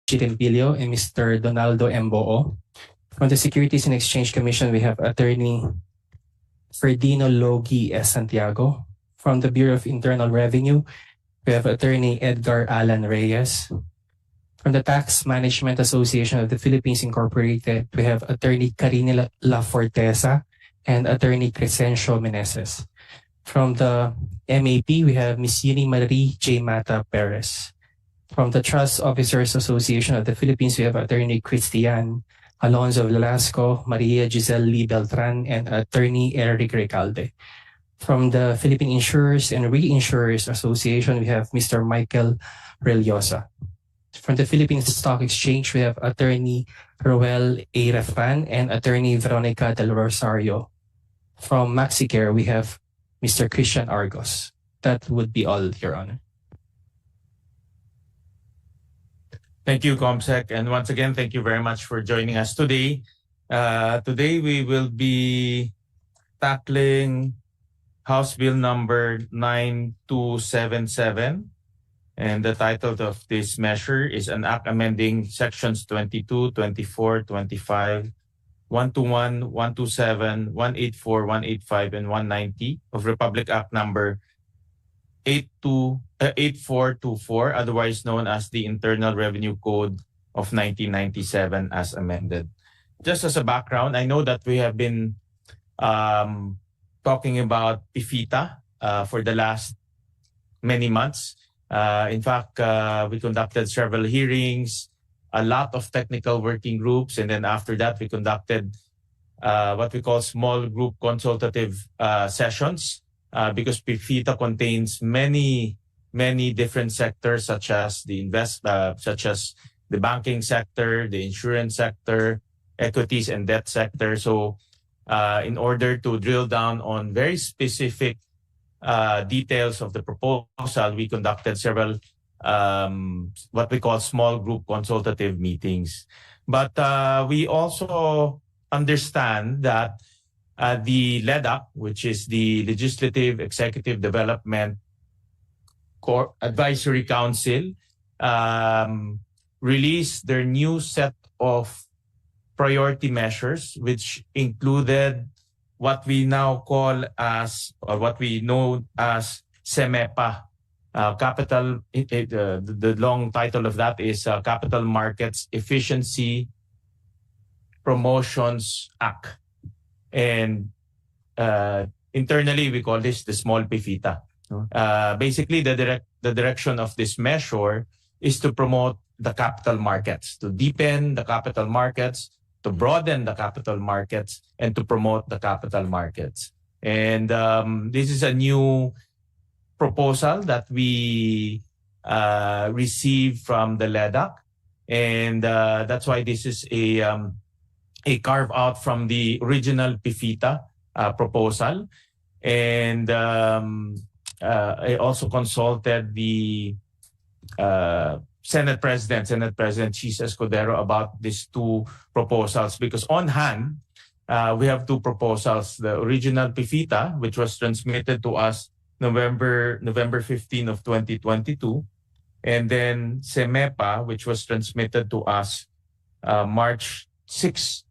Chirimpilio and Mr. Donaldo Mboo. From the Securities and Exchange Commission, we have Attorney Ferdino Logi S. Santiago. From the Bureau of Internal Revenue, we have Attorney Edgar Alan Reyes. From the Tax Management Association of the Philippines Incorporated, we have Attorney Karina La Forteza and Attorney Crescencio Meneses. From the MAP, we have Ms. Yuni Marie J. Mata Perez. From the Trust Officers Association of the Philippines, we have Attorney Christian Alonzo Velasco, Maria Giselle Lee Beltran, and Attorney Eric Recalde. From the Philippine Insurers and Reinsurers Association, we have Mr. Michael Reliosa. From the Philippine Stock Exchange, we have Attorney Roel A. Refran and Attorney Veronica Del Rosario. From MaxiCare, we have Mr. Christian Argos. That would be all, Your Honor. Thank you, Comsec. And once again, thank you very much for joining us today. Today, we will be tackling House Bill number 9277. And the title of this measure is an act amending sections 22, 24, 25, 121, 127, 184, 185, and 190 of Republic Act number 8424, otherwise known as the Internal Revenue Code of 1997 as amended. Just as a background, I know that we have been talking about PIFITA for the last many months. In fact, we conducted several hearings, a lot of technical working groups, and then after that, we conducted what we call small group consultative sessions because PIFITA contains many different sectors, such as the banking sector, the insurance sector, equities and debt sector. So, in order to drill down on very specific details of the proposal, we conducted several what we call small group consultative meetings. But we also understand that the LEDAC, which is the Legislative Executive Development Advisory Council, released their new set of priority measures, which included what we now call as, or what we know as CEMEPA. The long title of that is Capital Markets Efficiency Promotions Act. And internally, we call this the small PIFITA. Basically, the direction of this measure is to promote the capital markets, to deepen the capital markets, to broaden the capital markets, and to promote the capital markets. And this is a new proposal that we received from the LEDAC. And that's why this is a carve out from the original PIFITA proposal. And I also consulted the Senate President Chis Escudero about these two proposals, because on hand, we have two proposals. The original PIFITA, which was transmitted to us November 15 of 2022, and then CEMEPA, which was transmitted to us March 6,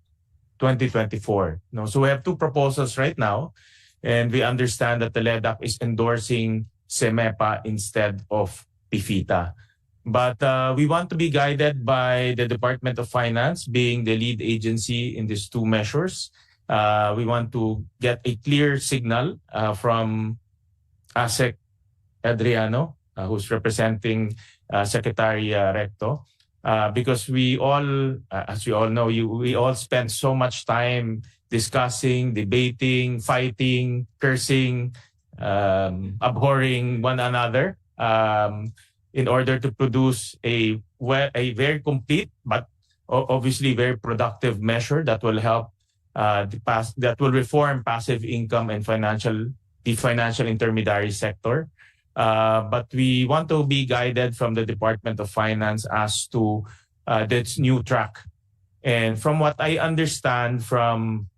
2024. No, so we have two proposals right now, and we understand that the LEDAC is endorsing CEMEPA instead of PIFITA. But we want to be guided by the Department of Finance, being the lead agency in these two measures. We want to get a clear signal from ASEC Adriano, who's representing Secretary Recto, because we all, as we all know, we all spend so much time discussing, debating, fighting, cursing, abhorring one another, in order to produce a very complete but obviously very productive measure that will help that will reform passive income and the financial intermediary sector. But we want to be guided from the Department of Finance as to this new track. And from what I understand from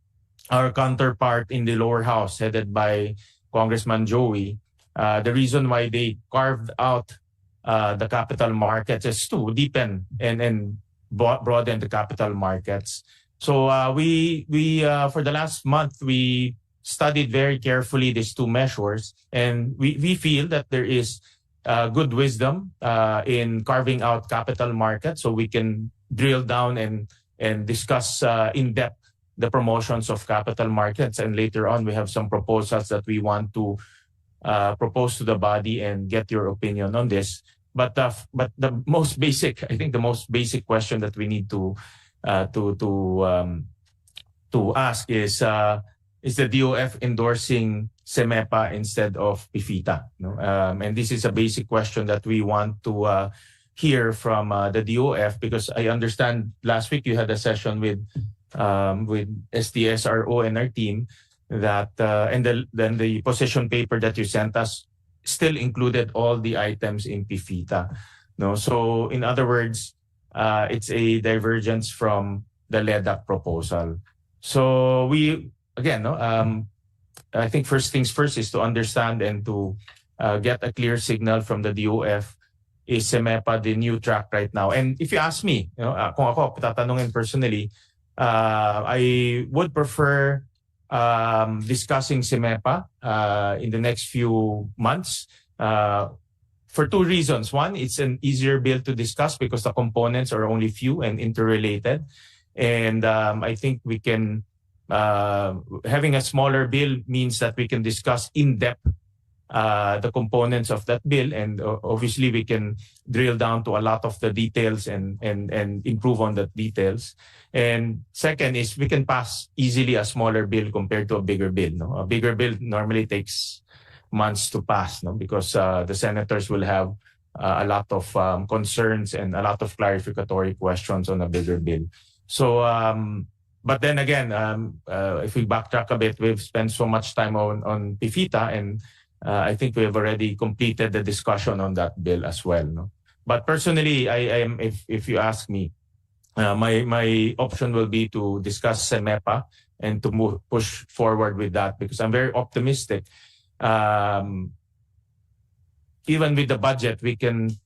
our counterpart in the lower house, headed by Congressman Joey, the reason why they carved out the capital markets is to deepen and broaden the capital markets. So we for the last month we studied very carefully these two measures, and we feel that there is good wisdom in carving out capital markets, so we can drill down and discuss in depth the promotions of capital markets. And later on, we have some proposals that we want to propose to the body and get your opinion on this. But the most basic, I think, the most basic question that we need to ask is the DOF endorsing CEMEPA instead of PIFITA? No? And this is a basic question that we want to hear from the DOF, because I understand last week you had a session with STSRO and our team that and then the position paper that you sent us still included all the items in PIFITA. No, so in other words, it's a divergence from the LEDAC proposal. So we again, no, I think first things first is to understand and to get a clear signal from the DOF. Is CEMEPA the new track right now? And if you ask me, you know, kung ako tatanungin personally, I would prefer discussing CEMEPA in the next few months for two reasons. One, it's an easier bill to discuss because the components are only few and interrelated. And I think we can, having a smaller bill means that we can discuss in depth the components of that bill, and obviously we can drill down to a lot of the details and improve on the details. And second is we can pass easily a smaller bill compared to a bigger bill. No? A bigger bill normally takes months to pass, no? Because the senators will have a lot of concerns and a lot of clarificatory questions on a bigger bill. So, but then again, if we backtrack a bit, we've spent so much time on PIFITA, and I think we have already completed the discussion on that bill as well. No? But personally, I am, if you ask me, my option will be to discuss CEMEPA and to push forward with that, because I'm very optimistic. Even with the budget, we can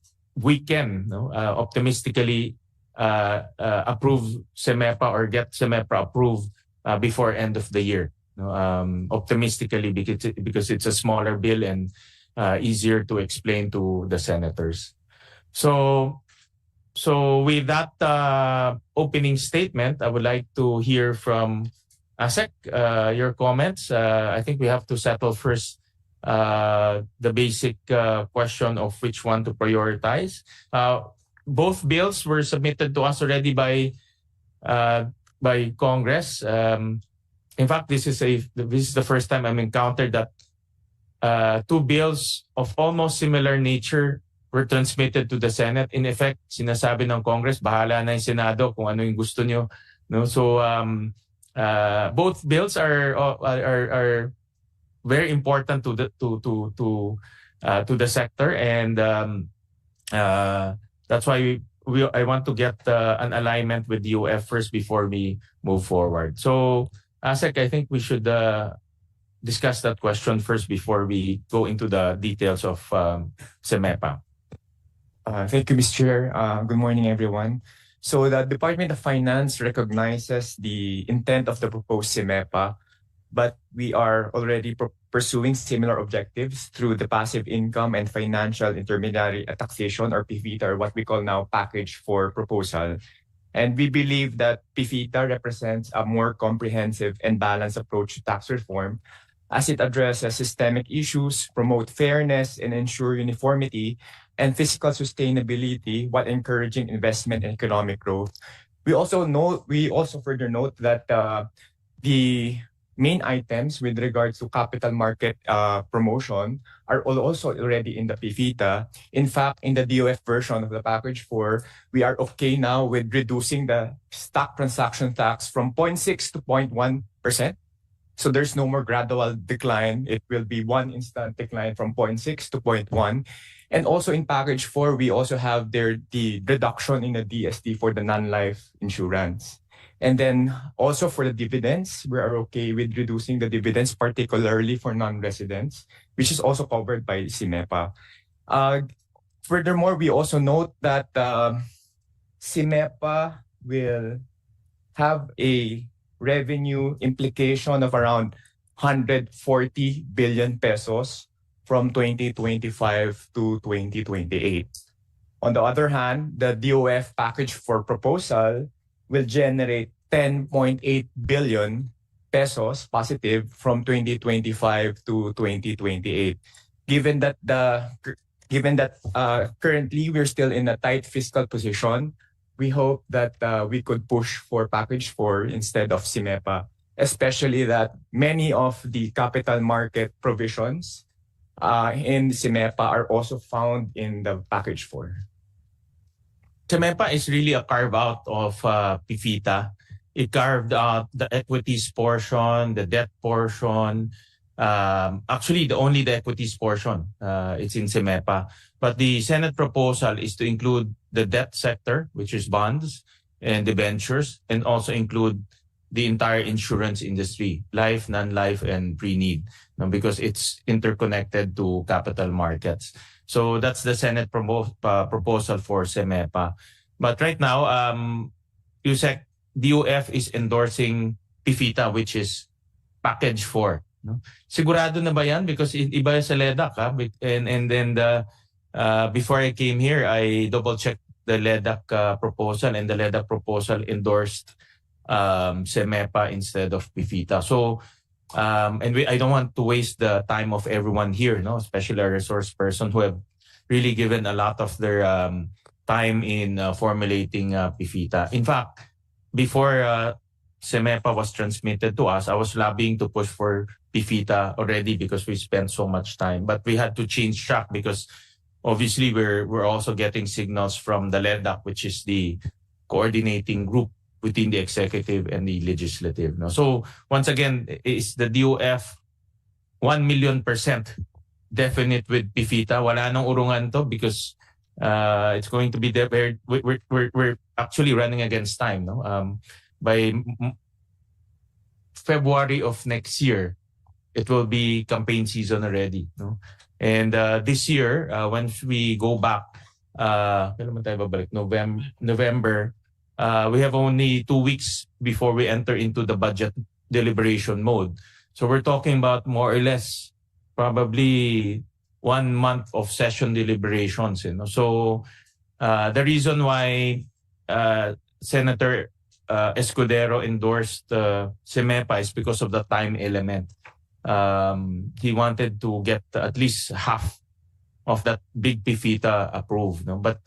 optimistically approve CEMEPA or get CEMEPA approved before end of the year. Optimistically, because it's a smaller bill and easier to explain to the senators. So with that opening statement, I would like to hear from ASEC your comments. I think we have to settle first the basic question of which one to prioritize. Both bills were submitted to us already by Congress. In fact, this is the first time I'm encountered that two bills of almost similar nature were transmitted to the Senate. In effect, sinasabi ng Congress, bahala na yung Senado kung ano yung gusto nyo. No? So both bills are very important to the sector, and that's why I want to get an alignment with the UF first before we move forward. So ASEC, I think we should discuss that question first before we go into the details of CEMEPA. Thank you, Mr. Chair. Good morning, everyone. So the Department of Finance recognizes the intent of the proposed CEMEPA, but we are already pursuing similar objectives through the passive income and financial intermediary taxation, or PIFITA, or what we call now package 4 proposal. And we believe that PIFITA represents a more comprehensive and balanced approach to tax reform, as it addresses systemic issues, promote fairness, and ensure uniformity and fiscal sustainability while encouraging investment and economic growth. We also further note that the main items with regards to capital market promotion are also already in the PIFITA. In fact, in the DOF version of the package 4, we are okay now with reducing the stock transaction tax from 0.6 to 0.1%. So there's no more gradual decline. It will be one instant decline from 0.6 to 0.1. And also in package 4, we also have the reduction in the DST for the non-life insurance. And then also for the dividends, we are okay with reducing the dividends, particularly for non-residents, which is also covered by CEMEPA. Furthermore, we also note that CIMEPA will have a revenue implication of around 140 billion pesos from 2025 to 2028. On the other hand, the DOF package for proposal will generate 10.8 billion pesos positive from 2025 to 2028. Given that currently we're still in a tight fiscal position, we hope that we could push for package 4 instead of CIMEPA, especially that many of the capital market provisions in CIMEPA are also found in the package 4. CIMEPA is really a carve-out of PIFITA. It carved out the equities portion, the debt portion. Actually, only the equities portion. It's in CIMEPA. But the Senate proposal is to include the debt sector, which is bonds and debentures, and also include the entire insurance industry, life, non-life, and pre-need, because it's interconnected to capital markets. So that's the Senate proposal for CIMEPA. But right now, USEC DOF is endorsing PIFITA, which is package 4. No? Sigurado na ba yan? Because iba sa LEDAC. And then before I came here, I double-checked the LEDAC proposal, and the LEDAC proposal endorsed CIMEPA instead of PIFITA. So, I don't want to waste the time of everyone here, no, especially our resource person who have really given a lot of their time in formulating PIFITA. In fact, before CIMEPA was transmitted to us, I was lobbying to push for PIFITA already because we spent so much time. But we had to change track because obviously we're also getting signals from the LEDAC, which is the coordinating group within the executive and the legislative. No? So once again, is the DOF 1,000,000% definite with PIFITA? Wala nang urungan to because it's going to be there. We're actually running against time. No? By February of next year, it will be campaign season already. No? And this year, once we go back, kailan tayo babalik? November, we have only 2 weeks before we enter into the budget deliberation mode. So we're talking about more or less probably 1 month of session deliberations. You know? So the reason why Senator Escudero endorsed CIMEPA is because of the time element. He wanted to get at least half of that big PIFITA approved. No? But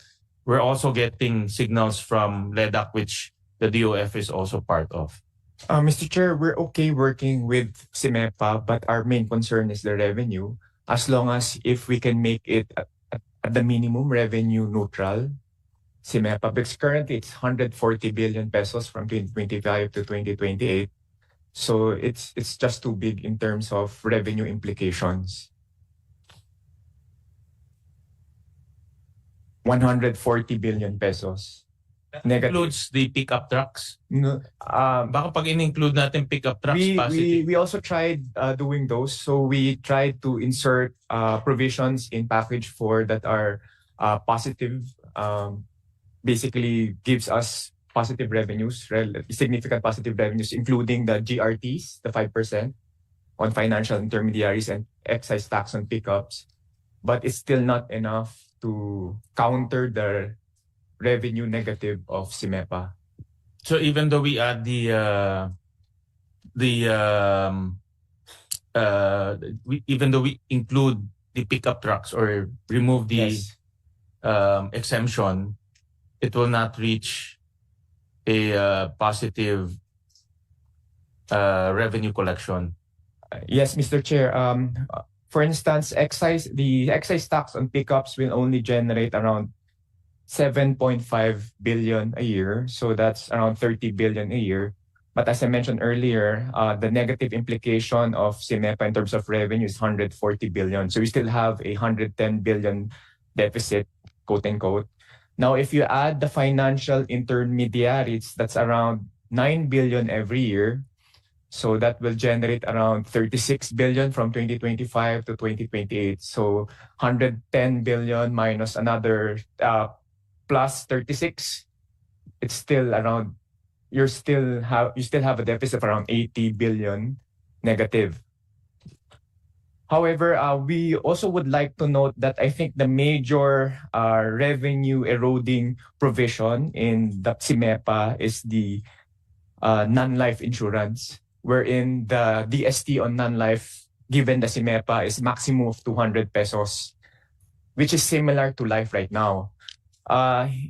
we're also getting signals from LEDAC, which the DOF is also part of. Mr. Chair, we're okay working with CIMEPA, but our main concern is the revenue. As long as if we can make it at the minimum revenue neutral, CIMEPA, because currently it's 140 billion pesos from 2025 to 2028. So it's just too big in terms of revenue implications. 140 billion pesos. That includes the pickup trucks. No, Baka pag in-include natin pickup trucks, we also tried doing those. So we tried to insert provisions in package 4 that are positive. Basically gives us positive revenues, significant positive revenues, including the GRTs, the 5% on financial intermediaries and excise tax on pickups. But it's still not enough to counter the revenue negative of CIMEPA. So even though we add even though we include the pickup trucks or remove the exemption, it will not reach a positive revenue collection. Yes, Mr. Chair. For instance, the excise tax on pickups will only generate around 7.5 billion a year. So that's around 30 billion a year. But as I mentioned earlier, the negative implication of CIMEPA in terms of revenue is 140 billion. So we still have a 110 billion deficit, quote unquote. Now, if you add the financial intermediaries, that's around 9 billion every year. So that will generate around 36 billion from 2025 to 2028. So 110 billion minus another plus 36, it's still around, you still have a deficit of around 80 billion negative. However, we also would like to note that I think the major revenue eroding provision in the CIMEPA is the non-life insurance, wherein the DST on non-life given the CIMEPA is maximum of 200 pesos, which is similar to life right now.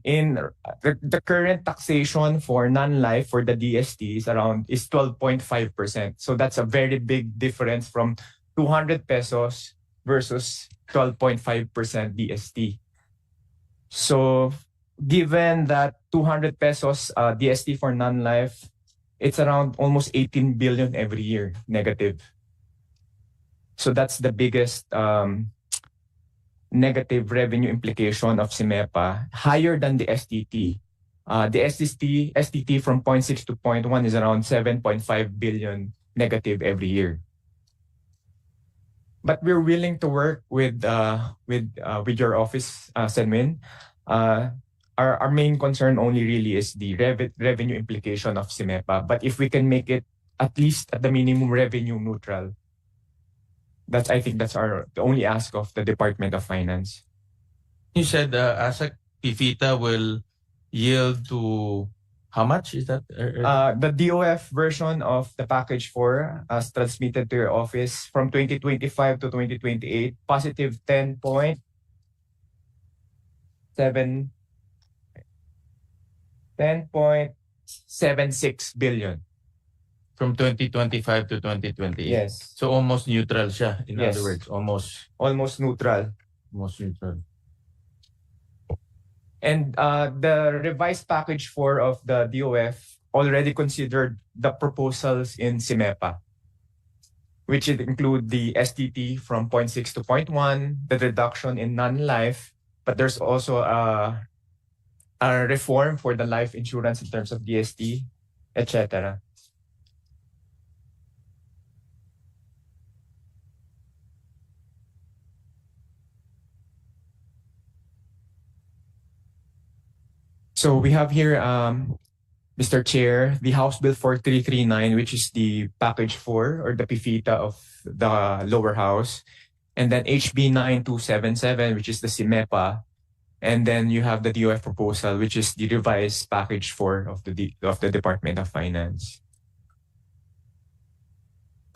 In the current taxation for non-life for the DST is 12.5%. So that's a very big difference from 200 pesos versus 12.5% DST. So given that 200 pesos DST for non-life, it's around almost 18 billion every year negative. So that's the biggest negative revenue implication of CIMEPA, higher than the STT. The STT from 0.6 to 0.1 is around 7.5 billion negative every year. But we're willing to work with your office, Senmin. Our main concern only really is the revenue implication of CIMEPA. But if we can make it at least at the minimum revenue neutral, I think that's the only ask of the Department of Finance. You said ASEC PIFITA will yield to how much is that? The DOF version of the package 4 as transmitted to your office from 2025 to 2028, positive 10.76 billion. From 2025 to 2028. Yes. So almost neutral siya. In Yes. other words, almost neutral. Almost neutral. And the revised package 4 of the DOF already considered the proposals in CIMEPA, which include the STT from 0.6 to 0.1, the reduction in non-life, but there's also a reform for the life insurance in terms of DST, etc. So we have here, Mr. Chair, the House Bill 4339, which is the package 4 or the PIFITA of the lower house. And then HB 9277, which is the CIMEPA. And then you have the DOF proposal, which is the revised package 4 of the Department of Finance.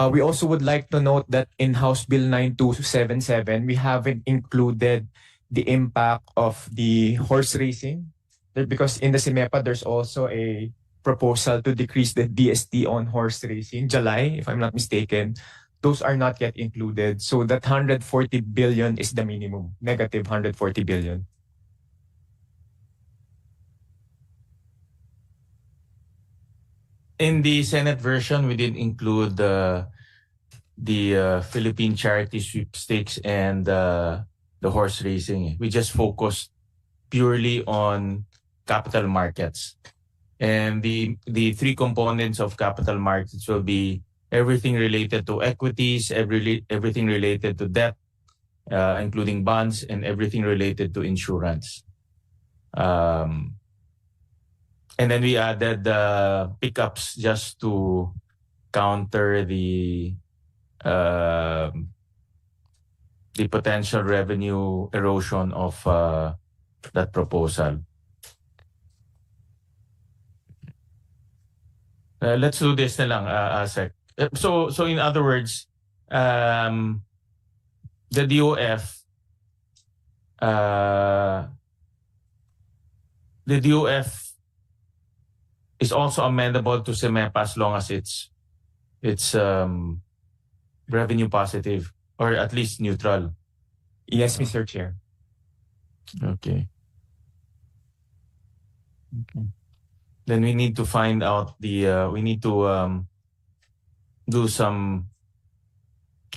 We also would like to note that in House Bill 9277, we haven't included the impact of the horse racing, because in the CIMEPA, there's also a proposal to decrease the DST on horse racing, July, if I'm not mistaken. Those are not yet included. So that 140 billion is the minimum, negative 140 billion. In the Senate version, we didn't include the Philippine charity sweepstakes and the horse racing. We just focused purely on capital markets. And the three components of capital markets will be everything related to equities, everything related to debt, including bonds, and everything related to insurance. And then we added the pickups just to counter the potential revenue erosion of that proposal. Let's do this na lang, ASEC. So in other words, the DOF, is also amendable to CIMEPA as long as it's revenue positive or at least neutral. Yes, Mr. Chair. Okay. Then we need to find out we need to do some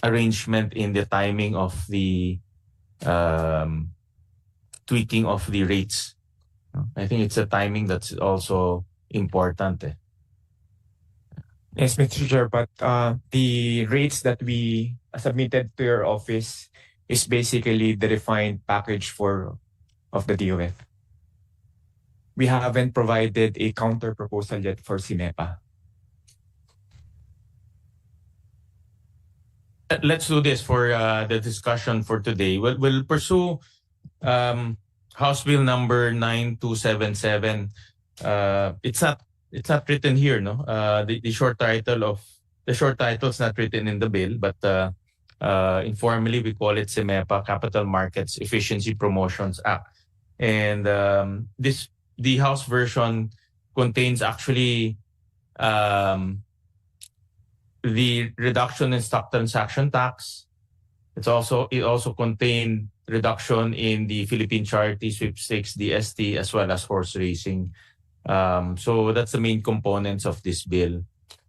arrangement in the timing of the tweaking of the rates. I think it's a timing that's also important. Yes, Mr. Chair, but the rates that we submitted to your office is basically the refined package for of the DOF. We haven't provided a counter proposal yet for CIMEPA. Let's do this for the discussion for today. We'll pursue House Bill number 9277. It's not written here, no. The short title is not written in the bill, but informally we call it CEMEPA, Capital Markets Efficiency Promotions Act. And the House version contains actually the reduction in stock transaction tax. It also contained reduction in the Philippine Charity Sweepstakes, DST, as well as horse racing. So that's the main components of this bill.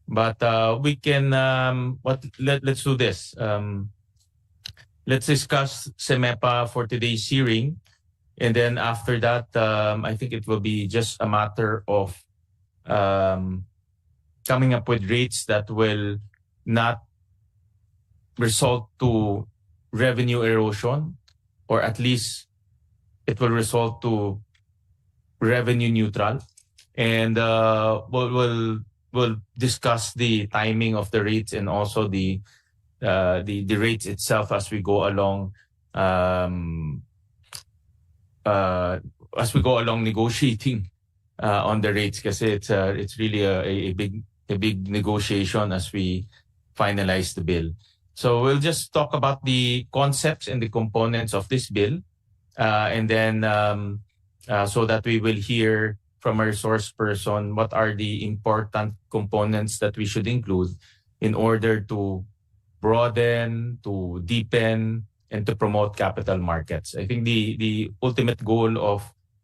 But we can let's do this. Let's discuss CEMEPA for today's hearing, and then after that, I think it will be just a matter of coming up with rates that will not result to revenue erosion, or at least it will result to revenue neutral. And we'll discuss the timing of the rates and also the rates itself as we go along. As we go along negotiating on the rates, because it's really a big negotiation as we finalize the bill. So we'll just talk about the concepts and the components of this bill, and then so that we will hear from a resource person what are the important components that we should include in order to broaden, to deepen, and to promote capital markets. I think the ultimate goal of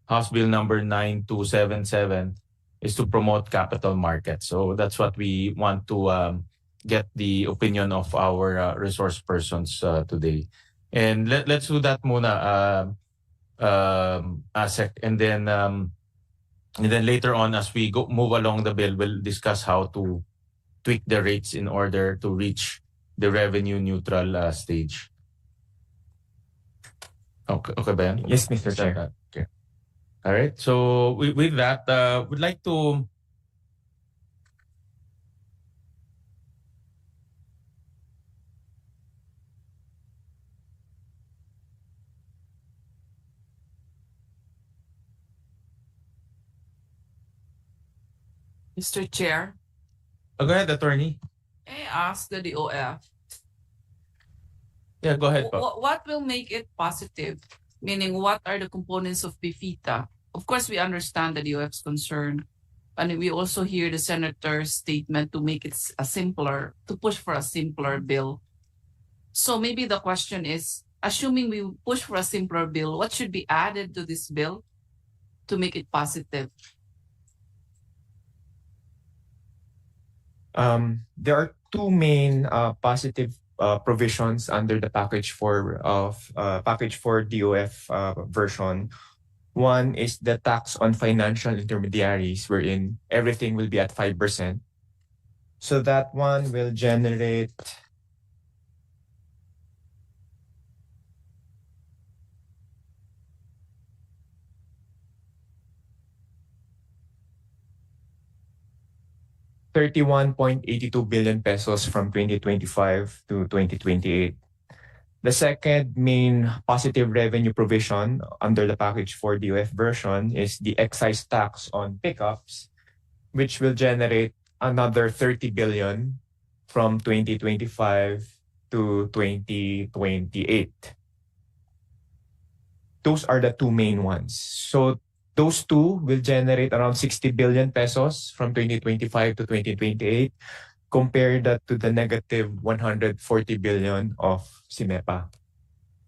House Bill number 9277 is to promote capital markets. So that's what we want to get the opinion of our resource persons today. And let's do that muna, ASEC, and then later on, as we move along the bill, we'll discuss how to tweak the rates in order to reach the revenue neutral stage. Okay, Ben? Yes, Mr. Chair. Okay. All right. So with that, we'd like to Mr. Chair, go ahead, attorney. I ask the DOF, Yeah, go ahead. what will make it positive? Meaning, what are the components of BFITA? Of course, we understand the DOF's concern, and we also hear the senator's statement to make it to push for a simpler bill. So maybe the question is, assuming we push for a simpler bill, what should be added to this bill to make it positive? There are two main positive provisions under the package for DOF version. One is the tax on financial intermediaries, wherein everything will be at 5%. So that one will generate ₱31.82 billion from 2025 to 2028. The second main positive revenue provision under the package for DOF version is the excise tax on pickups, which will generate another 30 billion from 2025 to 2028. Those are the two main ones. So those two will generate around 60 billion pesos from 2025 to 2028. Compare that to the negative 140 billion of CIMEPA.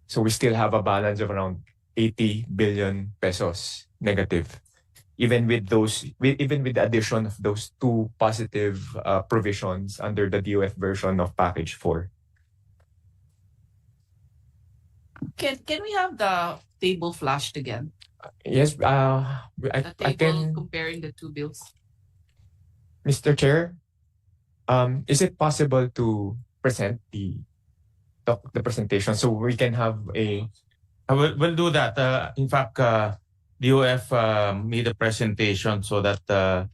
So we still have a balance of around 80 billion pesos negative, even with the addition of those two positive provisions under the DOF version of package 4. Can we have the table flashed again? Yes, The I table can, comparing the two bills. Mr. Chair. Is it possible to present the presentation so we can have a We'll do that. In fact, DOF made a presentation so that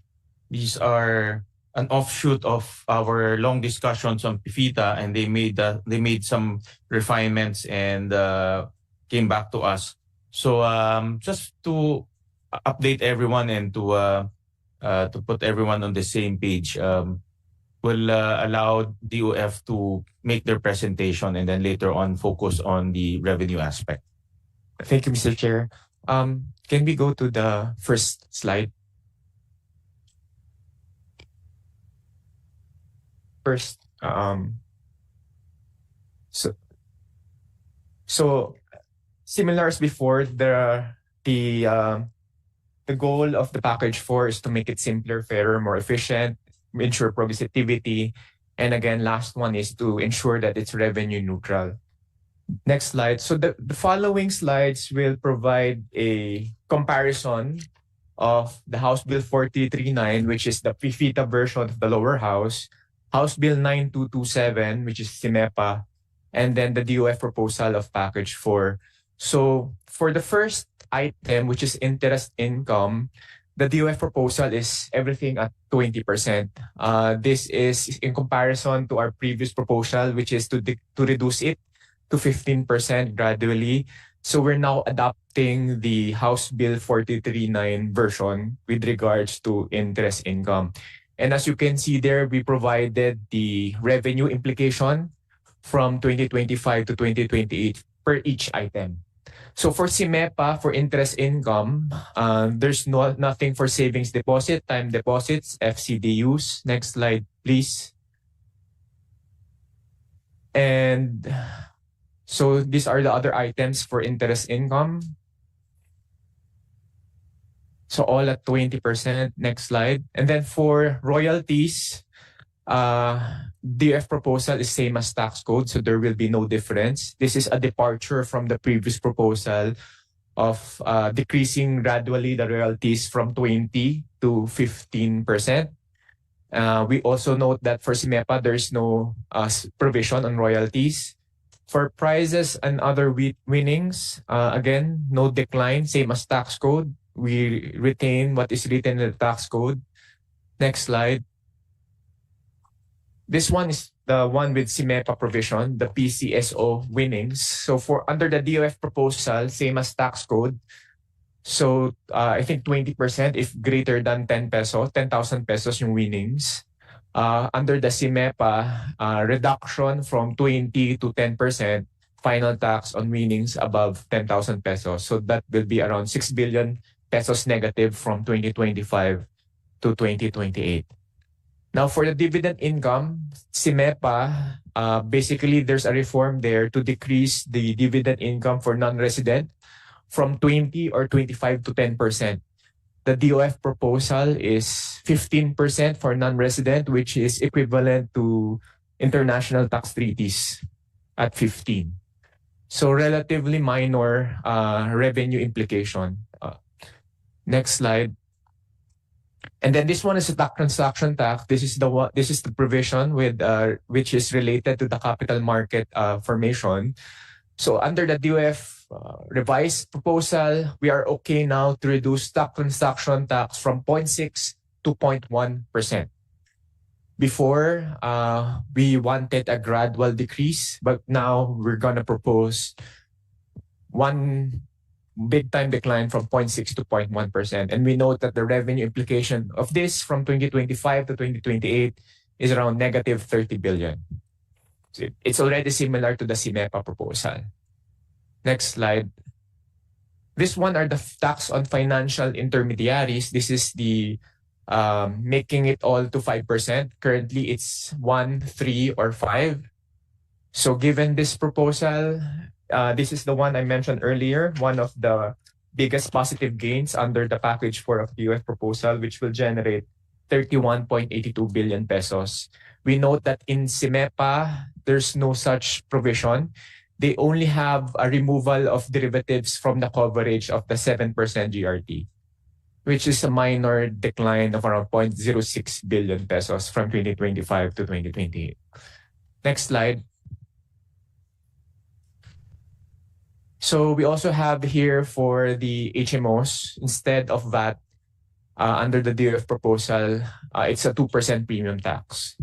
these are an offshoot of our long discussions on PIFITA, and they made some refinements and came back to us. So just to update everyone and to put everyone on the same page, we'll allow DOF to make their presentation and then later on focus on the revenue aspect. Thank you, Mr. Chair. Can we go to the first slide? First, so similar as before, the goal of the package 4 is to make it simpler, fairer, more efficient, ensure progressivity, and again, last one is to ensure that it's revenue neutral. Next slide. So the following slides will provide a comparison of the House Bill 4339, which is the PIFITA version of the lower house, House Bill 9227, which is SIMEPA, and then the DOF proposal of package 4. So for the first item, which is interest income, the DOF proposal is everything at 20%. This is in comparison to our previous proposal, which is to reduce it to 15% gradually. So we're now adopting the House Bill 4339 version with regards to interest income. And as you can see there, we provided the revenue implication from 2025 to 2028 per each item. So for SIMEPA, for interest income, there's nothing for savings deposit, time deposits, FCDUs. Next slide, please. And so these are the other items for interest income. So all at 20%. Next slide. And then for royalties, DF proposal is same as tax code, so there will be no difference. This is a departure from the previous proposal of decreasing gradually the royalties from 20 to 15%. We also note that for SIMEPA, there's no provision on royalties. For prizes and other winnings, again, no decline, same as tax code. We retain what is written in the tax code. Next slide. This one is the one with SIMEPA provision, the PCSO winnings. So for under the DOF proposal, same as tax code. So I think 20% if greater than 10,000 pesos yung winnings. Under the SIMEPA, reduction from 20 to 10%, final tax on winnings above 10,000 pesos. So that will be around 6 billion pesos negative from 2025 to 2028. Now for the dividend income, SIMEPA, basically there's a reform there to decrease the dividend income for non-resident from 20 or 25 to 10%. The DOF proposal is 15% for non-resident, which is equivalent to international tax treaties at 15. So relatively minor revenue implication. Next slide. And then this one is a tax transaction tax. This is the provision with which is related to the capital market formation. So under the DOF revised proposal, we are okay now to reduce tax transaction tax from 0.6 to 0.1%. Before, we wanted a gradual decrease, but now we're gonna propose one big time decline from 0.6 to 0.1%. And we note that the revenue implication of this from 2025 to 2028 is around negative 30 billion. So it's already similar to the SIMEPA proposal. Next slide. This one are the tax on financial intermediaries. This is the making it all to 5%. Currently, it's 1, 3, or 5. So given this proposal, this is the one I mentioned earlier, one of the biggest positive gains under the package 4 of the DOF proposal, which will generate 31.82 billion pesos. We note that in SIMEPA, there's no such provision. They only have a removal of derivatives from the coverage of the 7% GRT. which is a minor decline of around 0.06 billion pesos from 2025 to 2028. Next slide. So we also have here for the HMOs, instead of VAT, under the DOF proposal, it's a 2% premium tax.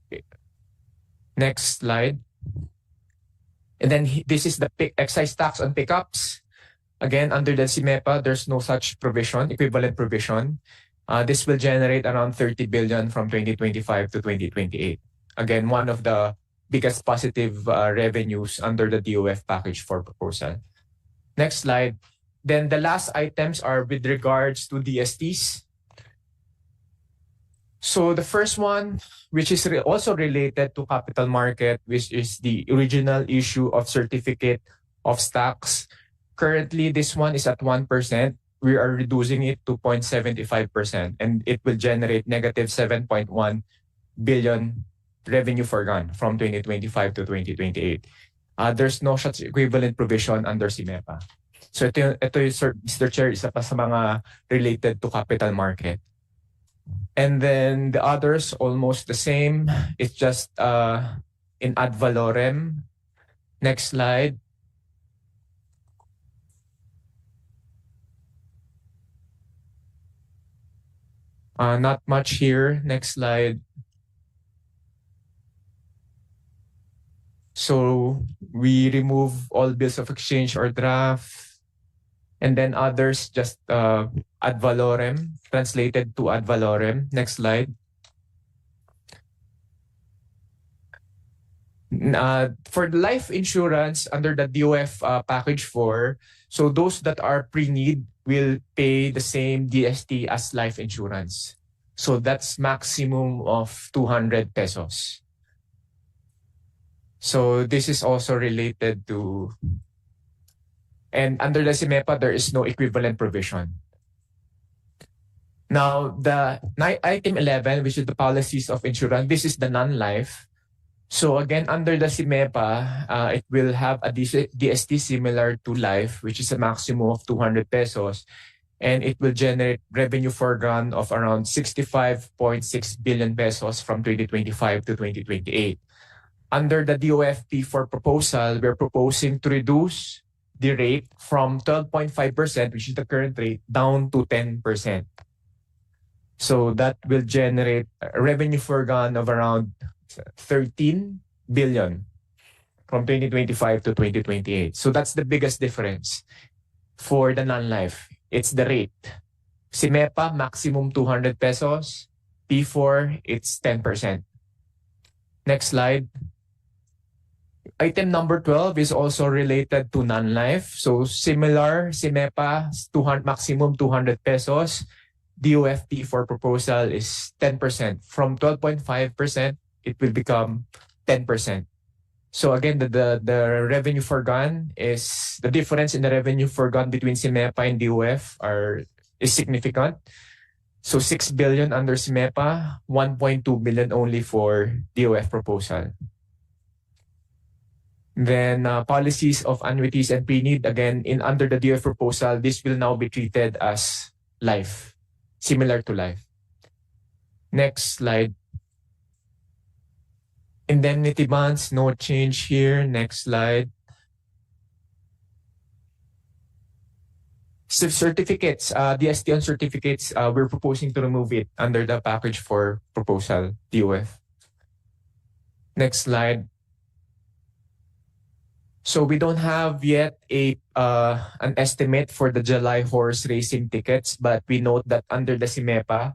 Okay. Next slide. And then this is the excise tax on pickups. Again, under the CIMEPA, there's no such provision, equivalent provision. This will generate around 30 billion from 2025 to 2028. Again, one of the biggest positive revenues under the DOF package 4 proposal. Next slide. Then the last items are with regards to DSTs. So the first one, which is also related to capital market, which is the original issue of certificate of stocks. Currently, this one is at 1%. We are reducing it to 0.75%, and it will generate negative 7.1 billion revenue forgone from 2025 to 2028. There's no such equivalent provision under CIMEPA. So ito yung, Mr. Chair, isa pa sa mga related to capital market. And then the others, almost the same. It's just in ad valorem. Next slide. Not much here. Next slide. So we remove all bills of exchange or draft. And then others just ad valorem, translated to ad valorem. Next slide. For the life insurance under the DOF package 4, so those that are pre-need will pay the same DST as life insurance. So that's maximum of 200 pesos. So this is also related to, and under the CIMEPA, there is no equivalent provision. Now, the item 11, which is the policies of insurance, this is the non-life. So again, under the CIMEPA, it will have a DST similar to life, which is a maximum of 200 pesos. And it will generate revenue forgone of around 65.6 billion pesos from 2025 to 2028. Under the DOFP for proposal, we're proposing to reduce the rate from 12.5%, which is the current rate, down to 10%. So that will generate a revenue forgone of around 13 billion from 2025 to 2028. So that's the biggest difference for the non-life. It's the rate. CIMEPA, maximum 200 pesos. P4, it's 10%. Next slide. Item number 12 is also related to non-life. So similar, CIMEPA, maximum 200 pesos. DOFP for proposal is 10%. From 12.5%, it will become 10%. So again, the revenue forgone is, the difference in the revenue forgone between CIMEPA and DOF is significant. So 6 billion under CIMEPA, 1.2 billion only for DOF proposal. Then policies of annuities and pre-need, again, under the DOF proposal, this will now be treated as life, similar to life. Next slide. Indemnity bonds, no change here. Next slide. Certificates, DST on certificates, we're proposing to remove it under the package 4 proposal, DOF. Next slide. So we don't have yet an estimate for the July horse racing tickets, but we note that under the CIMEPA,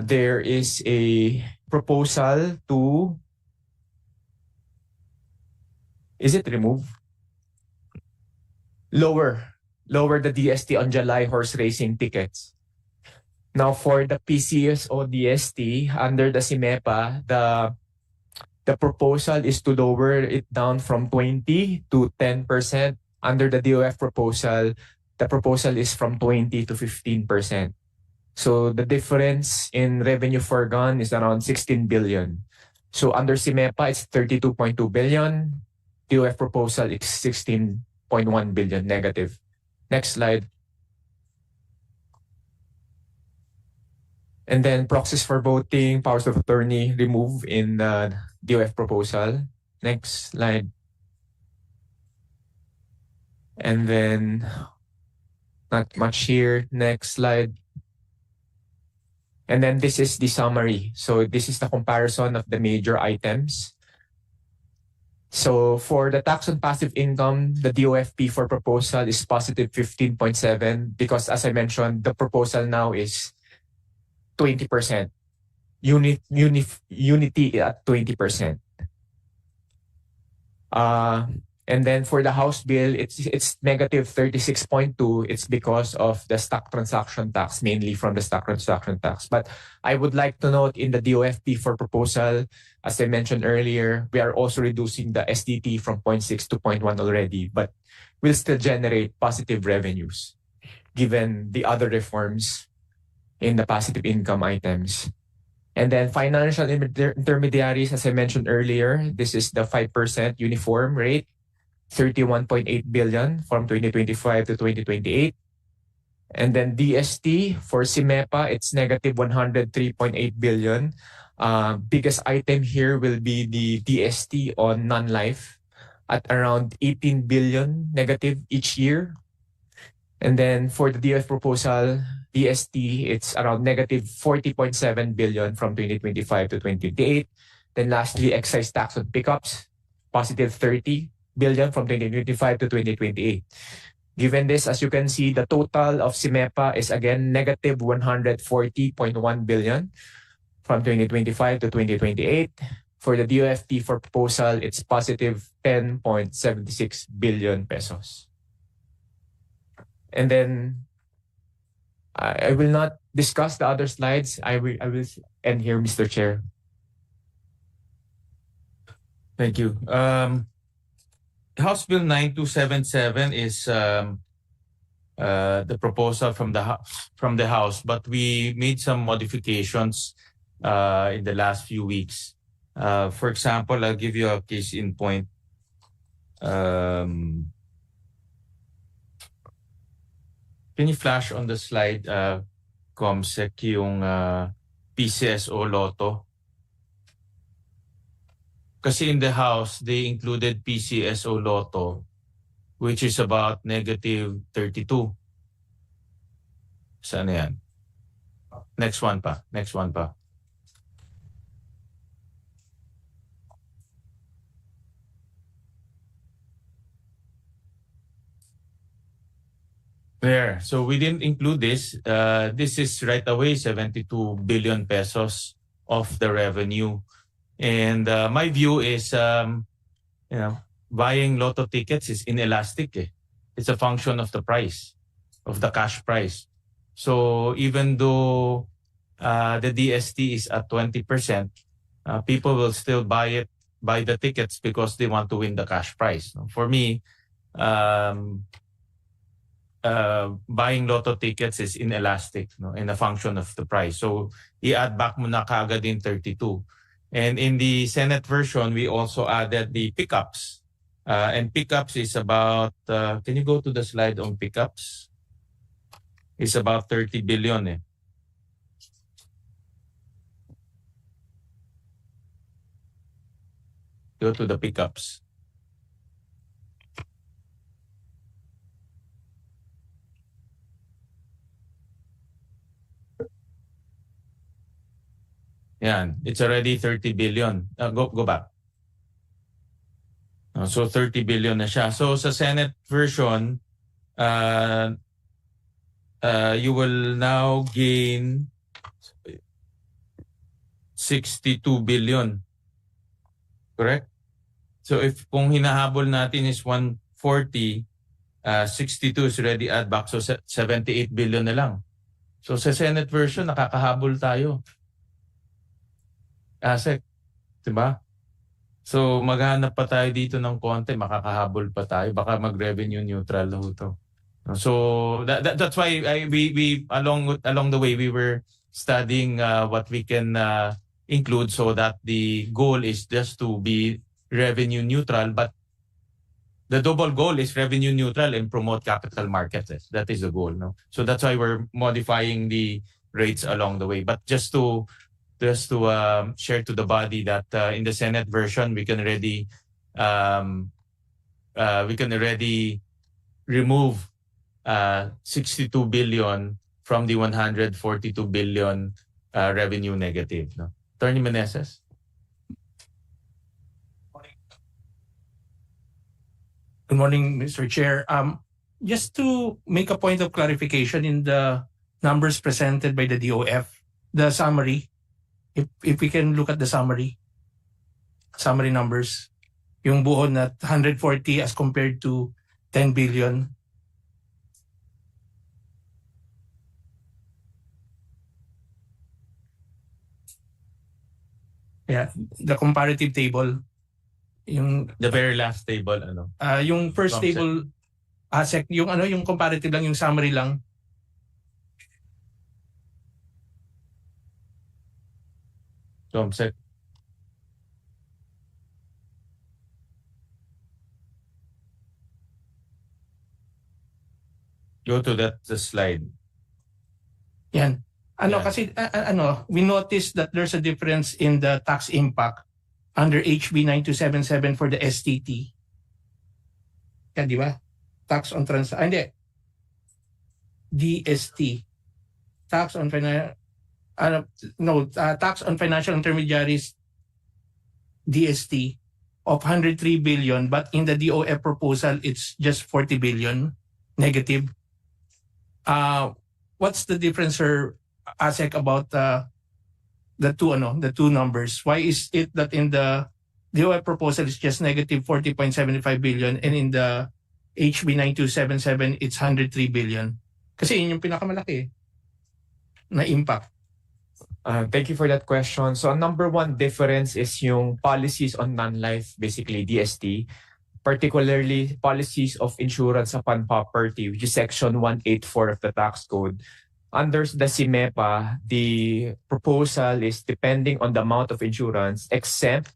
there is a proposal to, is it remove? Lower the DST on July horse racing tickets. Now for the PCSO DST under the CIMEPA, the proposal is to lower it down from 20 to 10%. Under the DOF proposal, the proposal is from 20 to 15%. So the difference in revenue forgone is around 16 billion. So under CIMEPA, it's 32.2 billion. DOF proposal is 16.1 billion negative. Next slide. And then proxies for voting, powers of attorney remove in the DOF proposal. Next slide. And then not much here. Next slide. And then this is the summary. So this is the comparison of the major items. So for the tax on passive income, the DOFP for proposal is positive 15.7 because as I mentioned, the proposal now is 20%. Unity at 20%. And then for the House bill, it's negative 36.2. It's because of the stock transaction tax, mainly from the stock transaction tax. But I would like to note in the DOFP for proposal, as I mentioned earlier, we are also reducing the SDT from 0.6 to 0.1 already, but we'll still generate positive revenues given the other reforms in the passive income items. And then financial intermediaries, as I mentioned earlier, this is the 5% uniform rate, 31.8 billion from 2025 to 2028. And then DST for CIMEPA, it's negative 103.8 billion. Biggest item here will be the DST on non-life at around 18 billion negative each year. And then for the DF proposal, DST, it's around negative 40.7 billion from 2025 to 2028. Then lastly, excise tax on pickups, positive 30 billion from 2025 to 2028. Given this, as you can see, the total of CIMEPA is again negative 140.1 billion from 2025 to 2028. For the DOFP for proposal, it's positive 10.76 billion pesos. And then I will not discuss the other slides. I will end here, Mr. Chair. Thank you. House Bill 9277 is the proposal from the House, but we made some modifications in the last few weeks. For example, I'll give you a case in point. Can you flash on the slide, Comsec, yung PCSO Lotto? Kasi in the House, they included PCSO Lotto, which is about negative 32. Saan yan? Next one pa. There. So we didn't include this. This is right away 72 billion pesos of the revenue. And my view is, buying lotto tickets is inelastic. It's a function of the price, of the cash price. So even though the DST is at 20%, people will still buy the tickets because they want to win the cash prize. For me, buying lotto tickets is inelastic, in a function of the price. So i-add back mo na kaagad in 32. And in the Senate version, we also added the pickups. And pickups is about, can you go to the slide on pickups? It's about 30 billion. Go to the pickups. Yan, it's already 30 billion. Go back. So 30 billion na siya. So sa Senate version, you will now gain 62 billion. Correct? So if kung hinahabol natin is 140, 62 is already add back. So 78 billion na lang. So sa Senate version, nakakahabol tayo. Asset, diba? So maghanap pa tayo dito ng konti, makakahabol pa tayo, baka mag-revenue neutral ho to. So that's why we along the way we were studying what we can include so that the goal is just to be revenue neutral, but the double goal is revenue neutral and promote capital markets. That is the goal, no? So that's why we're modifying the rates along the way. But just to share to the body that in the Senate version, we can already remove 62 billion from the 142 billion revenue negative. No? Attorney Meneses? Good morning, Mr. Chair. Just to make a point of clarification in the numbers presented by the DOF, the summary, if we can look at the summary numbers, yung buo na 140 as compared to 10 billion. Yeah, the comparative table. Yung The very last table, ano? yung first Long table yung comparative lang, yung summary lang. Comsec. Go to the slide. Yan. Yeah. Kasi we noticed that there's a difference in the tax impact under HB 9277 for the STT. Yan, di ba? Tax on DST. Tax on tax on financial intermediaries, DST, of 103 billion, but in the DOF proposal, it's just 40 billion negative. What's the difference, sir, ASEC, about the two numbers? Why is it that in the DOF proposal is just negative 40.75 billion and in the HB 9277 it's 103 billion? Kasi yun yung pinakamalaki na impact. Thank you for that question. So, number one difference is yung policies on non-life, basically DST, particularly policies of insurance upon property, which is Section 184 of the tax code. Under the CIMEPA, the proposal is depending on the amount of insurance, exempt,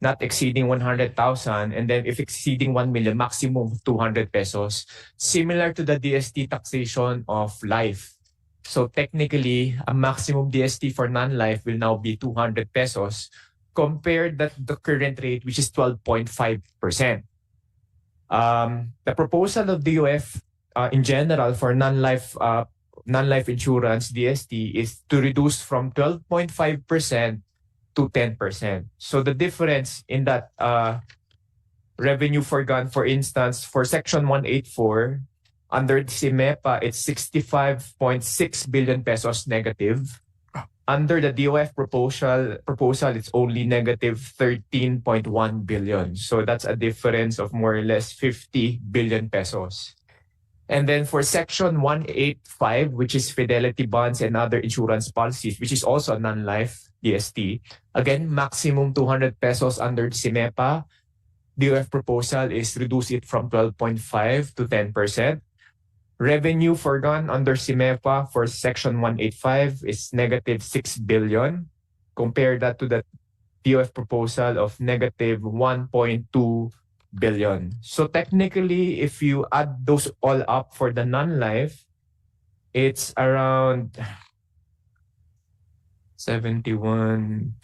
not exceeding 100,000, and then if exceeding 1 million, maximum 200 pesos, similar to the DST taxation of life. So technically, a maximum DST for non-life will now be 200 pesos compared to the current rate, which is 12.5%. The proposal of DOF in general for non-life insurance, DST, is to reduce from 12.5% to 10%. So the difference in that revenue forgone, for instance, for Section 184, under CIMEPA, it's 65.6 billion pesos negative. Under the DOF proposal, it's only negative 13.1 billion. So that's a difference of more or less 50 billion pesos. And then for Section 185, which is fidelity bonds and other insurance policies, which is also non-life DST, again, maximum 200 pesos under CIMEPA. DOF proposal is reduce it from 12.5 to 10%. Revenue forgone under CIMEPA for Section 185 is negative 6 billion. Compare that to the DOF proposal of negative 1.2 billion. So technically, if you add those all up for the non-life, it's around 71.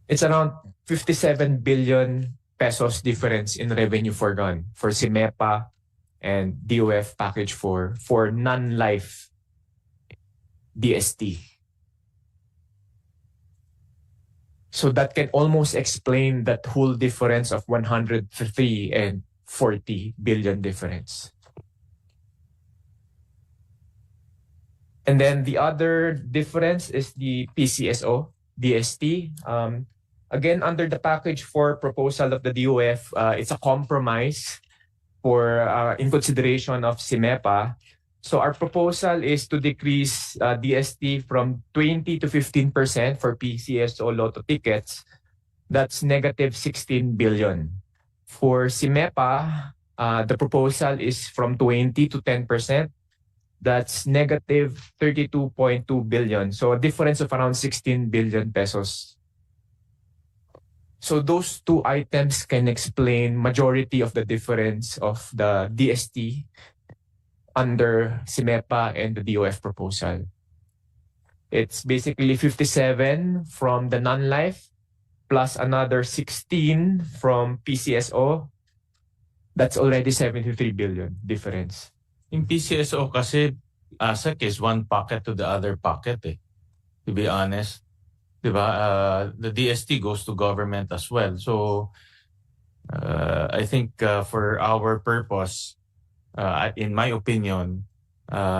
It's around 57 billion pesos difference in revenue forgone for CIMEPA and DOF package for non-life DST. So that can almost explain that whole difference of 103 and 40 billion difference. And then the other difference is the PCSO, DST. Again, under the package for proposal of the DOF, it's a compromise for in consideration of CIMEPA. So our proposal is to decrease DST from 20 to 15% for PCSO lotto tickets. That's negative 16 billion. For CIMEPA, the proposal is from 20 to 10%. That's negative 32.2 billion. So a difference of around 16 billion pesos. So those two items can explain majority of the difference of the DST under CIMEPA and the DOF proposal. It's basically 57 from the non-life plus another 16 from PCSO. That's already 73 billion difference. In PCSO kasi, ASEC is one pocket to the other pocket eh. To be honest. Diba? The DST goes to government as well. So, I think for our purpose, in my opinion,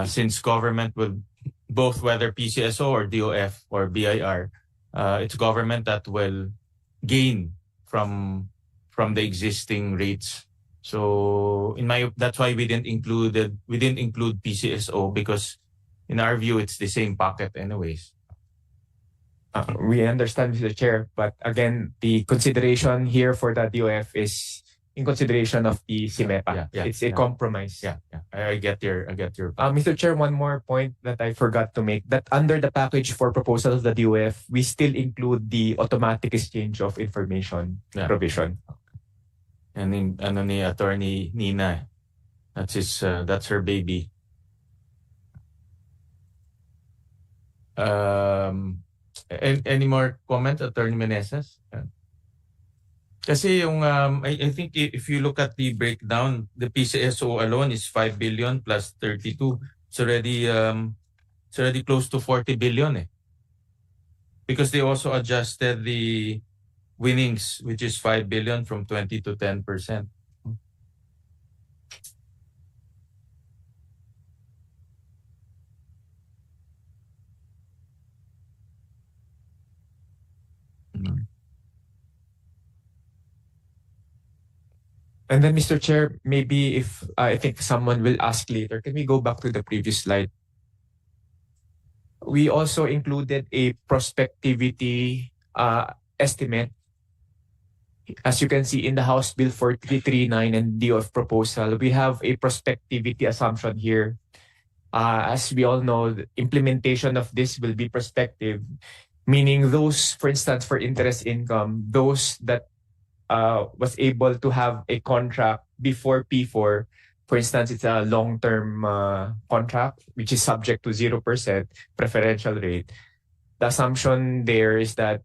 since government will both whether PCSO or DOF or BIR, it's government that will gain from the existing rates. So that's why we didn't include PCSO, because in our view it's the same pocket anyways. We understand, Mr. Chair, but again, the consideration here for the DOF is in consideration of the CIMEPA. It's a compromise. Yeah. I get your Mr. Chair, one more point that I forgot to make, that under the package for proposals of the DOF, we still include the automatic exchange of information provision. And in ni Attorney Nina, that's her baby. Any more comment, Attorney Meneses? Kasi yung I think if you look at the breakdown, the PCSO alone is 5 billion plus 32. It's already close to 40 billion eh. Because they also adjusted the winnings, which is 5 billion from 20 to 10%. And then, Mr. Chair, maybe if I think someone will ask later, can we go back to the previous slide? We also included a prospectivity estimate. As you can see in the House Bill 4339 and DOF proposal, we have a prospectivity assumption here. As we all know, the implementation of this will be prospective, meaning those, for instance, for interest income, those that was able to have a contract before P4, for instance, it's a long-term contract, which is subject to 0% preferential rate. The assumption there is that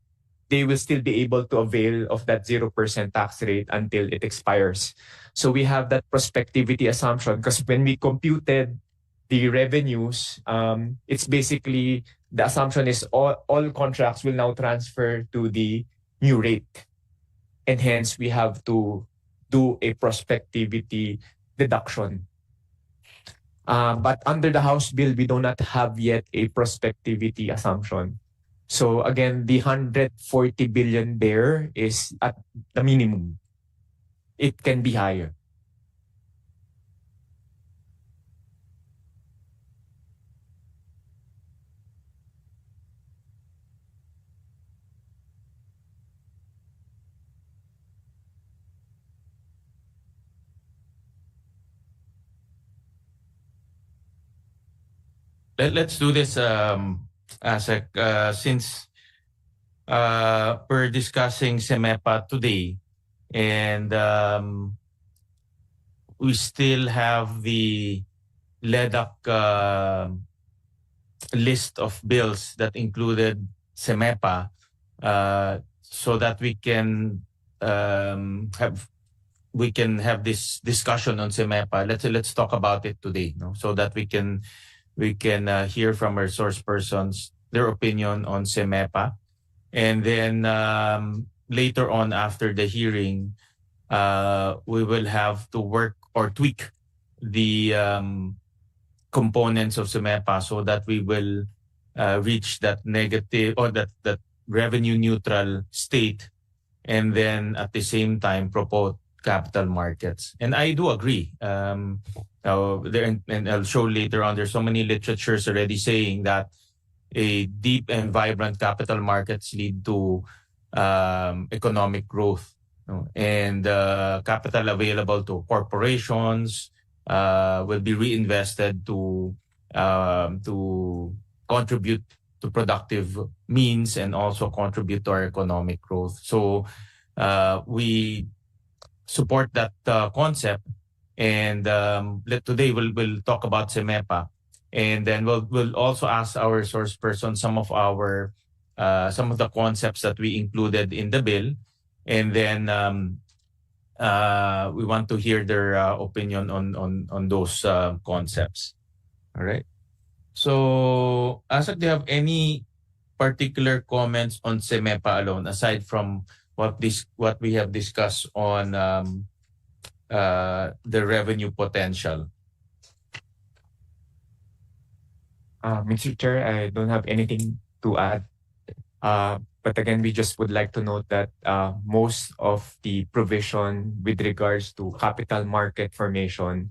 they will still be able to avail of that 0% tax rate until it expires. So we have that prospectivity assumption because when we computed the revenues, it's basically the assumption is all contracts will now transfer to the new rate. And hence, we have to do a prospectivity deduction. But under the House Bill, we do not have yet a prospectivity assumption. So again, the 140 billion there is at the minimum. It can be higher. Let's do this, Asek, since we're discussing CIMEPA today, and we still have the LEDAC list of bills that included CIMEPA, so that we can have this discussion on CIMEPA. Let's talk about it today, no? So that we can hear from our source persons their opinion on CIMEPA. And then later on after the hearing, we will have to work or tweak the components of CIMEPA so that we will reach that negative or that revenue neutral state, and then at the same time propose capital markets. And I do agree. And I'll show later on, there's so many literatures already saying that a deep and vibrant capital markets lead to economic growth, and capital available to corporations will be reinvested to contribute to productive means and also contribute to our economic growth. So we support that concept. And today we'll talk about CEMEPA, and then we'll also ask our resource person some of the concepts that we included in the bill, and then we want to hear their opinion on those concepts. All right. So, Asad, do you have any particular comments on CEMEPA alone, aside from what we have discussed on the revenue potential? Mr. Chair, I don't have anything to add. But again, we just would like to note that most of the provision with regards to capital market formation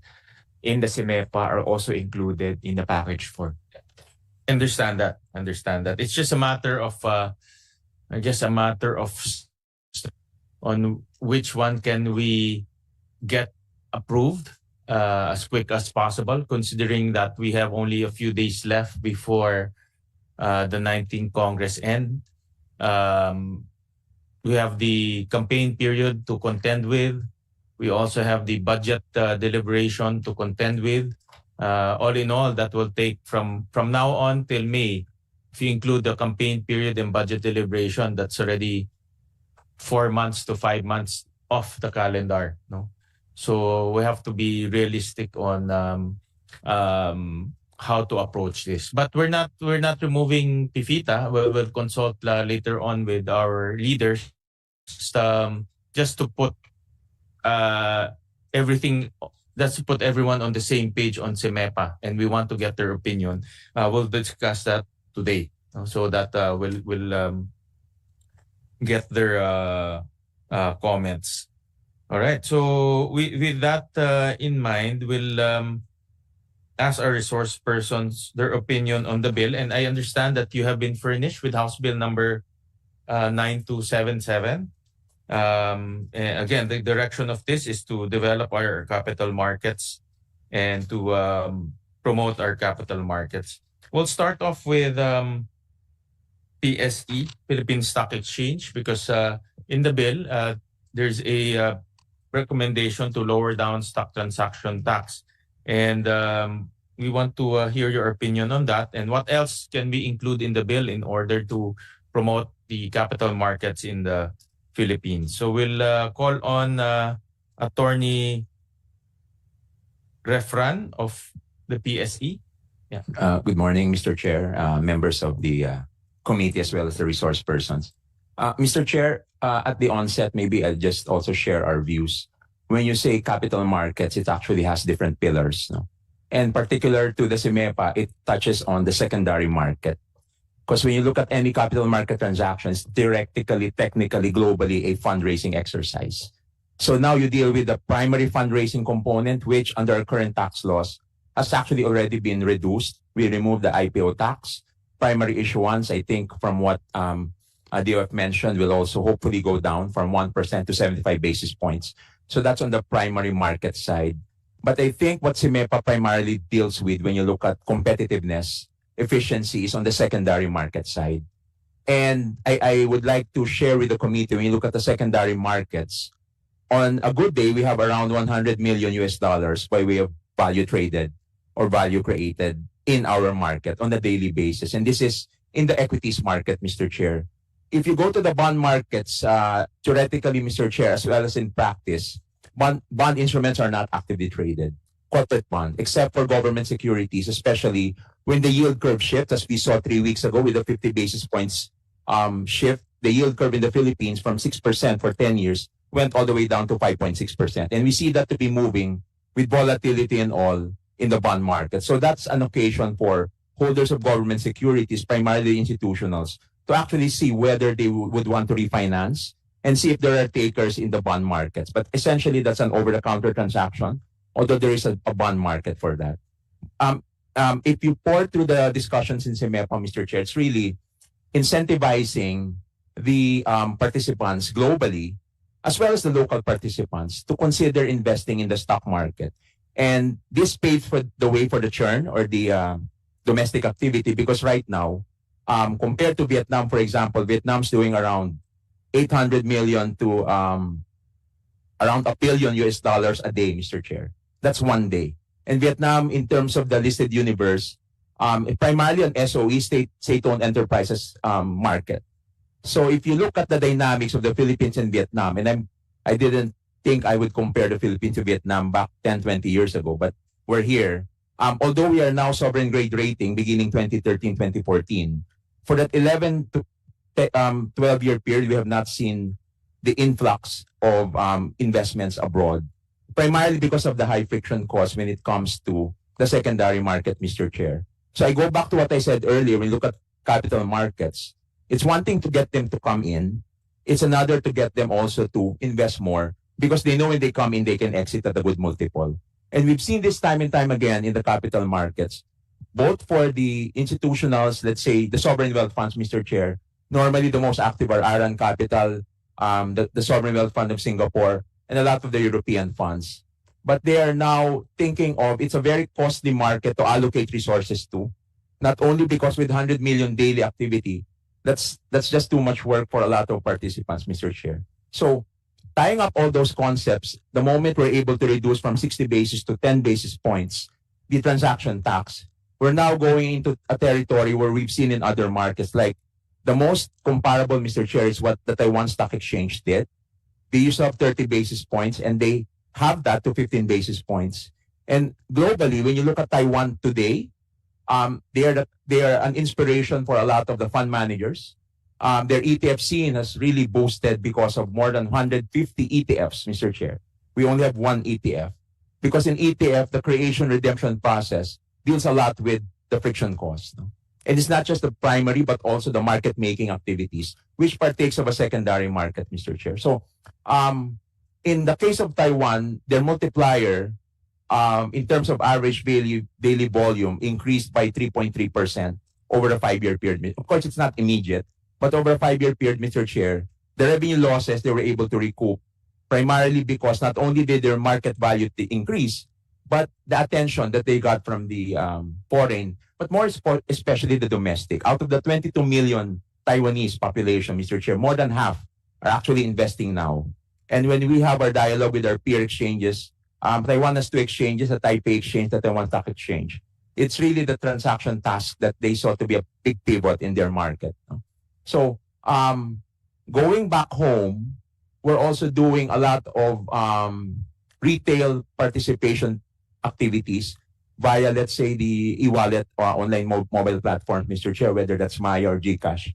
in the CEMEPA are also included in the package 4. Understand that. It's just a matter of, on which one can we get approved as quick as possible, considering that we have only a few days left before the 19th Congress end. We have the campaign period to contend with. We also have the budget deliberation to contend with. All in all, that will take from now on till May. If you include the campaign period and budget deliberation, that's already 4 months to 5 months off the calendar. No, so we have to be realistic on how to approach this. But we're not removing PIFITA. We'll consult later on with our leaders, just to put everything. That's to put everyone on the same page on CEMEPA, and we want to get their opinion. We'll discuss that today, so that we'll get their comments. All right. So with that in mind, we'll ask our resource persons their opinion on the bill. And I understand that you have been furnished with House Bill number 9277. Again, the direction of this is to develop our capital markets and to promote our capital markets. We'll start off with PSE, Philippine Stock Exchange, because in the bill, there's a recommendation to lower down stock transaction tax. And we want to hear your opinion on that, and what else can we include in the bill in order to promote the capital markets in the Philippines. So we'll call on Attorney Refran of the PSE. Yeah. Good morning, Mr. Chair, members of the committee, as well as the resource persons. Mr. Chair, at the onset, maybe I'll just also share our views. When you say capital markets, it actually has different pillars. No? And particular to the CEMEPA, it touches on the secondary market. Because when you look at any capital market transactions, theoretically, technically, globally, a fundraising exercise. So now you deal with the primary fundraising component, which under our current tax laws has actually already been reduced. We removed the IPO tax. Primary issuance, I think from what DOF mentioned, will also hopefully go down from 1% to 75 basis points. So that's on the primary market side. But I think what CEMEPA primarily deals with when you look at competitiveness, efficiency, is on the secondary market side. And I would like to share with the committee, when you look at the secondary markets, on a good day, we have around $100 million by way of value traded or value created in our market on a daily basis. And this is in the equities market, Mr. Chair. If you go to the bond markets, theoretically, Mr. Chair, as well as in practice, bond instruments are not actively traded. Corporate bond, except for government securities, especially when the yield curve shifts, as we saw 3 weeks ago with the 50 basis points shift. The yield curve in the Philippines from 6% for 10 years went all the way down to 5.6%. And we see that to be moving with volatility and all in the bond market. So that's an occasion for holders of government securities, primarily institutionals, to actually see whether they would want to refinance and see if there are takers in the bond markets. But essentially, that's an over-the-counter transaction, although there is a bond market for that. If you pour through the discussions in CEMEPA, Mr. Chair, it's really incentivizing the participants globally, as well as the local participants, to consider investing in the stock market. And this paves for the way for the churn or the domestic activity, because right now, compared to Vietnam, for example, Vietnam's doing around 800 million to around $1 billion a day, Mr. Chair. That's one day. And Vietnam, in terms of the listed universe, primarily an SOE, state-owned enterprises market. So if you look at the dynamics of the Philippines and Vietnam, and I didn't think I would compare the Philippines to Vietnam back 10, 20 years ago, but we're here. Although we are now sovereign grade rating beginning 2013, 2014, for that 11 to 12-year period, we have not seen the influx of investments abroad, primarily because of the high friction cost when it comes to the secondary market, Mr. Chair. So I go back to what I said earlier, when you look at capital markets, it's one thing to get them to come in. It's another to get them also to invest more because they know when they come in, they can exit at a good multiple. And we've seen this time and time again in the capital markets, both for the institutionals, let's say the sovereign wealth funds, Mr. Chair. Normally the most active are Aran Capital, the sovereign wealth fund of Singapore, and a lot of the European funds. But they are now thinking of, it's a very costly market to allocate resources to, not only because with 100 million daily activity, that's just too much work for a lot of participants, Mr. Chair. So tying up all those concepts, the moment we're able to reduce from 60 basis to 10 basis points, the transaction tax, we're now going into a territory where we've seen in other markets, like the most comparable, Mr. Chair, is what the Taiwan Stock Exchange did. They used to have 30 basis points and they have that to 15 basis points. And globally, when you look at Taiwan today, they are an inspiration for a lot of the fund managers. Their ETF scene has really boosted because of more than 150 ETFs, Mr. Chair. We only have one ETF. Because in ETF, the creation redemption process deals a lot with the friction costs. No? And it's not just the primary, but also the market making activities, which partakes of a secondary market, Mr. Chair. So in the case of Taiwan, their multiplier in terms of average daily volume increased by 3.3% over a 5-year period. Of course, it's not immediate, but over a 5-year period, Mr. Chair, the revenue losses they were able to recoup primarily because not only did their market value increase, but the attention that they got from the foreign, but more especially the domestic. Out of the 22 million Taiwanese population, Mr. Chair, more than half are actually investing now. And when we have our dialogue with our peer exchanges, Taiwan has 2 exchanges, the Taipei Exchange, the Taiwan Stock Exchange. It's really the transaction task that they saw to be a big pivot in their market. So going back home, we're also doing a lot of retail participation activities via, let's say, the e-wallet or online mobile platforms, Mr. Chair, whether that's Maya or GCash.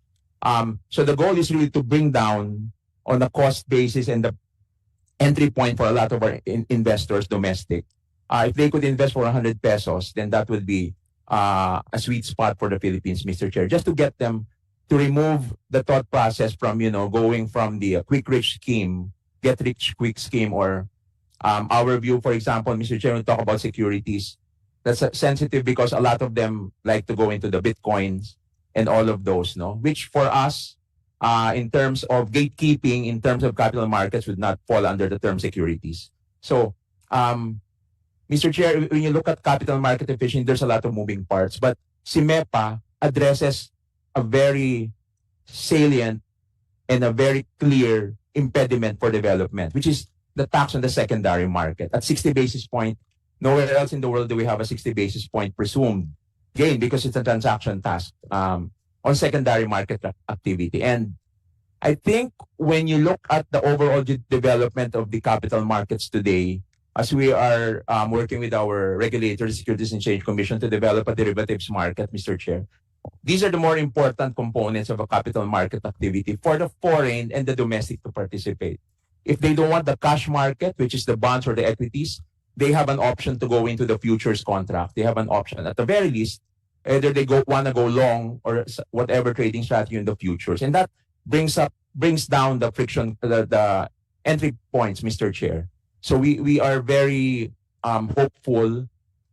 So the goal is really to bring down on the cost basis and the entry point for a lot of our investors domestic. If they could invest for 100 pesos, then that would be a sweet spot for the Philippines, Mr. Chair, just to get them to remove the thought process from, going from the quick rich scheme, get rich quick scheme, or our view, for example, Mr. Chair, we talk about securities. That's sensitive because a lot of them like to go into the Bitcoins and all of those, which for us, in terms of gatekeeping, in terms of capital markets, would not fall under the term securities. So, Mr. Chair, when you look at capital market efficiency, there's a lot of moving parts, but CIMEPA addresses a very salient and a very clear impediment for development, which is the tax on the secondary market. At 60 basis point, nowhere else in the world do we have a 60 basis point presumed gain because it's a transaction tax on secondary market activity. And I think when you look at the overall development of the capital markets today, as we are working with our regulator, the Securities and Exchange Commission, to develop a derivatives market, Mr. Chair, these are the more important components of a capital market activity for the foreign and the domestic to participate. If they don't want the cash market, which is the bonds or the equities, they have an option to go into the futures contract. They have an option. At the very least, either they want to go long or whatever trading strategy in the futures. And that brings down the friction, the entry points, Mr. Chair. So we are very hopeful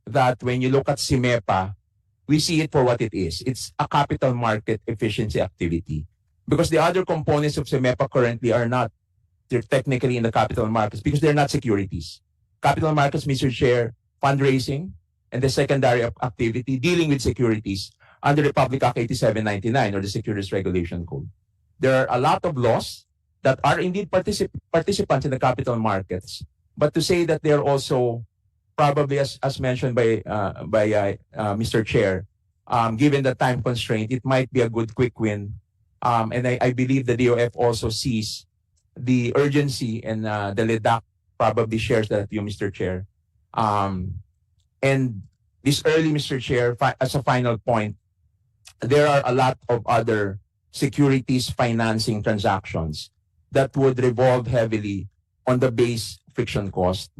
that when you look at CIMEPA, we see it for what it is. It's a capital market efficiency activity. Because the other components of CIMEPA currently are not, they're technically in the capital markets because they're not securities. Capital markets, Mr. Chair, fundraising, and the secondary activity dealing with securities under Republic Act 8799 or the Securities Regulation Code. There are a lot of laws that are indeed participants in the capital markets, but to say that they're also probably, as mentioned by Mr. Chair, given the time constraint, it might be a good quick win. And I believe the DOF also sees the urgency, and the LEDAC probably shares that view, Mr. Chair. And this early, Mr. Chair, as a final point, there are a lot of other securities financing transactions that would revolve heavily on the base friction cost,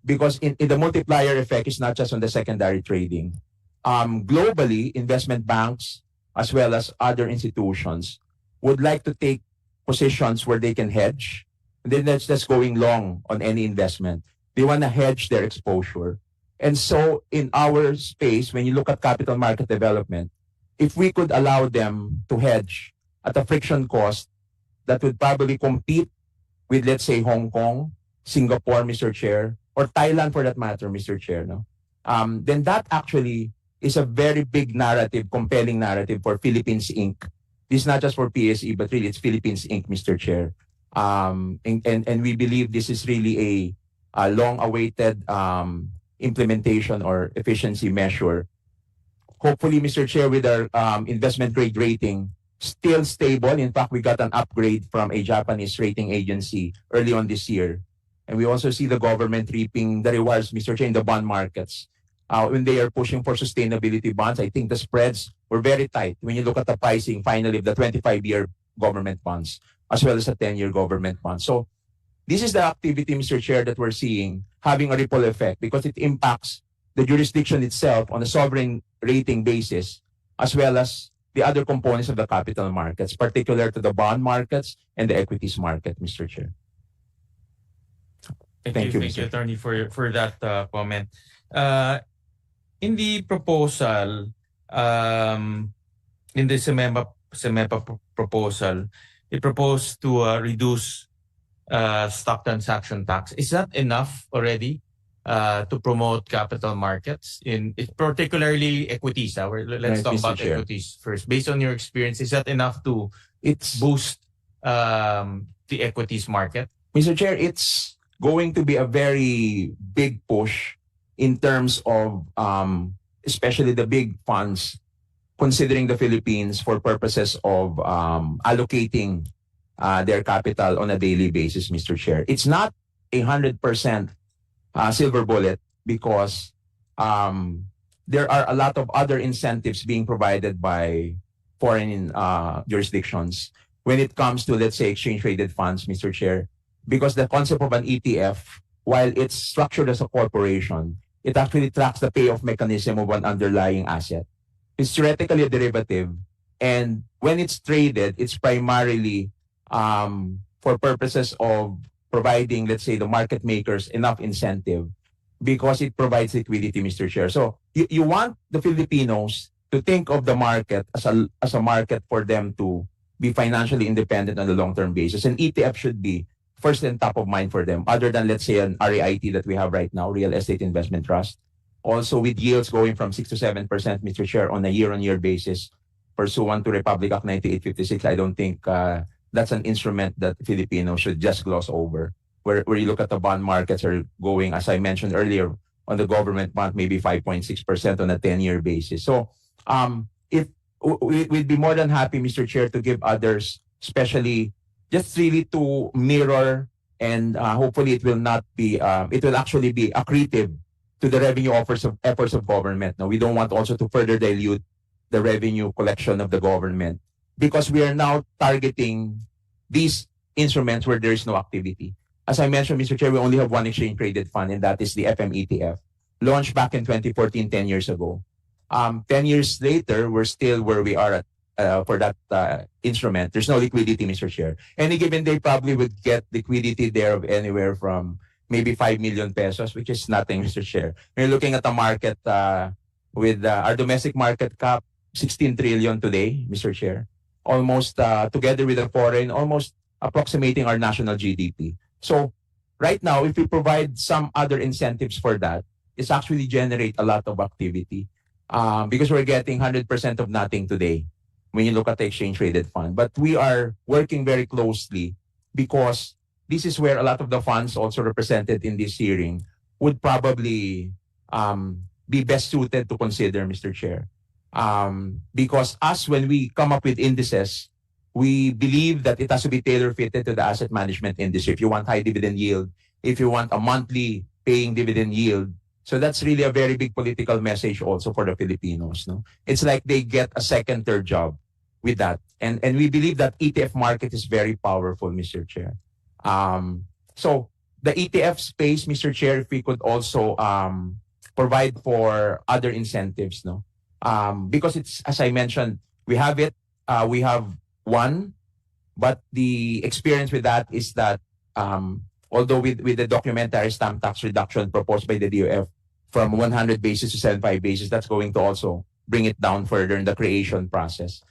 because in the multiplier effect is not just on the secondary trading. Globally, investment banks as well as other institutions would like to take positions where they can hedge. And then that's just going long on any investment. They want to hedge their exposure. And so in our space, when you look at capital market development, if we could allow them to hedge at a friction cost that would probably compete with, let's say, Hong Kong, Singapore, Mr. Chair, or Thailand for that matter, Mr. Chair, no? Then that actually is a very big narrative, compelling narrative for Philippines Inc. This is not just for PSE, but really it's Philippines Inc., Mr. Chair. And we believe this is really a long-awaited implementation or efficiency measure. Hopefully, Mr. Chair, with our investment grade rating still stable. In fact, we got an upgrade from a Japanese rating agency early on this year. And we also see the government reaping the rewards, Mr. Chair, in the bond markets. When they are pushing for sustainability bonds, I think the spreads were very tight when you look at the pricing finally of the 25-year government bonds as well as the 10-year government bonds. So this is the activity, Mr. Chair, that we're seeing having a ripple effect because it impacts the jurisdiction itself on a sovereign rating basis as well as the other components of the capital markets, particular to the bond markets and the equities market, Mr. Chair. Thank you, Attorney, for that comment. In the proposal, in the SEMEPA proposal, it proposed to reduce stock transaction tax. Is that enough already to promote capital markets, particularly equities? Let's talk about equities first. Based on your experience, is that enough to boost the equities market? Mr. Chair, it's going to be a very big push in terms of especially the big funds considering the Philippines for purposes of allocating their capital on a daily basis, Mr. Chair. It's not 100% silver bullet because there are a lot of other incentives being provided by foreign jurisdictions when it comes to, let's say, exchange-traded funds, Mr. Chair, because the concept of an ETF, while it's structured as a corporation, it actually tracks the payoff mechanism of an underlying asset. It's theoretically a derivative, and when it's traded, it's primarily for purposes of providing, let's say, the market makers enough incentive because it provides liquidity, Mr. Chair. So you want the Filipinos to think of the market as a market for them to be financially independent on a long-term basis. And ETF should be first and top of mind for them, other than, let's say, an REIT that we have right now, Real Estate Investment Trust. Also with yields going from 6 to 7%, Mr. Chair, on a year-on-year basis, pursuant to Republic Act 9856, I don't think that's an instrument that Filipinos should just gloss over. Where you look at the bond markets are going, as I mentioned earlier, on the government bond, maybe 5.6% on a 10-year basis. So if we'd be more than happy, Mr. Chair, to give others, especially just really to mirror and hopefully it will not be, it will actually be accretive to the revenue efforts of government. Now, we don't want also to further dilute the revenue collection of the government because we are now targeting these instruments where there is no activity. As I mentioned, Mr. Chair, we only have one exchange-traded fund, and that is the FMETF, launched back in 2014, 10 years ago. 10 years later, we're still where we are at for that instrument. There's no liquidity, Mr. Chair. Any given day, probably would get liquidity there of anywhere from maybe 5 million pesos, which is nothing, Mr. Chair. We're looking at a market with our domestic market cap, 16 trillion today, Mr. Chair. Almost, together with the foreign, almost approximating our national GDP. So right now, if we provide some other incentives for that, it's actually generate a lot of activity because we're getting 100% of nothing today when you look at the exchange-traded fund. But we are working very closely because this is where a lot of the funds also represented in this hearing would probably be best suited to consider, Mr. Chair. Because us, when we come up with indices, we believe that it has to be tailor-fitted to the asset management industry. If you want high dividend yield, if you want a monthly paying dividend yield, so that's really a very big political message also for the Filipinos. No, it's like they get a second, third job with that, and we believe that ETF market is very powerful, Mr. Chair. So the ETF space, Mr. Chair, if we could also provide for other incentives, no, because it's, as I mentioned, we have it, we have one, but the experience with that is that although with the documentary stamp tax reduction proposed by the DOF from 100 basis to 75 basis, that's going to also bring it down further in the creation process.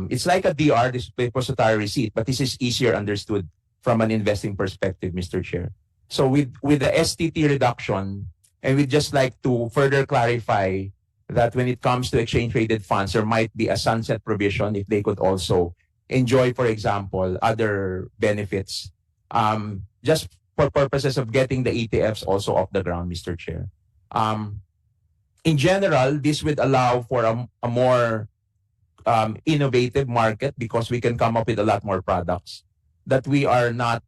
It's like a DR, this depository receipt, but this is easier understood from an investing perspective, Mr. Chair. So with the STT reduction, and we'd just like to further clarify that when it comes to exchange-traded funds, there might be a sunset provision if they could also enjoy, for example, other benefits, just for purposes of getting the ETFs also off the ground, Mr. Chair. In general, this would allow for a more innovative market because we can come up with a lot more products that we are not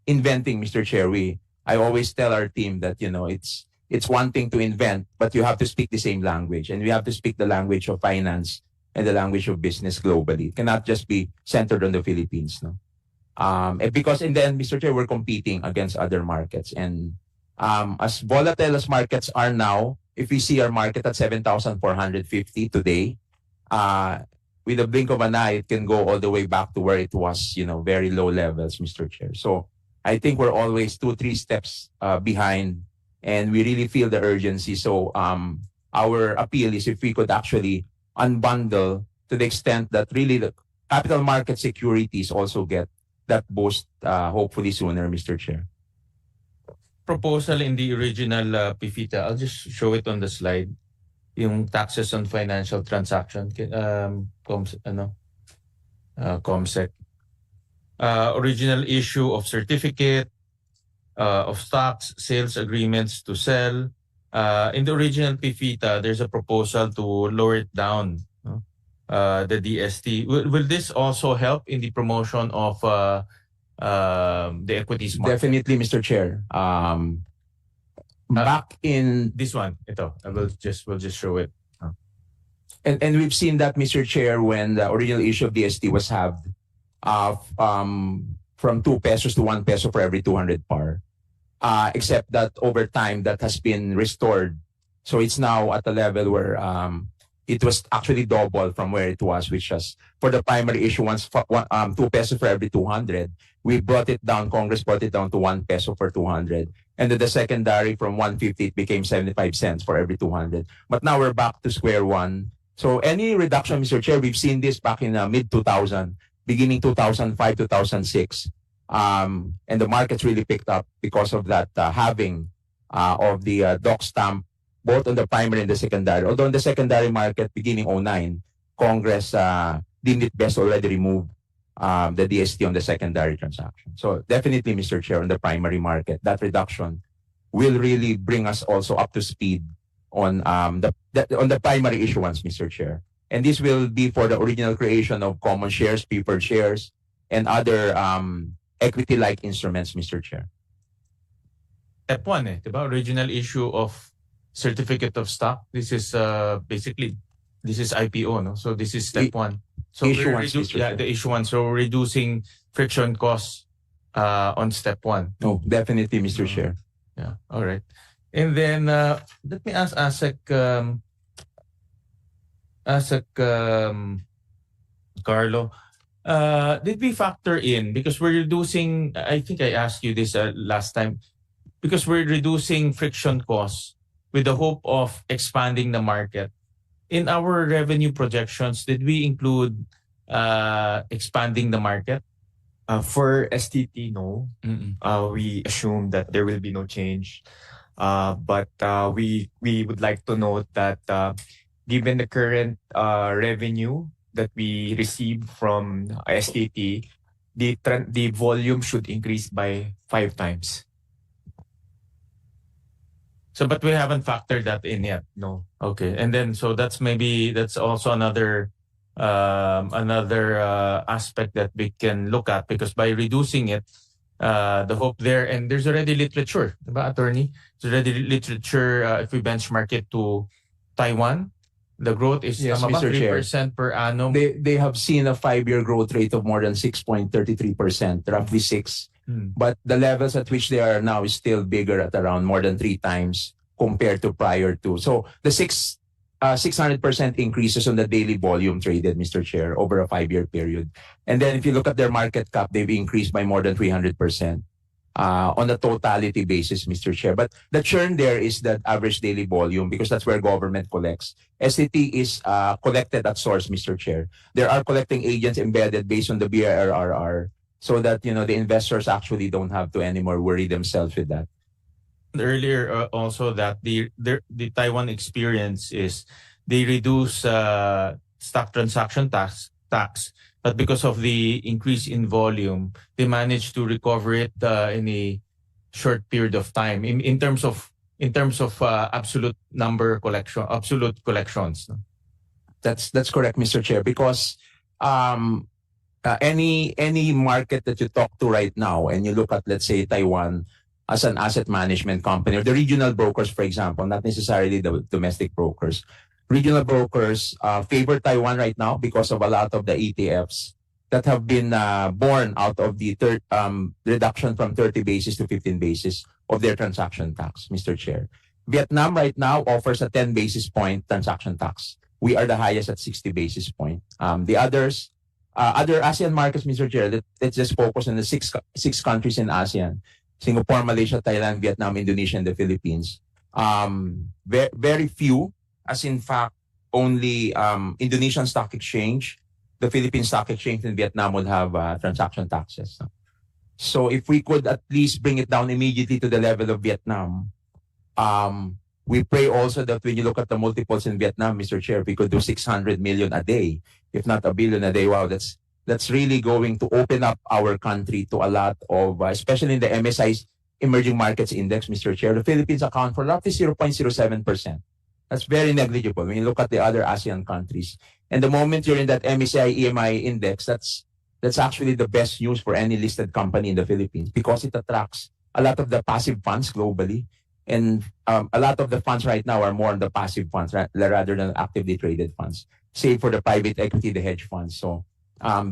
inventing, Mr. Chair. I always tell our team that, you know, it's one thing to invent, but you have to speak the same language, and we have to speak the language of finance and the language of business globally. It cannot just be centered on the Philippines, no? Because in the end, Mr. Chair, we're competing against other markets, and as volatile as markets are now, if we see our market at 7,450 today, with a blink of an eye, it can go all the way back to where it was, you know, very low levels, Mr. Chair. So I think we're always 2-3 steps behind, and we really feel the urgency. So our appeal is if we could actually unbundle to the extent that really the capital market securities also get that boost, hopefully sooner, Mr. Chair. Proposal in the original PFITA, I'll just show it on the slide. Yung taxes on financial transaction, COMSEC. Original issue of certificate of stocks, sales agreements to sell. In the original PFITA, there's a proposal to lower it down, the DST. Will this also help in the promotion of the equities market? Definitely, Mr. Chair. Back in This one, ito. We'll just show it. and we've seen that, Mr. Chair, when the original issue of DST was halved from 2 pesos to 1 peso for every 200 par. Except that over time that has been restored. So it's now at a level where it was actually double from where it was, which was for the primary issuance, 2 pesos for every 200. We brought it down, Congress brought it down to 1 peso for 200. And then the secondary from 150, it became 75 cents for every 200. But now we're back to square one. So any reduction, Mr. Chair, we've seen this back in mid-2000, beginning 2005, 2006. And the markets really picked up because of that halving of the doc stamp, both on the primary and the secondary. Although in the secondary market, beginning 2009, Congress deemed it best already remove the DST on the secondary transaction. So definitely, Mr. Chair, on the primary market, that reduction will really bring us also up to speed on the primary issuance, Mr. Chair. And this will be for the original creation of common shares, preferred shares, and other equity-like instruments, Mr. Chair. Step 1, diba? Original issue of certificate of stock. This is basically, this is IPO, no? So this is step 1. So Issuance, Mr. Chair. the issuance. So reducing friction costs on step 1. No, definitely, Mr. Chair. Yeah, all right. And then let me ask ASEC, Carlo, did we factor in, because we're reducing, I think I asked you this last time, because we're reducing friction costs with the hope of expanding the market. In our revenue projections, did we include expanding the market? For STT, no. Mm-mm. We assume that there will be no change. But we would like to note that given the current revenue that we receive from STT, the volume should increase by 5 times. So, but we haven't factored that in yet. No. Okay, and then so that's also another aspect that we can look at, because by reducing it, the hope there, and there's already literature, diba, attorney? There's already literature. If we benchmark it to Taiwan, the growth is Yes, about Mr. Chair. 3% per annum. They have seen a 5-year growth rate of more than 6.33%, roughly 6. But the levels at which they are now is still bigger at around more than 3 times compared to prior to. So the 600% increases on the daily volume traded, Mr. Chair, over a 5-year period. And then if you look at their market cap, they've increased by more than 300% on a totality basis, Mr. Chair. But the churn there is that average daily volume, because that's where government collects. STT is collected at source, Mr. Chair. There are collecting agents embedded based on the BRRR, so that, you know, the investors actually don't have to anymore worry themselves with that. Earlier, also that the Taiwan experience is they reduce stock transaction tax, but because of the increase in volume, they managed to recover it in a short period of time in terms of absolute collections. No? That's correct, Mr. Chair, because any market that you talk to right now, and you look at, let's say, Taiwan as an asset management company, or the regional brokers, for example, not necessarily the domestic brokers. Regional brokers favor Taiwan right now because of a lot of the ETFs that have been born out of the reduction from 30 basis to 15 basis of their transaction tax, Mr. Chair. Vietnam right now offers a 10 basis point transaction tax. We are the highest at 60 basis point. The others, other ASEAN markets, Mr. Chair, let's just focus on the six countries in ASEAN: Singapore, Malaysia, Thailand, Vietnam, Indonesia, and the Philippines. Very few, as in fact, only Indonesian Stock Exchange, the Philippine Stock Exchange, and Vietnam would have transaction taxes. So if we could at least bring it down immediately to the level of Vietnam, we pray also that when you look at the multiples in Vietnam, Mr. Chair, we could do 600 million a day, if not a billion a day. Wow, that's really going to open up our country to a lot of, especially in the MSI's Emerging Markets Index, Mr. Chair. The Philippines account for roughly 0.07%. That's very negligible when you look at the other ASEAN countries. And the moment you're in that MSCI EMI index, that's actually the best news for any listed company in the Philippines, because it attracts a lot of the passive funds globally. And a lot of the funds right now are more on the passive funds rather than actively traded funds, save for the private equity, the hedge funds. So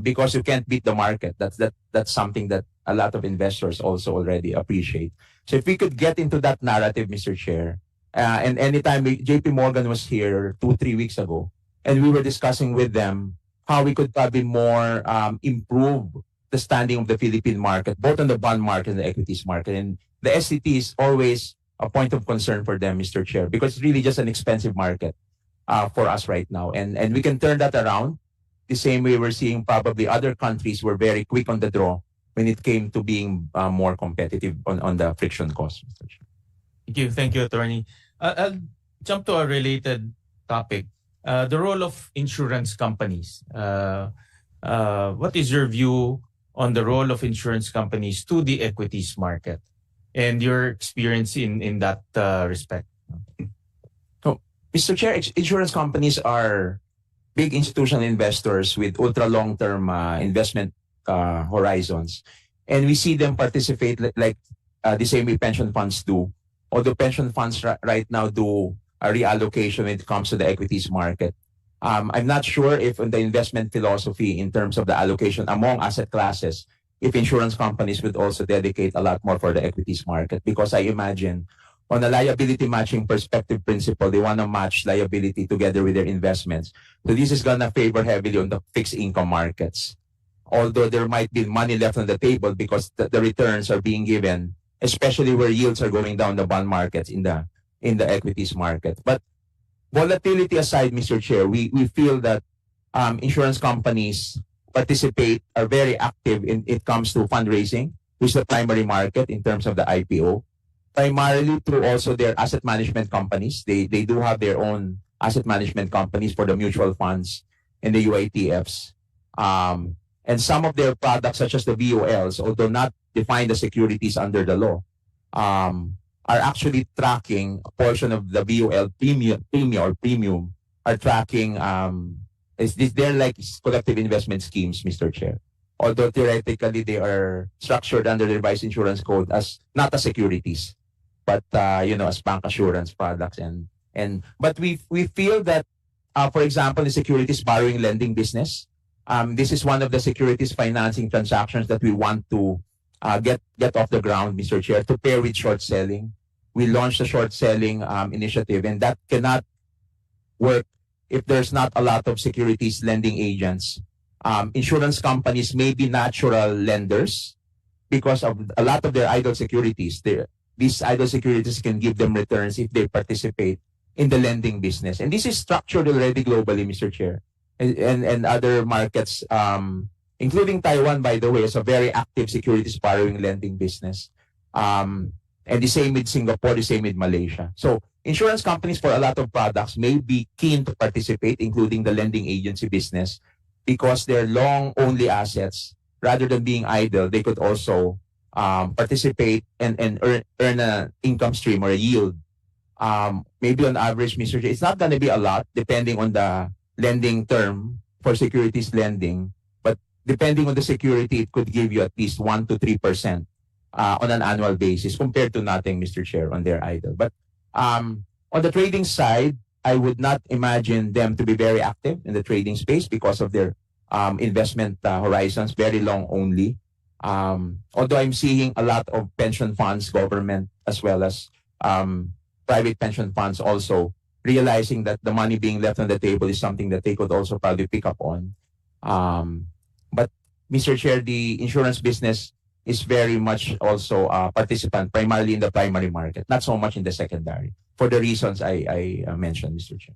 because you can't beat the market, that's something that a lot of investors also already appreciate. So if we could get into that narrative, Mr. Chair, and anytime JP Morgan was here 2-3 weeks ago, and we were discussing with them how we could probably more improve the standing of the Philippine market, both on the bond market and the equities market. And the SCT is always a point of concern for them, Mr. Chair, because it's really just an expensive market for us right now. And we can turn that around the same way we're seeing probably other countries were very quick on the draw when it came to being more competitive on the friction cost, Mr. Chair. Thank you, Attorney. I'll jump to a related topic. The role of insurance companies. What is your view on the role of insurance companies to the equities market and your experience in that respect? So, Mr. Chair, insurance companies are big institutional investors with ultra long-term investment horizons. And we see them participate like the same way pension funds do. Although pension funds right now do a reallocation when it comes to the equities market. I'm not sure if in the investment philosophy in terms of the allocation among asset classes, if insurance companies would also dedicate a lot more for the equities market, because I imagine on a liability matching perspective principle, they want to match liability together with their investments. So this is going to favor heavily on the fixed income markets. Although there might be money left on the table because the returns are being given, especially where yields are going down the bond markets in the equities market. But volatility aside, Mr. Chair, we feel that insurance companies are very active in it comes to fundraising, which is the primary market in terms of the IPO, primarily through also their asset management companies. They do have their own asset management companies for the mutual funds and the UITFs. And some of their products, such as the VOLs, although not defined as securities under the law, are actually tracking a portion of the VOL premium are tracking they're like collective investment schemes, Mr. Chair. Although theoretically they are structured under the revised insurance code as not as securities, but as bank assurance products but we feel that for example, the securities borrowing lending business, this is one of the securities financing transactions that we want to get off the ground, Mr. Chair, to pair with short selling. We launched a short selling initiative, and that cannot work if there's not a lot of securities lending agents. Insurance companies may be natural lenders because of a lot of their idle securities. These idle securities can give them returns if they participate in the lending business. And this is structured already globally, Mr. Chair. And other markets, including Taiwan, by the way, is a very active securities borrowing lending business. And the same with Singapore, the same with Malaysia. So insurance companies for a lot of products may be keen to participate, including the lending agency business, because they're long-only assets. Rather than being idle, they could also participate and earn an income stream or a yield. Maybe on average, Mr. J, it's not going to be a lot, depending on the lending term for securities lending. But depending on the security, it could give you at least 1 to 3% on an annual basis, compared to nothing, Mr. Chair, on their idle. But on the trading side, I would not imagine them to be very active in the trading space because of their investment horizons, very long only. Although I'm seeing a lot of pension funds, government, as well as private pension funds also realizing that the money being left on the table is something that they could also probably pick up on. But Mr. Chair, the insurance business is very much also a participant, primarily in the primary market, not so much in the secondary, for the reasons I mentioned, Mr. Chair.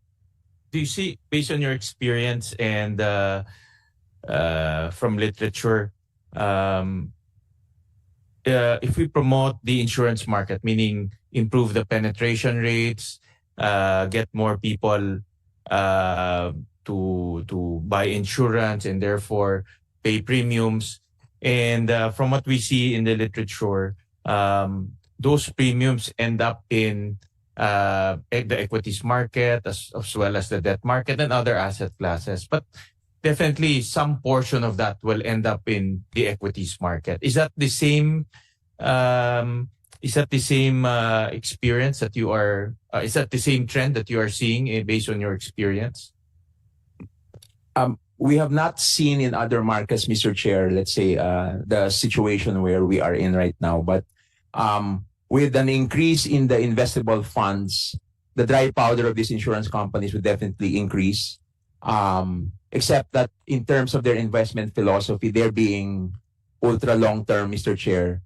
Do you see, based on your experience and from literature, if we promote the insurance market, meaning improve the penetration rates, get more people to buy insurance and therefore pay premiums, and from what we see in the literature, those premiums end up in the equities market as well as the debt market and other asset classes. But definitely some portion of that will end up in the equities market. Is that the same experience that you are, is that the same trend that you are seeing based on your experience? We have not seen in other markets, Mr. Chair, let's say the situation where we are in right now. But with an increase in the investable funds, the dry powder of these insurance companies would definitely increase. Except that in terms of their investment philosophy, they're being ultra long-term, Mr. Chair.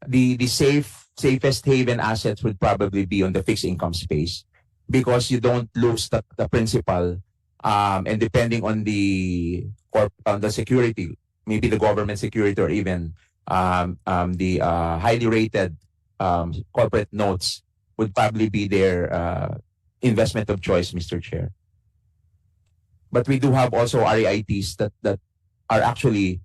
The safest haven assets would probably be on the fixed income space because you don't lose the principal. And depending on the security, maybe the government security or even the highly rated corporate notes would probably be their investment of choice, Mr. Chair. But we do have also REITs that are actually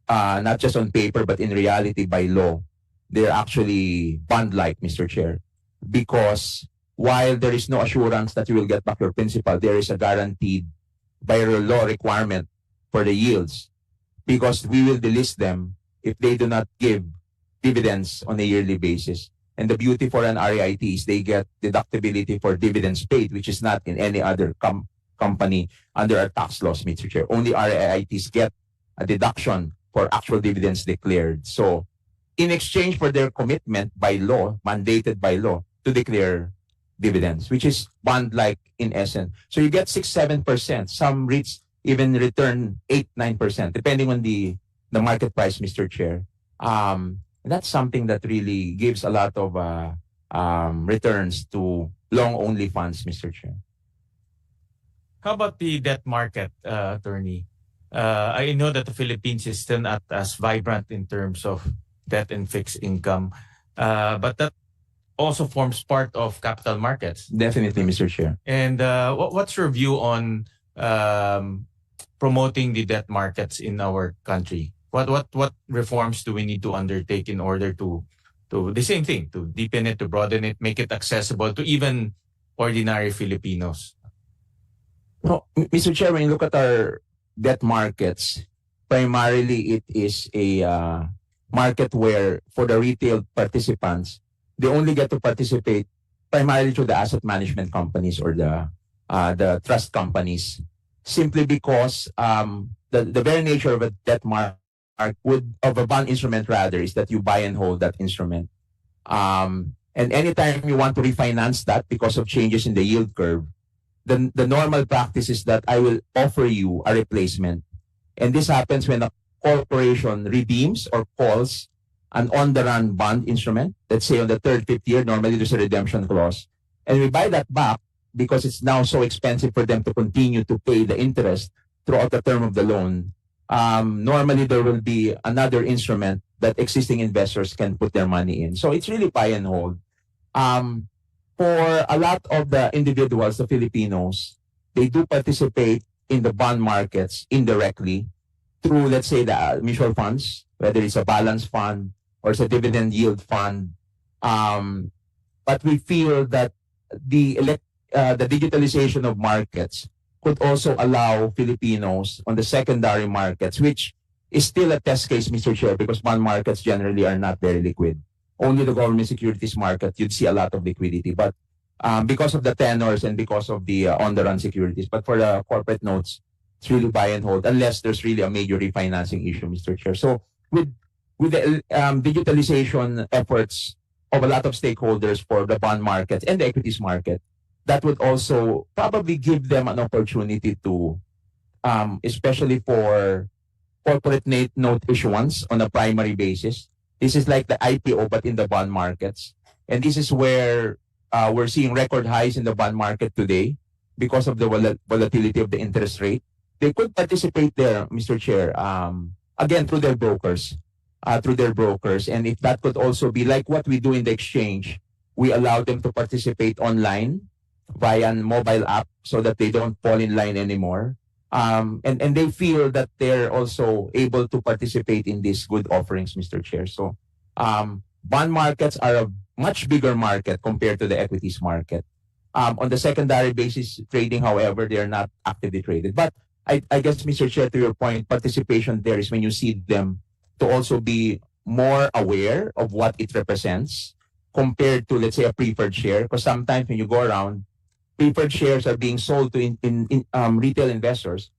not just on paper, but in reality by law, they're actually bond-like, Mr. Chair, because while there is no assurance that you will get back your principal, there is a guaranteed by law requirement for the yields, because we will delist them if they do not give dividends on a yearly basis. And the beauty for an REIT is they get deductibility for dividends paid, which is not in any other company under our tax laws, Mr. Chair. Only REITs get a deduction for actual dividends declared. So in exchange for their commitment by law, mandated by law, to declare dividends, which is bond-like in essence. So you get 6-7%. Some REITs even return 8-9%, depending on the market price, Mr. Chair. That's something that really gives a lot of returns to long-only funds, Mr. Chair. How about the debt market, attorney? I know that the Philippines is still not as vibrant in terms of debt and fixed income, but that also forms part of capital markets. Definitely, Mr. Chair. And what's your view on promoting the debt markets in our country? What reforms do we need to undertake in order to the same thing, to deepen it, to broaden it, make it accessible to even ordinary Filipinos? No, Mr. Chair, when you look at our debt markets, primarily it is a market where for the retail participants, they only get to participate primarily through the asset management companies or the trust companies, simply because the very nature of a debt market of a bond instrument rather is that you buy and hold that instrument. And anytime you want to refinance that because of changes in the yield curve, the normal practice is that I will offer you a replacement. And this happens when a corporation redeems or calls an on-the-run bond instrument. Let's say on the third, fifth year, normally there's a redemption clause. And we buy that back because it's now so expensive for them to continue to pay the interest throughout the term of the loan. Normally there will be another instrument that existing investors can put their money in. So it's really buy and hold. For a lot of the individuals, the Filipinos, they do participate in the bond markets indirectly through, let's say, the mutual funds, whether it's a balance fund or it's a dividend yield fund. But we feel that the digitalization of markets could also allow Filipinos on the secondary markets, which is still a test case, Mr. Chair, because bond markets generally are not very liquid. Only the government securities market, you'd see a lot of liquidity. But because of the tenors and because of the on-the-run securities. But for the corporate notes, it's really buy and hold, unless there's really a major refinancing issue, Mr. Chair. So with the digitalization efforts of a lot of stakeholders for the bond markets and the equities market, that would also probably give them an opportunity to, especially for corporate note issuance on a primary basis. This is like the IPO, but in the bond markets. And this is where we're seeing record highs in the bond market today because of the volatility of the interest rate. They could participate there, Mr. Chair, again, through their brokers. And if that could also be like what we do in the exchange, we allow them to participate online via a mobile app so that they don't fall in line anymore. And they feel that they're also able to participate in these good offerings, Mr. Chair. So bond markets are a much bigger market compared to the equities market. On the secondary basis trading, however, they are not actively traded. But I guess, Mr. Chair, to your point, participation there is when you see them to also be more aware of what it represents compared to, let's say, a preferred share. Because sometimes when you go around, preferred shares are being sold to retail investors.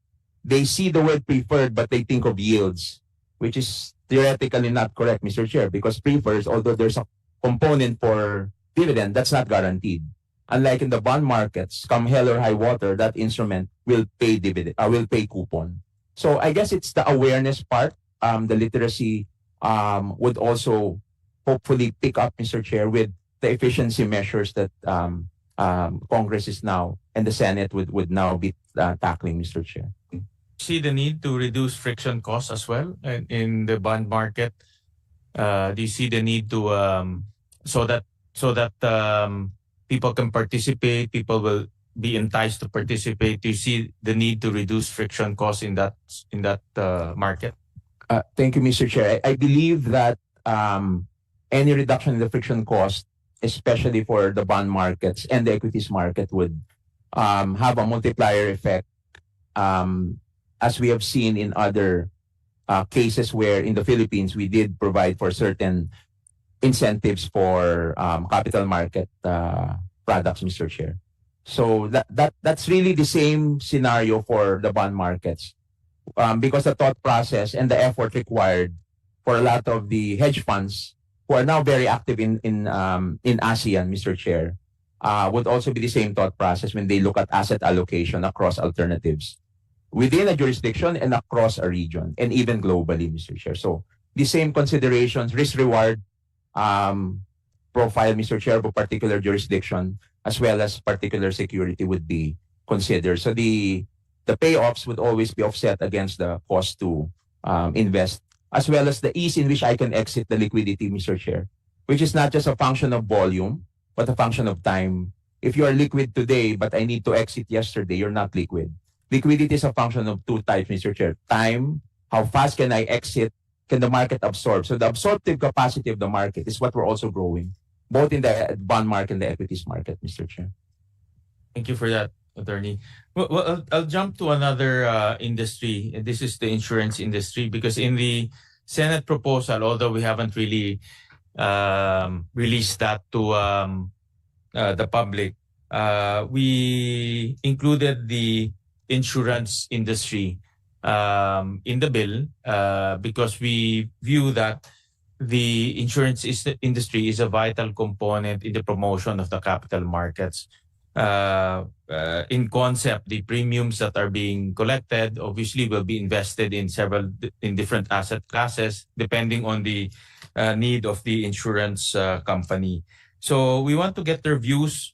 They see the word preferred, but they think of yields, which is theoretically not correct, Mr. Chair, because prefers, although there's a component for dividend, that's not guaranteed. Unlike in the bond markets, come hell or high water, that instrument will pay dividend, will pay coupon. So I guess it's the awareness part. The literacy would also hopefully pick up, Mr. Chair, with the efficiency measures that Congress is now and the Senate would now be tackling, Mr. Chair. See the need to reduce friction costs as well in the bond market. Do you see the need to so that people can participate, people will be enticed to participate? Do you see the need to reduce friction costs in that market? Thank you, Mr. Chair. I believe that any reduction in the friction cost, especially for the bond markets and the equities market, would have a multiplier effect, as we have seen in other cases where in the Philippines we did provide for certain incentives for capital market products, Mr. Chair. So that's really the same scenario for the bond markets, because the thought process and the effort required for a lot of the hedge funds who are now very active in ASEAN, Mr. Chair, would also be the same thought process when they look at asset allocation across alternatives within a jurisdiction and across a region and even globally, Mr. Chair. So the same considerations, risk-reward profile, Mr. Chair, of a particular jurisdiction as well as particular security would be considered. So the payoffs would always be offset against the cost to invest, as well as the ease in which I can exit the liquidity, Mr. Chair, which is not just a function of volume, but a function of time. If you are liquid today, but I need to exit yesterday, you're not liquid. liquidity is a function of two types, Mr. Chair. Time, how fast can I exit? Can the market absorb? So the absorptive capacity of the market is what we're also growing, both in the bond market and the equities market, Mr. Chair. Thank you for that, Attorney. I'll jump to another industry. And this is the insurance industry, because in the Senate proposal, although we haven't really released that to the public, we included the insurance industry in the bill because we view that the insurance industry is a vital component in the promotion of the capital markets. In concept, the premiums that are being collected obviously will be invested in different asset classes depending on the need of the insurance company. So we want to get their views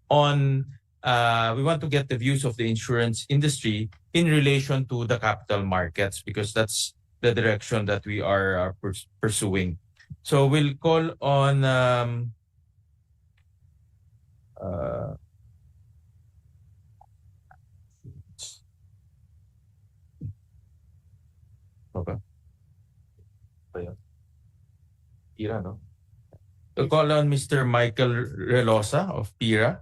on we want to get the views of the insurance industry in relation to the capital markets, because that's the direction that we are pursuing. So we'll call on we'll call on Mr. Michael Relosa of PIRA.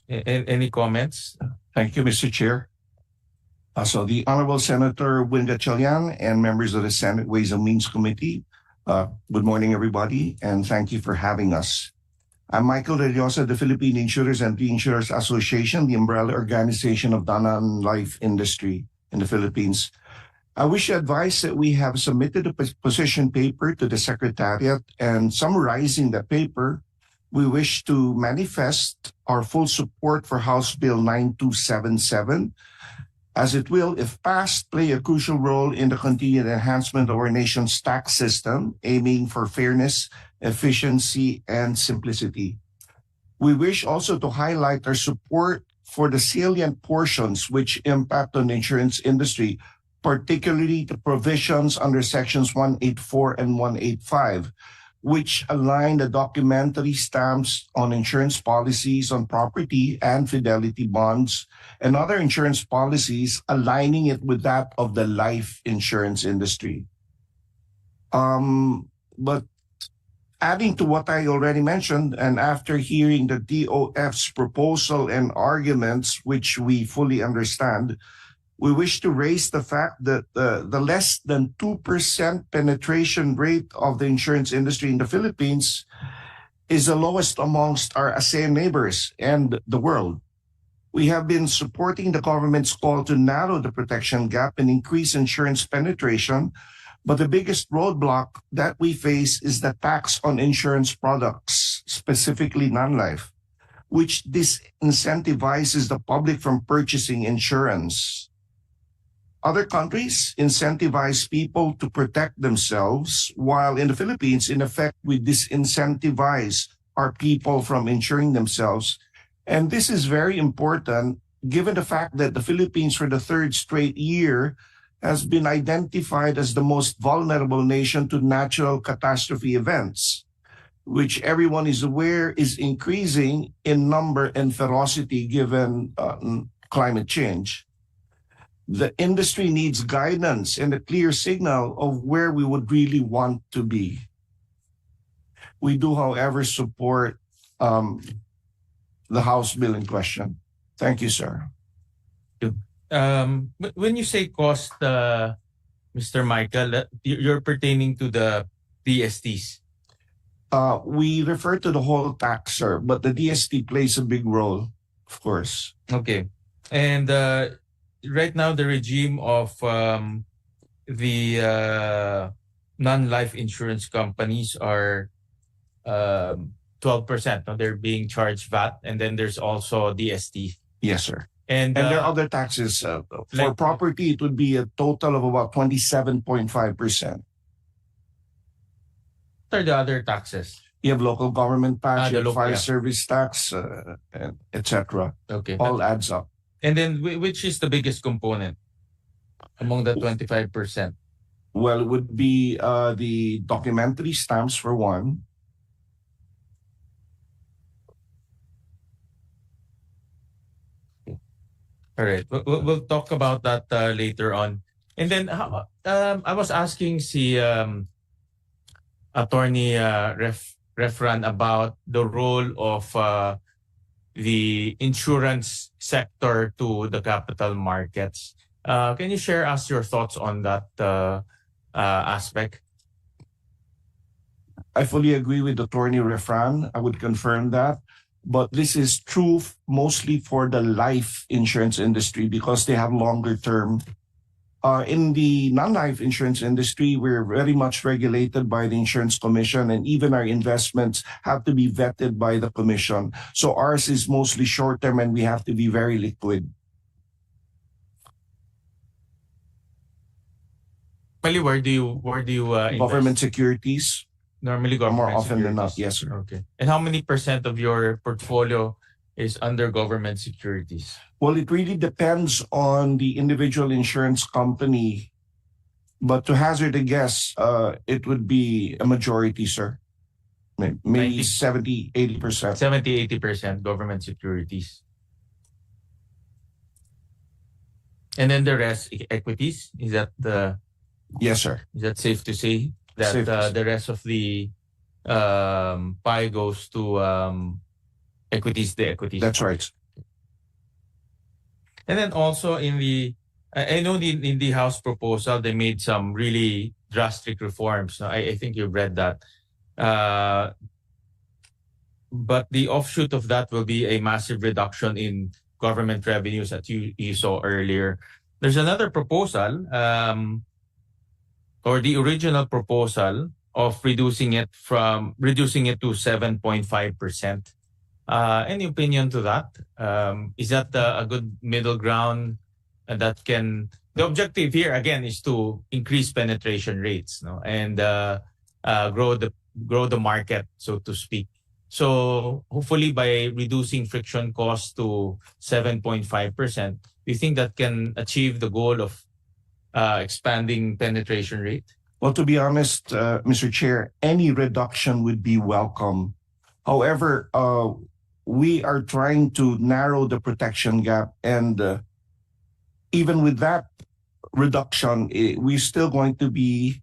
Any comments? Thank you, Mr. Chair. So the Honorable Senator Win Gatchalian and members of the Senate Ways and Means Committee, good morning, everybody, and thank you for having us. I'm Michael Relosa, the Philippine Insurers and Reinsurers Association, the umbrella organization of the non-life industry in the Philippines. I wish to advise that we have submitted a position paper to the Secretariat, and summarizing the paper, we wish to manifest our full support for House Bill 9277, as it will, if passed, play a crucial role in the continued enhancement of our nation's tax system, aiming for fairness, efficiency, and simplicity. We wish also to highlight our support for the salient portions which impact on the insurance industry, particularly the provisions under Sections 184 and 185, which align the documentary stamps on insurance policies on property and fidelity bonds and other insurance policies, aligning it with that of the life insurance industry. But adding to what I already mentioned, and after hearing the DOF's proposal and arguments, which we fully understand, we wish to raise the fact that the less than 2% penetration rate of the insurance industry in the Philippines is the lowest amongst our ASEAN neighbors and the world. We have been supporting the government's call to narrow the protection gap and increase insurance penetration, but the biggest roadblock that we face is the tax on insurance products, specifically non-life, which disincentivizes the public from purchasing insurance. Other countries incentivize people to protect themselves, while in the Philippines, in effect, we disincentivize our people from insuring themselves. And this is very important given the fact that the Philippines, for the third straight year, has been identified as the most vulnerable nation to natural catastrophe events, which everyone is aware is increasing in number and ferocity given climate change. The industry needs guidance and a clear signal of where we would really want to be. We do, however, support the House bill in question. Thank you, sir. When you say cost, Mr. Michael, you're pertaining to the DSTs. We refer to the whole tax, sir, but the DST plays a big role, of course. Okay. And right now, the regime of the non-life insurance companies are 12%. No? They're being charged VAT, and then there's also DST. Yes, sir. And there are other taxes. For like- property, it would be a total of about 27.5%. What are the other taxes? You have local government tax, the you have fire yeah. service tax, etc. Okay. All adds up. And then which is the biggest component among the 25%? Well, it would be the documentary stamps for one. All right. We'll talk about that later on. And then I was asking Attorney Refran about the role of the insurance sector to the capital markets. Can you share us your thoughts on that aspect? I fully agree with Attorney Refran. I would confirm that. But this is true mostly for the life insurance industry because they have longer term. In the non-life insurance industry, we're very much regulated by the Insurance Commission, and even our investments have to be vetted by the Commission. So ours is mostly short-term, and we have to be very liquid. Normally, where do you Government invest? securities, Normally, more government often than not, securities. yes, sir. Okay. And how many percent of your portfolio is under government securities? Well, it really depends on the individual insurance company. But to hazard a guess, it would be a majority, sir. Maybe 90. 70, 80%. 70-80% government securities. And then the rest equities. Yes, sir. Is that safe to say that Safe to say. the rest of the pie goes to equities, the equities? That's right. And then also in the, I know in the House proposal, they made some really drastic reforms. I think you've read that. But the offshoot of that will be a massive reduction in government revenues that you saw earlier. There's another proposal, or the original proposal of reducing it to 7.5%. Any opinion to that? Is that a good middle ground that can? The objective here again is to increase penetration rates, no, and grow the market, so to speak. So hopefully by reducing friction costs to 7.5%, do you think that can achieve the goal of expanding penetration rate? Well, to be honest, Mr. Chair, any reduction would be welcome. However, we are trying to narrow the protection gap, and even with that reduction, we're still going to be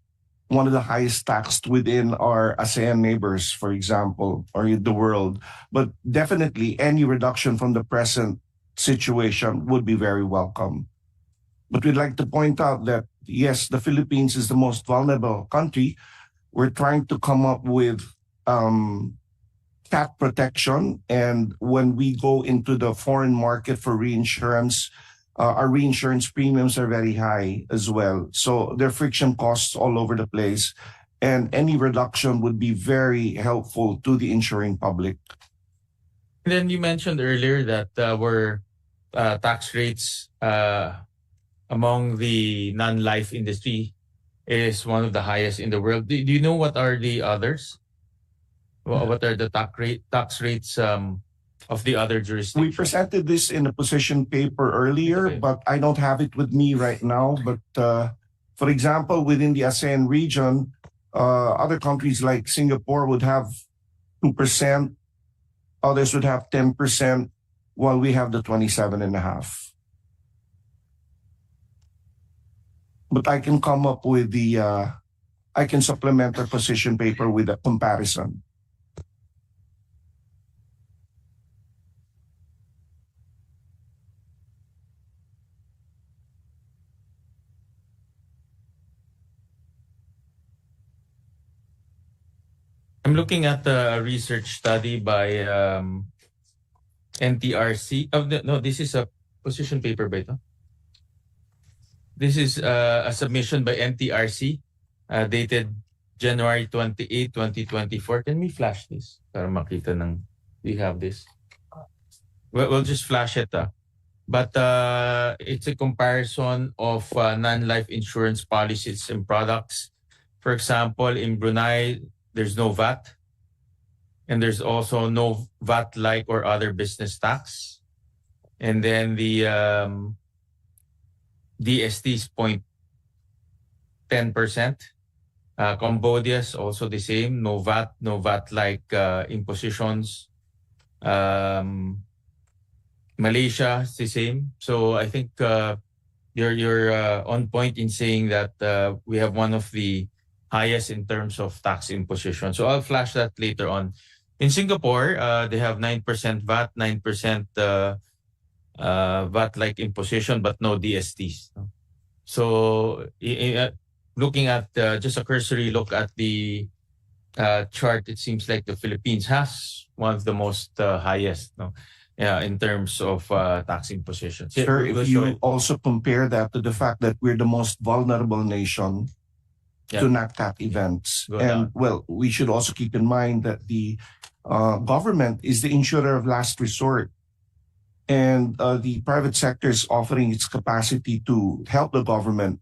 one of the highest taxed within our ASEAN neighbors, for example, or in the world. But definitely any reduction from the present situation would be very welcome. But we'd like to point out that, yes, the Philippines is the most vulnerable country. We're trying to come up with cat protection. And when we go into the foreign market for reinsurance, our reinsurance premiums are very high as well. So there are friction costs all over the place. And any reduction would be very helpful to the insuring public. And then you mentioned earlier that our tax rates among the non-life industry is one of the highest in the world. Do you know what are the others? What are the tax rates of the other jurisdictions? We presented this in a position paper earlier, Okay. but I don't have it with me right now. But for example, within the ASEAN region, other countries like Singapore would have 2%, others would have 10%, while we have the 27.5%. But I can come up with I can supplement our position paper with a comparison. I'm looking at a research study by NTRC. No, this is a position paper ba ito? This is a submission by NTRC dated January 28, 2024. Can we flash this para makita ng, do you have this? We'll just flash it. But it's a comparison of non-life insurance policies and products. For example, in Brunei, there's no VAT. And there's also no VAT-like or other business tax. And then the DST is 0.10%. Cambodia is also the same. No VAT, no VAT-like impositions. Malaysia is the same. So I think you're on point in saying that we have one of the highest in terms of tax imposition. So I'll flash that later on. In Singapore, they have 9% VAT, 9% VAT-like imposition, but no DSTs. So looking at just a cursory look at the chart, it seems like the Philippines has one of the most highest, no? Yeah, in terms of tax imposition. Sir, if you also compare that to the fact that we're the most vulnerable nation Yeah. to NatCat events. Go And down. well, we should also keep in mind that the government is the insurer of last resort. And the private sector is offering its capacity to help the government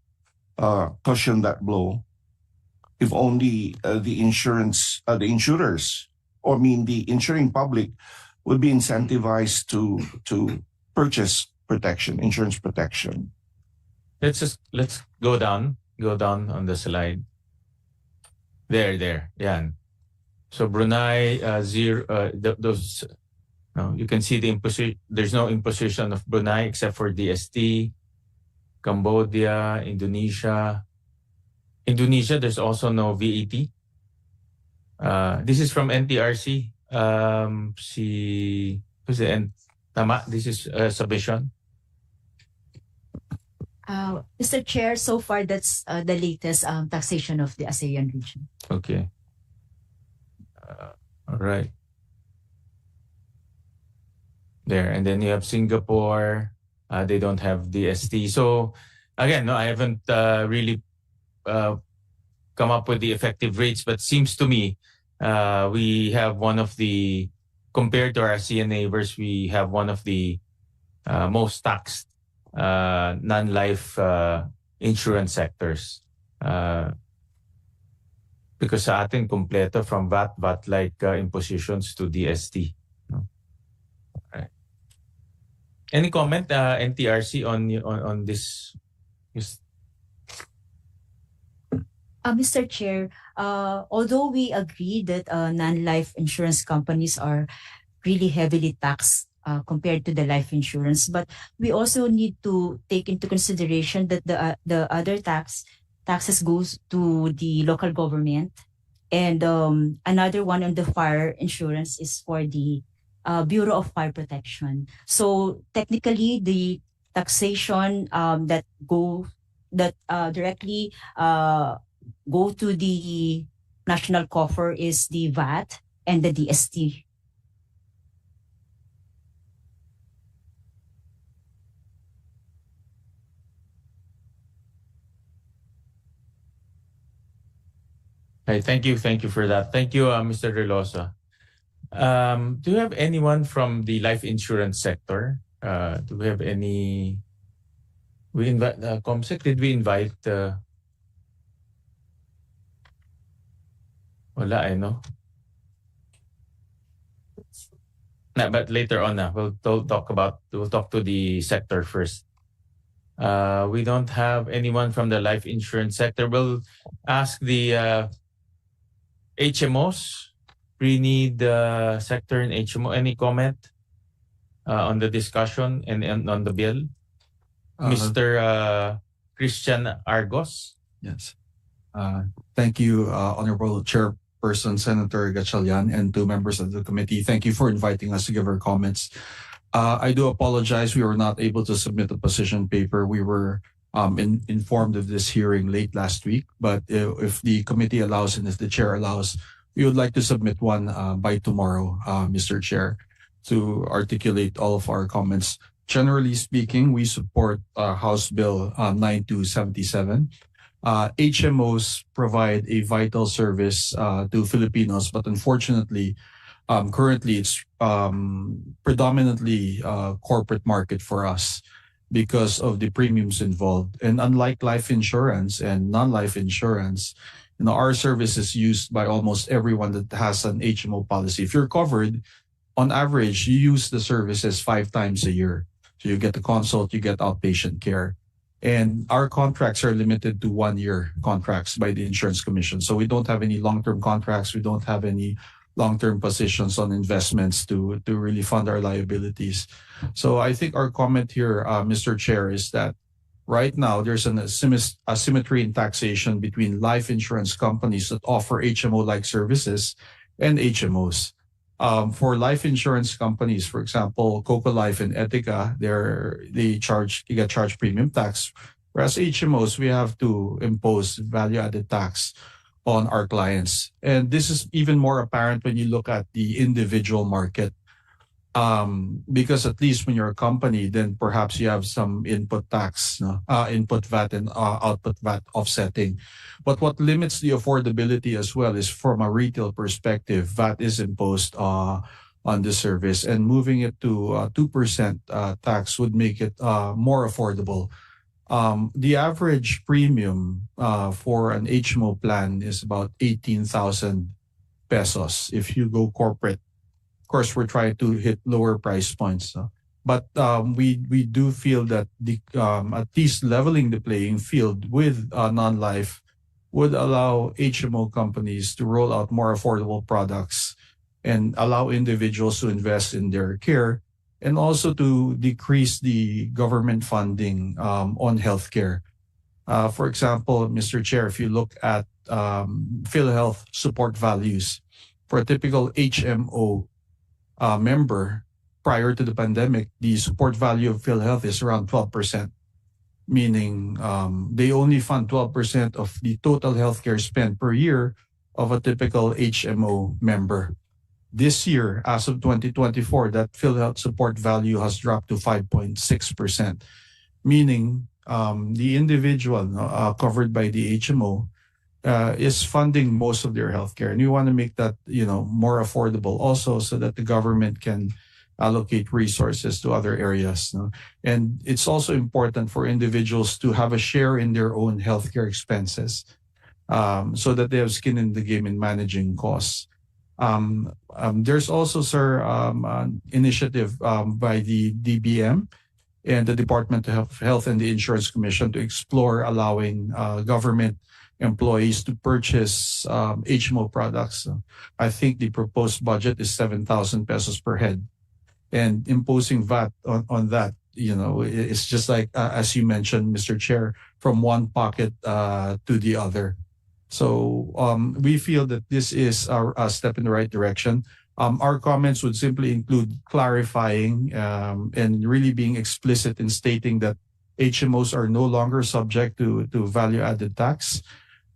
cushion that blow. If only the insurers, or I mean the insuring public, would be incentivized to purchase protection, insurance protection. Let's go down on the slide. There. Yan. So Brunei, zero. Those. No, you can see the imposition. There's no imposition of Brunei except for DST. Cambodia, Indonesia. There's also no VAT. This is from NTRC. Who's the Tama? This is submission. Mr. Chair, so far that's the latest taxation of the ASEAN region. Okay. All right. There, and then you have Singapore. They don't have DST. So again, no, I haven't really come up with the effective rates, but seems to me we have one of the, compared to our ASEAN neighbors, we have one of the most taxed non-life insurance sectors. Because sa atin, kompleto from VAT-like impositions to DST. No? Right. Any comment, NTRC, on this? Mr. Chair, although we agree that non-life insurance companies are really heavily taxed compared to the life insurance, but we also need to take into consideration that the other taxes goes to the local government, and another one on the fire insurance is for the Bureau of Fire Protection. So technically, the taxation that directly go to the national coffer is the VAT and the DST. Hey, thank you for that. Thank you, Mr. Relosa. Do you have anyone from the life insurance sector? Do we have any? We invite Comsec. Did we invite? Wala, no. No, but later on, we'll talk to the sector first. We don't have anyone from the life insurance sector. We'll ask the HMOs. We need the sector in HMO. Any comment on the discussion and on the bill? Mr. Christian Argos. Yes. Thank you, Honorable Chairperson Senator Gatchalian, and to members of the committee. Thank you for inviting us to give our comments. I do apologize. We were not able to submit a position paper. We were informed of this hearing late last week, but if the committee allows and if the chair allows, we would like to submit one by tomorrow, Mr. Chair, to articulate all of our comments. Generally speaking, we support House Bill 9277. HMOs provide a vital service to Filipinos, but unfortunately, currently it's predominantly corporate market for us because of the premiums involved. And unlike life insurance and non-life insurance, our service is used by almost everyone that has an HMO policy. If you're covered, on average, you use the services 5 times a year. So you get the consult, you get outpatient care. And our contracts are limited to 1-year contracts by the Insurance Commission. So we don't have any long-term contracts. We don't have any long-term positions on investments to really fund our liabilities. So I think our comment here, Mr. Chair, is that right now there's an asymmetry in taxation between life insurance companies that offer HMO-like services and HMOs. For life insurance companies, for example, Coco Life and Etica, they get charged premium tax. Whereas HMOs, we have to impose value-added tax on our clients. And this is even more apparent when you look at the individual market. Because at least when you're a company, then perhaps you have some input tax, no? Input VAT and output VAT offsetting. But what limits the affordability as well is from a retail perspective, VAT is imposed on the service, and moving it to 2% tax would make it more affordable. The average premium for an HMO plan is about 18,000 pesos. If you go corporate, of course, we're trying to hit lower price points. But we do feel that at least leveling the playing field with non-life would allow HMO companies to roll out more affordable products and allow individuals to invest in their care, and also to decrease the government funding on healthcare. For example, Mr. Chair, if you look at PhilHealth support values for a typical HMO member prior to the pandemic, the support value of PhilHealth is around 12%, meaning they only fund 12% of the total healthcare spend per year of a typical HMO member. This year, as of 2024, that PhilHealth support value has dropped to 5.6%, meaning the individual covered by the HMO is funding most of their healthcare, and we want to make that more affordable also, so that the government can allocate resources to other areas. And it's also important for individuals to have a share in their own healthcare expenses, so that they have skin in the game in managing costs. There's also, sir, an initiative by the DBM and the Department of Health and the Insurance Commission to explore allowing government employees to purchase HMO products. I think the proposed budget is 7,000 pesos per head, and imposing VAT on that, it's just like, as you mentioned, Mr. Chair, from one pocket to the other. So we feel that this is a step in the right direction. Our comments would simply include clarifying and really being explicit in stating that HMOs are no longer subject to value-added tax.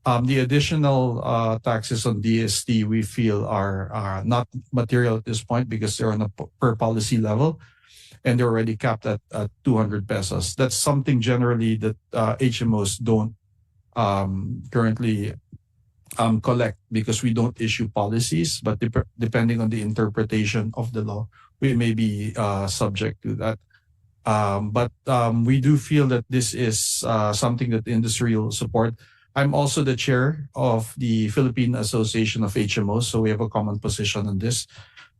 The additional taxes on DST, we feel, are not material at this point because they're on a per policy level, and they're already capped at 200 pesos. That's something generally that HMOs don't currently collect, because we don't issue policies, but depending on the interpretation of the law, we may be subject to that. But we do feel that this is something that the industry will support. I'm also the chair of the Philippine Association of HMOs, so we have a common position on this,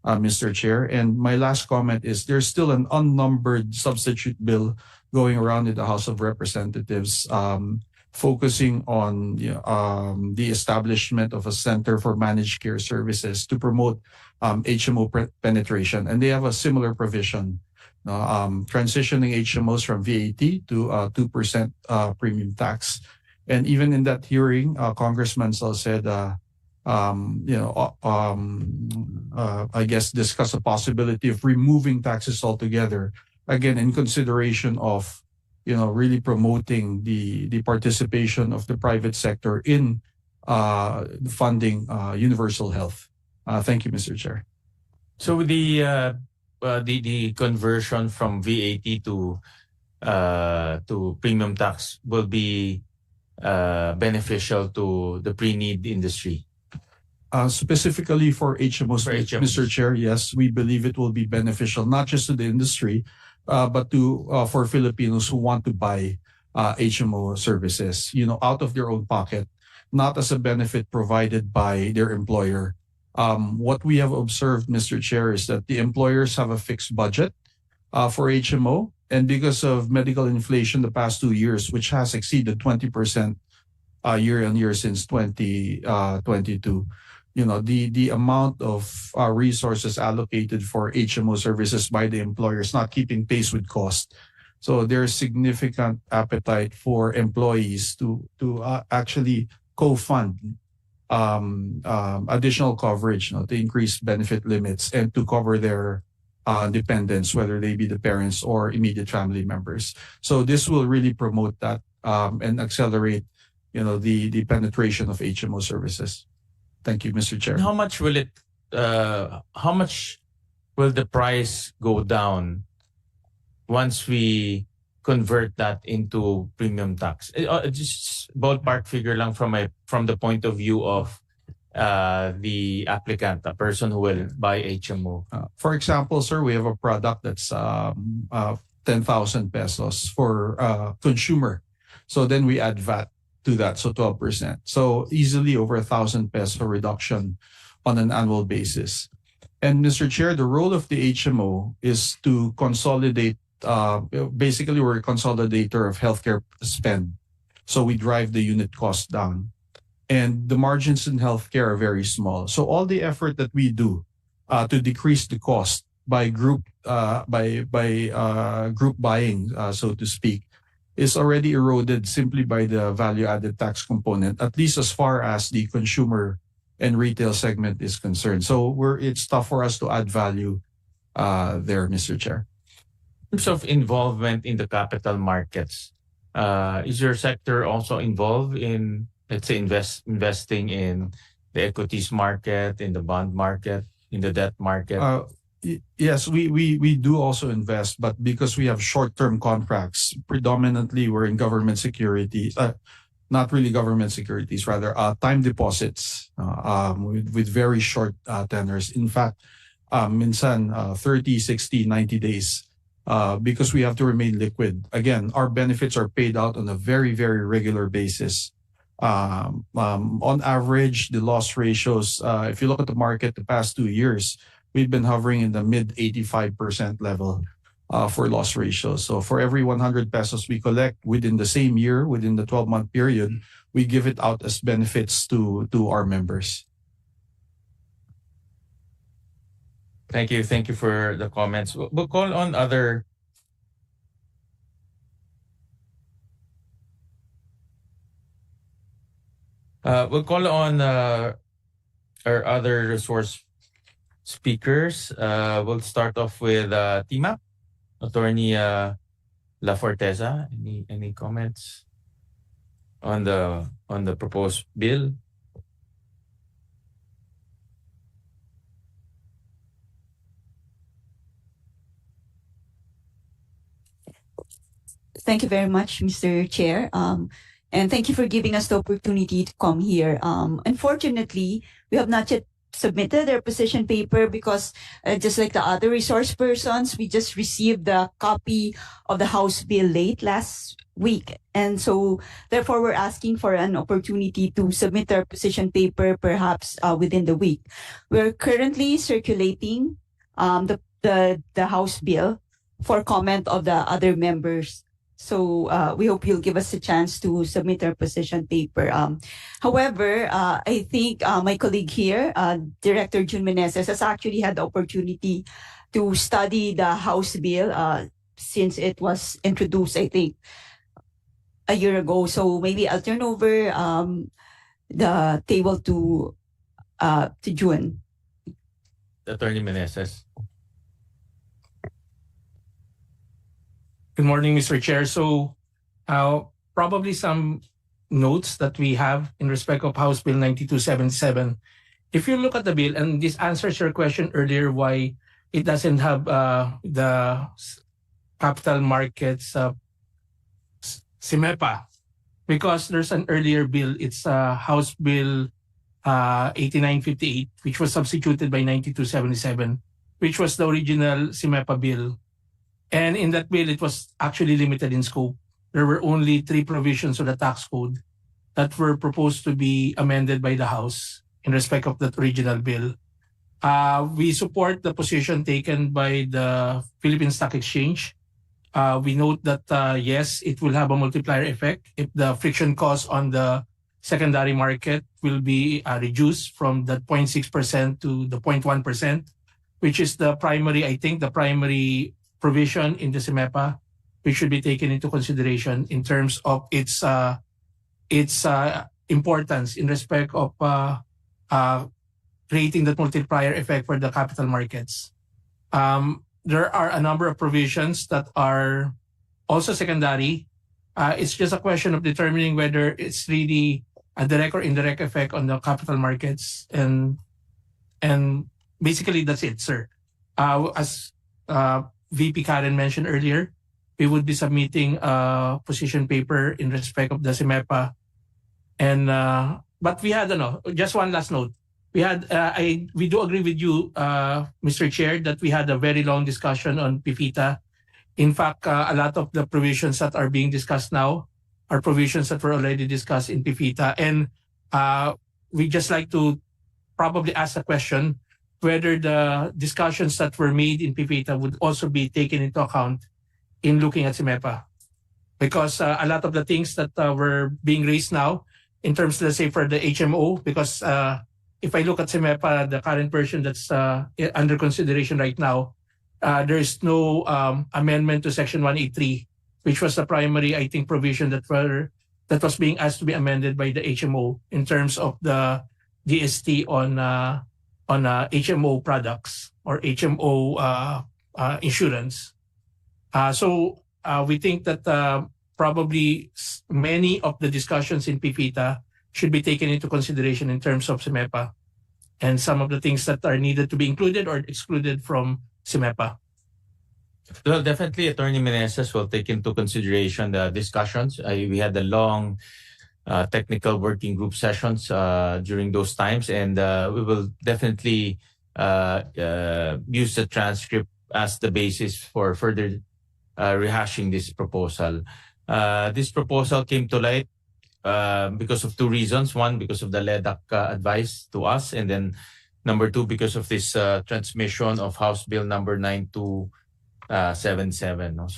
Mr. Chair. And my last comment is there's still an unnumbered substitute bill going around in the House of Representatives, focusing on the establishment of a Center for Managed Care Services to promote HMO penetration. And they have a similar provision, transitioning HMOs from VAT to 2% premium tax. And even in that hearing, Congressman Salceda, I guess, discussed the possibility of removing taxes altogether, again, in consideration of really promoting the participation of the private sector in funding universal health. Thank you, Mr. Chair. So the conversion from VAT to premium tax will be beneficial to the pre-need industry. Specifically for HMOs, Mr. Chair, yes, we believe it will be beneficial not just to the industry, but for Filipinos who want to buy HMO services, out of their own pocket, not as a benefit provided by their employer. What we have observed, Mr. Chair, is that the employers have a fixed budget for HMO, and because of medical inflation the past 2 years, which has exceeded 20% year on year since 2022, the amount of resources allocated for HMO services by the employer is not keeping pace with cost. So there's significant appetite for employees to actually co-fund additional coverage, to increase benefit limits and to cover their dependents, whether they be the parents or immediate family members. So this will really promote that and accelerate, the penetration of HMO services. Thank you, Mr. Chair. How much will the price go down once we convert that into premium tax? Just ballpark figure lang from the point of view of the applicant, a person who will buy HMO. For example, sir, we have a product that's 10,000 pesos for consumer. So then we add VAT to that, so 12%. So easily over 1,000 peso reduction on an annual basis. And Mr. Chair, the role of the HMO is to consolidate. Basically, we're a consolidator of healthcare spend. So we drive the unit cost down. And the margins in healthcare are very small. So all the effort that we do to decrease the cost by group group buying, so to speak, is already eroded simply by the value-added tax component, at least as far as the consumer and retail segment is concerned. So it's tough for us to add value there, Mr. Chair. In terms of involvement in the capital markets, is your sector also involved in, let's say, investing in the equities market, in the bond market, in the debt market? Yes, we do also invest, but because we have short-term contracts, predominantly we're in government securities, not really government securities, rather time deposits with very short tenors. In fact, minsan 30, 60, 90 days because we have to remain liquid. Again, our benefits are paid out on a very, very regular basis. On average, the loss ratios, if you look at the market the past 2 years, we've been hovering in the mid 85% level for loss ratios. So for every 100 pesos we collect within the same year, within the 12-month period, we give it out as benefits to our members. Thank you for the comments. We'll call on other. We'll call on our other resource speakers. We'll start off with TMAP, Attorney La Forteza. Any comments on the proposed bill? Thank you very much, Mr. Chair. And thank you for giving us the opportunity to come here. Unfortunately, we have not yet submitted our position paper because just like the other resource persons, we just received the copy of the House bill late last week. And so therefore, we're asking for an opportunity to submit our position paper perhaps within the week. We're currently circulating the House bill for comment of the other members. So we hope you'll give us a chance to submit our position paper. However, I think my colleague here, Director Jun Meneses, has actually had the opportunity to study the House bill since it was introduced, I think, a year ago. So maybe I'll turn over the table to Jun. Attorney Meneses. Good morning, Mr. Chair. So probably some notes that we have in respect of House Bill 9277. If you look at the bill, and this answers your question earlier why it doesn't have the capital markets SIMEPA, because there's an earlier bill. It's House Bill 8958, which was substituted by 9277, which was the original SIMEPA bill. And in that bill, it was actually limited in scope. There were only 3 provisions of the tax code that were proposed to be amended by the House in respect of that original bill. We support the position taken by the Philippine Stock Exchange. We note that, yes, it will have a multiplier effect if the friction cost on the secondary market will be reduced from the 0.6% to the 0.1%, which is the primary, I think, the primary provision in the SIMEPA, which should be taken into consideration in terms of its importance in respect of creating that multiplier effect for the capital markets. There are a number of provisions that are also secondary. It's just a question of determining whether it's really a direct or indirect effect on the capital markets, and basically that's it, sir. As VP Karen mentioned earlier, we would be submitting a position paper in respect of the SIMEPA, and but we had just one last note. We do agree with you, Mr. Chair, that we had a very long discussion on PIFITA. In fact, a lot of the provisions that are being discussed now are provisions that were already discussed in PIFITA. And we just like to probably ask a question whether the discussions that were made in PIFITA would also be taken into account in looking at SIMEPA. Because a lot of the things that were being raised now in terms, let's say, for the HMO, because if I look at SIMEPA, the current version that's under consideration right now, there is no amendment to Section 183, which was the primary, I think, provision that was being asked to be amended by the HMO in terms of the DST on HMO products or HMO insurance. So we think that probably many of the discussions in PIFITA should be taken into consideration in terms of SIMEPA, and some of the things that are needed to be included or excluded from SIMEPA. Well, definitely, Attorney Meneses will take into consideration the discussions. We had a long technical working group sessions during those times, and we will definitely use the transcript as the basis for further rehashing this proposal. This proposal came to light because of two reasons. One, because of the LEDAC advice to us, and then number two, because of this transmission of House Bill number 9277.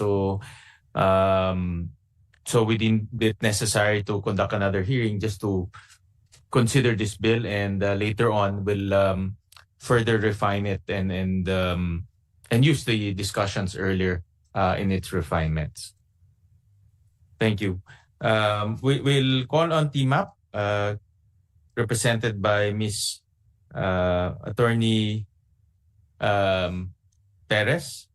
So we deemed it necessary to conduct another hearing just to consider this bill, and later on we'll further refine it and use the discussions earlier in its refinements. Thank you. We'll call on TMAP, represented by Ms. Attorney Perez.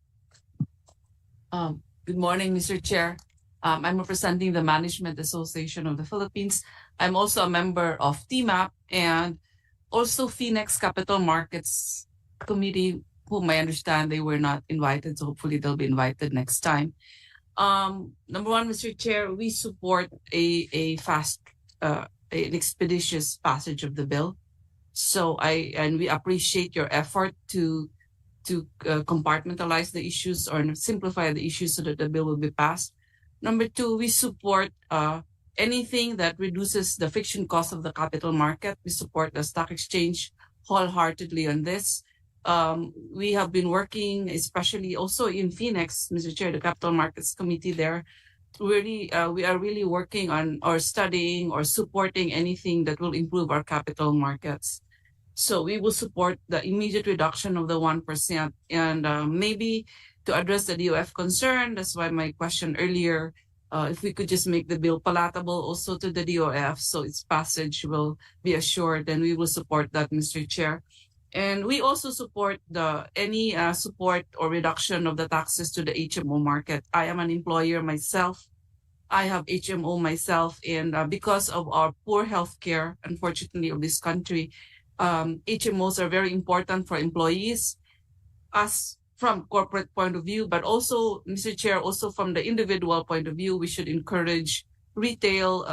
Good morning, Mr. Chair. I'm representing the Management Association of the Philippines. I'm also a member of TMAP and also Phoenix Capital Markets Committee, whom I understand they were not invited, so hopefully they'll be invited next time. Number one, Mr. Chair, we support a fast, an expeditious passage of the bill. So we appreciate your effort to compartmentalize the issues or simplify the issues so that the bill will be passed. Number two, we support anything that reduces the friction cost of the capital market. We support the stock exchange wholeheartedly on this. We have been working, especially also in Phoenix, Mr. Chair, the Capital Markets Committee there. We are really working on or studying or supporting anything that will improve our capital markets. So we will support the immediate reduction of the 1%, and maybe to address the DOF concern. That's why my question earlier, if we could just make the bill palatable also to the DOF, so its passage will be assured, then we will support that, Mr. Chair. And we also support any support or reduction of the taxes to the HMO market. I am an employer myself. I have HMO myself, and because of our poor healthcare, unfortunately, of this country, HMOs are very important for employees, us from corporate point of view, but also, Mr. Chair, also from the individual point of view, we should encourage retail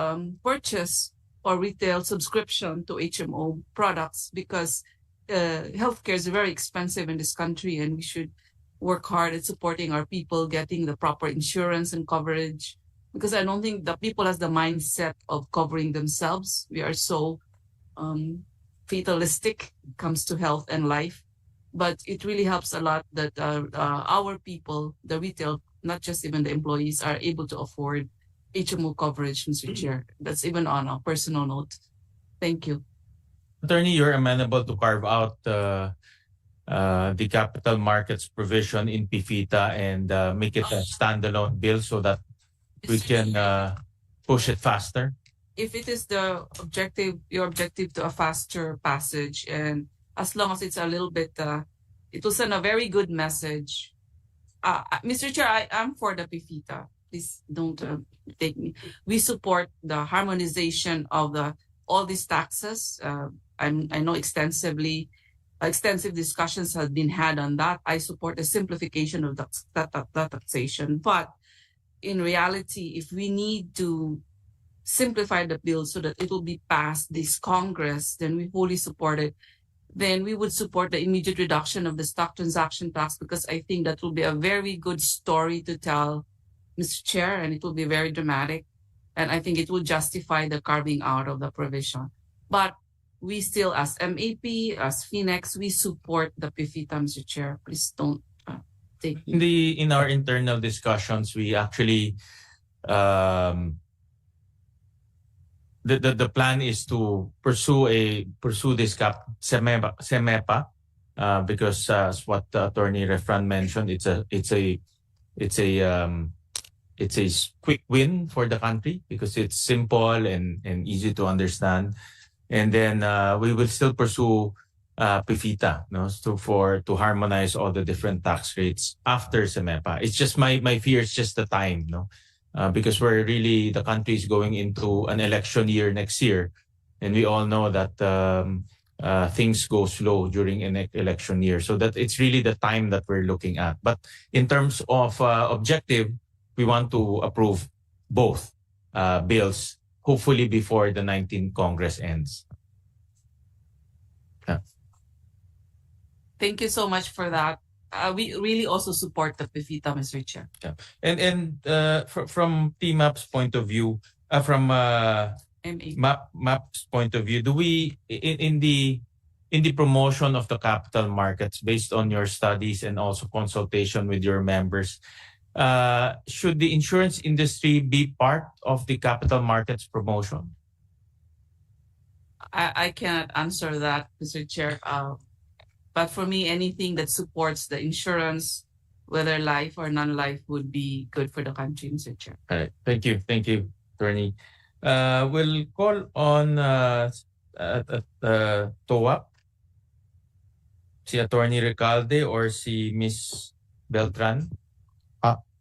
purchase or retail subscription to HMO products, because healthcare is very expensive in this country, and we should work hard at supporting our people getting the proper insurance and coverage, because I don't think the people has the mindset of covering themselves. We are so fatalistic when it comes to health and life, but it really helps a lot that our people, the retail, not just even the employees, are able to afford HMO coverage, Mr. Chair. That's even on a personal note. Thank you. Attorney, you're amenable to carve out the capital markets provision in PIFITA and make it a standalone bill so that we can push it faster. If it is the objective, your objective to a faster passage, and as long as it's a little bit, it will send a very good message. Mr. Chair, I am for the PIFITA. Please don't take me. We support the harmonization of all these taxes. I know extensive discussions have been had on that. I support the simplification of that taxation. But in reality, if we need to simplify the bill so that it will be passed this Congress, then we fully support it. Then we would support the immediate reduction of the stock transaction tax, because I think that will be a very good story to tell, Mr. Chair, and it will be very dramatic. And I think it will justify the carving out of the provision. But we still, as MAP, as FINEX, we support the PIFITA, Mr. Chair. Please don't take me. In our internal discussions, we actually the plan is to pursue this CEMEPA because as what Attorney Refran mentioned, it's a quick win for the country because it's simple and easy to understand. And then we will still pursue PIFITA, to harmonize all the different tax rates after CEMEPA. It's just my fear is just the time, because the country is going into an election year next year, and we all know that things go slow during an election year. So that it's really the time that we're looking at. But in terms of objective, we want to approve both bills, hopefully before the 19th Congress ends. Yeah. Thank you so much for that. We really also support the PIFITA, Mr. Chair. Yeah. And from TMAP's point of view, from MAP's point of view, do we in the promotion of the capital markets, based on your studies and also consultation with your members, should the insurance industry be part of the capital markets promotion? I cannot answer that, Mr. Chair. But for me, anything that supports the insurance, whether life or non-life, would be good for the country, Mr. Chair. All right. Thank you, Attorney. We'll call on TOAP, si Attorney Recalde or si Miss Beltran.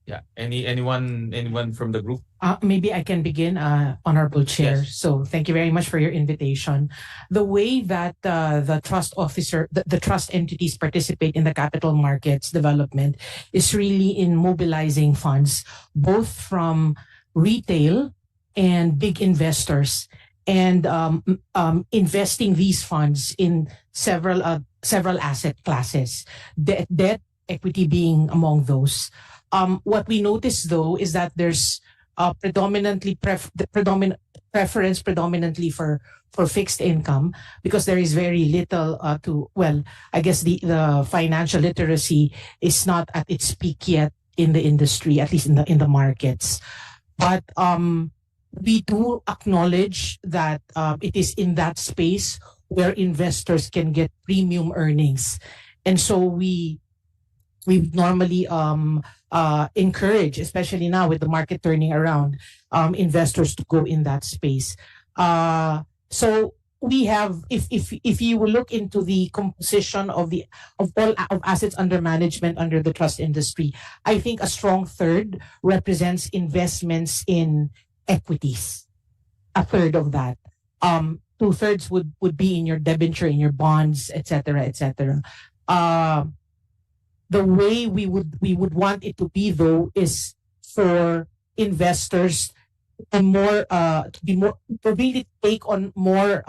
Yeah. Anyone from the group? Maybe I can begin, Honorable Chair. Yes. So thank you very much for your invitation. The way that the trust entities participate in the capital markets development is really in mobilizing funds, both from retail and big investors, and investing these funds in several asset classes, debt, equity being among those. What we notice, though, is that there's preference predominantly for fixed income, because there is very little I guess the financial literacy is not at its peak yet in the industry, at least in the markets. But we do acknowledge that it is in that space where investors can get premium earnings, and so we normally encourage, especially now with the market turning around, investors to go in that space. So we have, if you will look into the composition of all assets under management under the trust industry, I think a strong third represents investments in equities. A third of that. 2/3 would be in your debenture, in your bonds, etc., etc. The way we would want it to be, though, is for investors to really take on more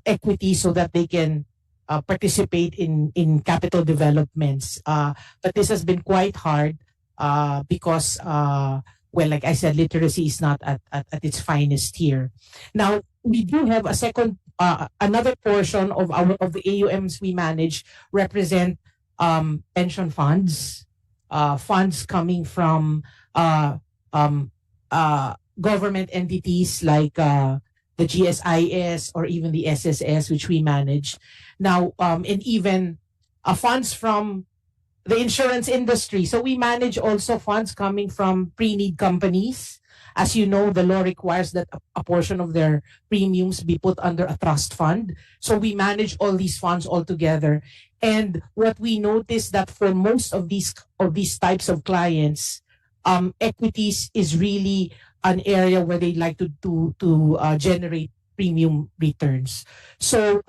equity so that they can participate in capital developments. But this has been quite hard because, like I said, literacy is not at its finest here. Now, we do have a second, another portion of the AUMs we manage represent pension funds, funds coming from government entities like the GSIS or even the SSS, which we manage now, and even funds from the insurance industry. So we manage also funds coming from pre-need companies. As you know, the law requires that a portion of their premiums be put under a trust fund. So we manage all these funds all together. And what we noticed that for most of these types of clients, equities is really an area where they like to generate premium returns. So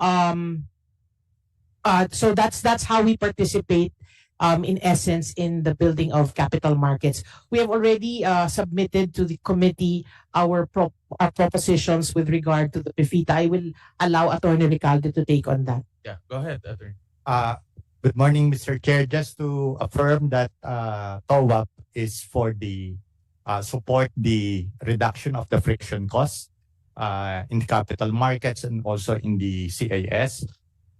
so that's how we participate in essence in the building of capital markets. We have already submitted to the committee our propositions with regard to the PIFITA. I will allow Attorney Recalde to take on that. Yeah, go ahead, Attorney. Good morning, Mr. Chair. Just to affirm that TOWAP is for the support the reduction of the friction costs in the capital markets and also in the CAS.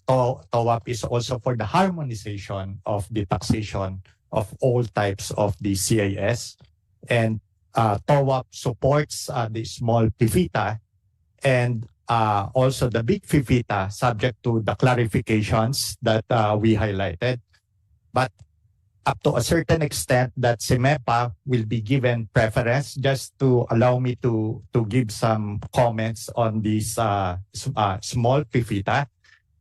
TOWAP is also for the harmonization of the taxation of all types of the CAS. And TOWAP supports the small PIFITA and also the big PIFITA, subject to the clarifications that we highlighted. But up to a certain extent that CEMEPA will be given preference. Just to allow me to give some comments on this small PIFITA,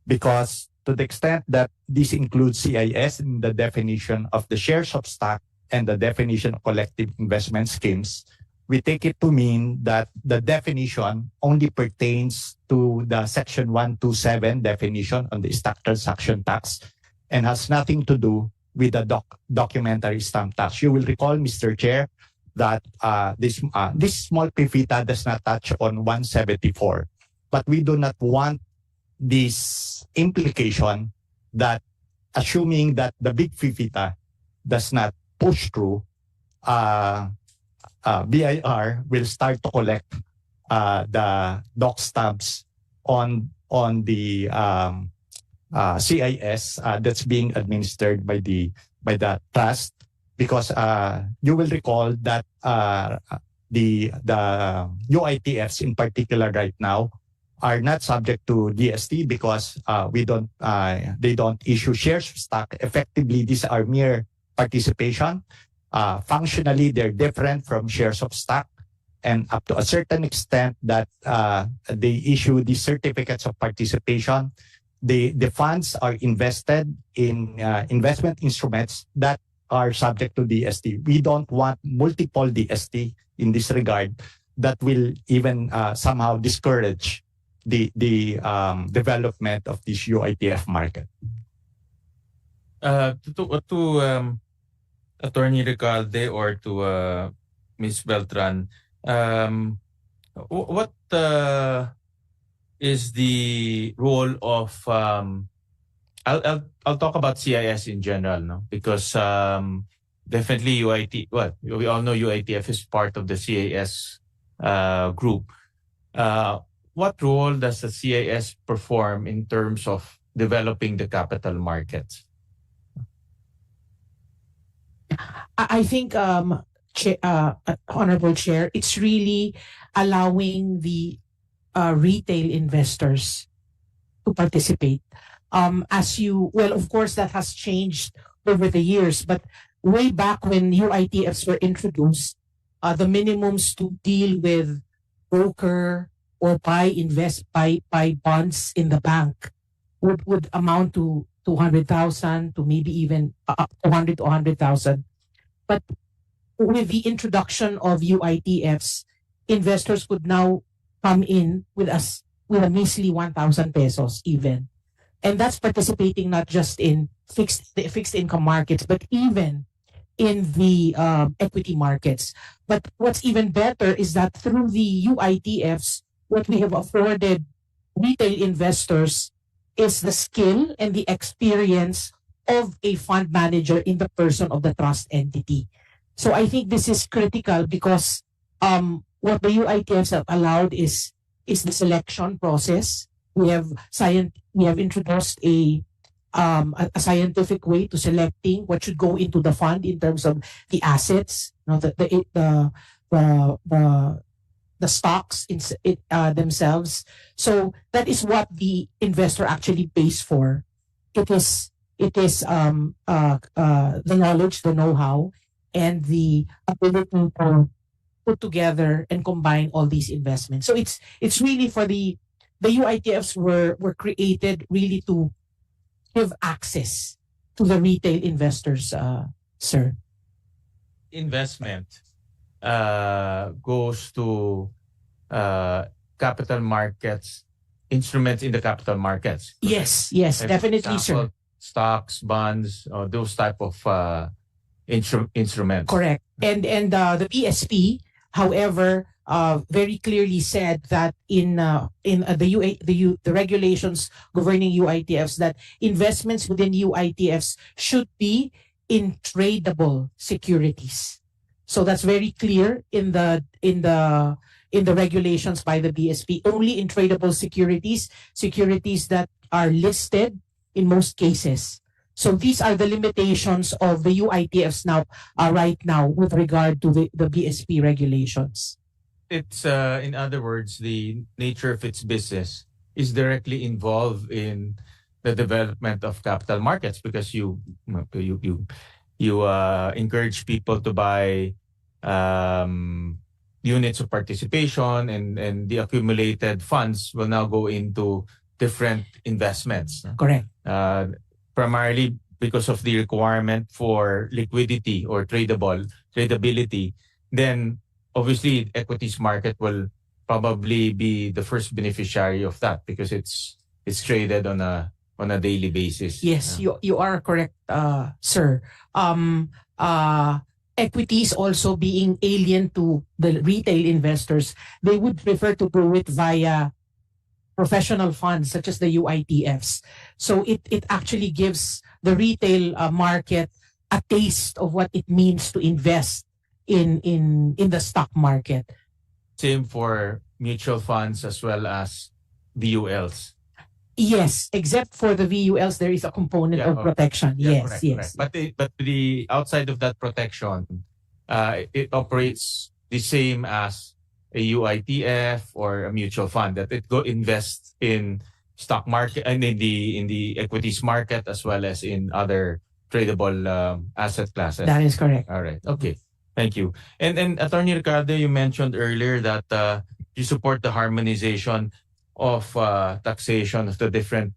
because to the extent that this includes CIS in the definition of the shares of stock and the definition of collective investment schemes, we take it to mean that the definition only pertains to the Section 127 definition on the stock transaction tax and has nothing to do with the documentary stamp tax. You will recall, Mr. Chair, that this small PIFITA does not touch on 174, but we do not want this implication that assuming that the big PIFITA does not push through, BIR will start to collect the doc stamps on the CIS that's being administered by the trust, because you will recall that the UITFs in particular right now are not subject to GST because they don't issue shares of stock. Effectively, these are mere participation. Functionally, they're different from shares of stock, and up to a certain extent that they issue these certificates of participation, the funds are invested in investment instruments that are subject to DST. We don't want multiple DST in this regard that will even somehow discourage the development of this UITF market. To Attorney Recalde or to Ms. Beltran, what is the role of I'll talk about CIS in general, no? Because definitely UIT. Well, we all know UITF is part of the CIS group. What role does the CIS perform in terms of developing the capital markets? I think, Honorable Chair, it's really allowing the retail investors to participate. Of course, that has changed over the years, but way back when UITFs were introduced, the minimums to deal with broker or buy bonds in the bank would amount to 200,000 to maybe even 200 to 100,000. But with the introduction of UITFs, investors could now come in with a measly 1,000 pesos even. And that's participating not just in fixed income markets, but even in the equity markets. But what's even better is that through the UITFs, what we have afforded retail investors is the skill and the experience of a fund manager in the person of the trust entity. So I think this is critical because what the UITFs have allowed is the selection process. We have introduced a scientific way to selecting what should go into the fund in terms of the assets, the the stocks themselves. So that is what the investor actually pays for. The knowledge, the know-how, and the ability to put together and combine all these investments. So it's really for the UITFs were created really to give access to the retail investors, sir. Investment goes to capital markets, instruments in the capital markets. Yes, Like, for definitely, sir. example, stocks, bonds, those type of instruments. Correct. And the BSP, however, very clearly said that in the regulations governing UITFs, that investments within UITFs should be in tradable securities. So that's very clear in the regulations by the BSP. Only in tradable securities that are listed in most cases. So these are the limitations of the UITFs now, right now, with regard to the BSP regulations. It's in other words, the nature of its business is directly involved in the development of capital markets, because you encourage people to buy units of participation, and the accumulated funds will now go into different investments. Correct. Primarily because of the requirement for liquidity or tradability, then obviously equities market will probably be the first beneficiary of that, because it's traded on a daily basis. Yes, you are correct, sir. Equities also being alien to the retail investors, they would prefer to do it via professional funds such as the UITFs. So it actually gives the retail market a taste of what it means to invest in the stock market. Same for mutual funds as well as VULs. Yes, except for the VULs, there is a component of protection. Yes. Correct. But the outside of that protection, it operates the same as a UITF or a mutual fund, that it go invest in stock market and in the equities market, as well as in other tradable asset classes. That is correct. All right. Okay. Thank you. And Attorney Ricardo, you mentioned earlier that you support the harmonization of taxation of the different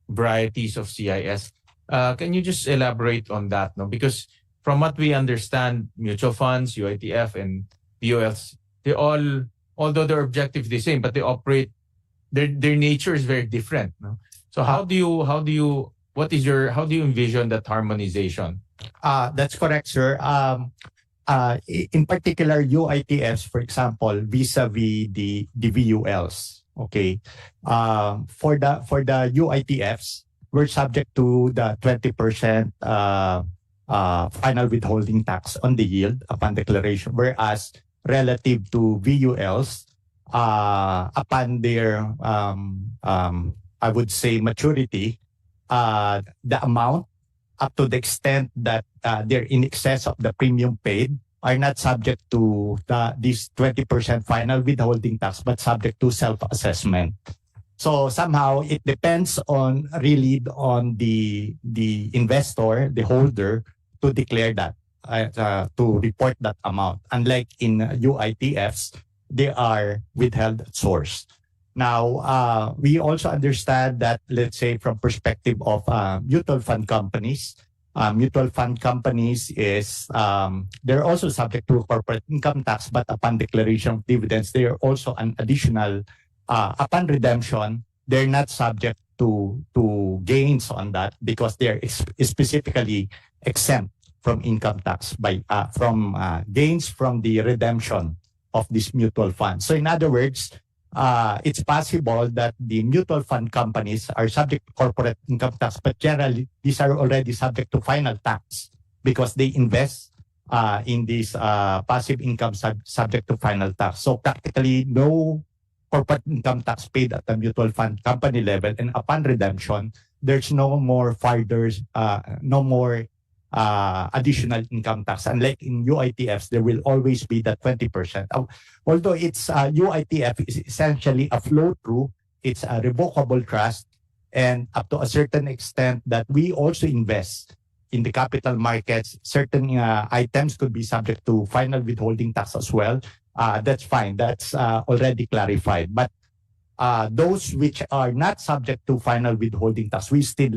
varieties of CIS. Can you just elaborate on that? No, because from what we understand, mutual funds, UITF, and VOLs, they all, although their objective is the same, but they operate, their nature is very different. No? So how do you envision that harmonization? That's correct, sir. In particular, UITFs, for example, vis-a-vis the VULs. Okay. For the UITFs, we're subject to the 20% final withholding tax on the yield upon declaration, whereas relative to VULs, upon their I would say maturity, the amount up to the extent that they're in excess of the premium paid are not subject to this 20% final withholding tax, but subject to self-assessment. So somehow it depends on the investor, the holder, to declare that, to report that amount. Unlike in UITFs, they are withheld at source. Now, we also understand that, let's say, from perspective of mutual fund companies is they're also subject to corporate income tax, but upon declaration of dividends, they are also an additional. Upon redemption, they're not subject to gains on that, because they're specifically exempt from income tax from gains from the redemption of this mutual fund. So in other words, it's possible that the mutual fund companies are subject to corporate income tax, but generally these are already subject to final tax because they invest in this passive income subject to final tax. So practically no corporate income tax paid at the mutual fund company level, and upon redemption, there's no more additional income tax. Unlike in UITFs, there will always be the 20%. Although it's UITF is essentially a flow-through, it's a revocable trust, and up to a certain extent that we also invest in the capital markets, certain items could be subject to final withholding tax as well. That's fine. That's already clarified. But those which are not subject to final withholding tax, we still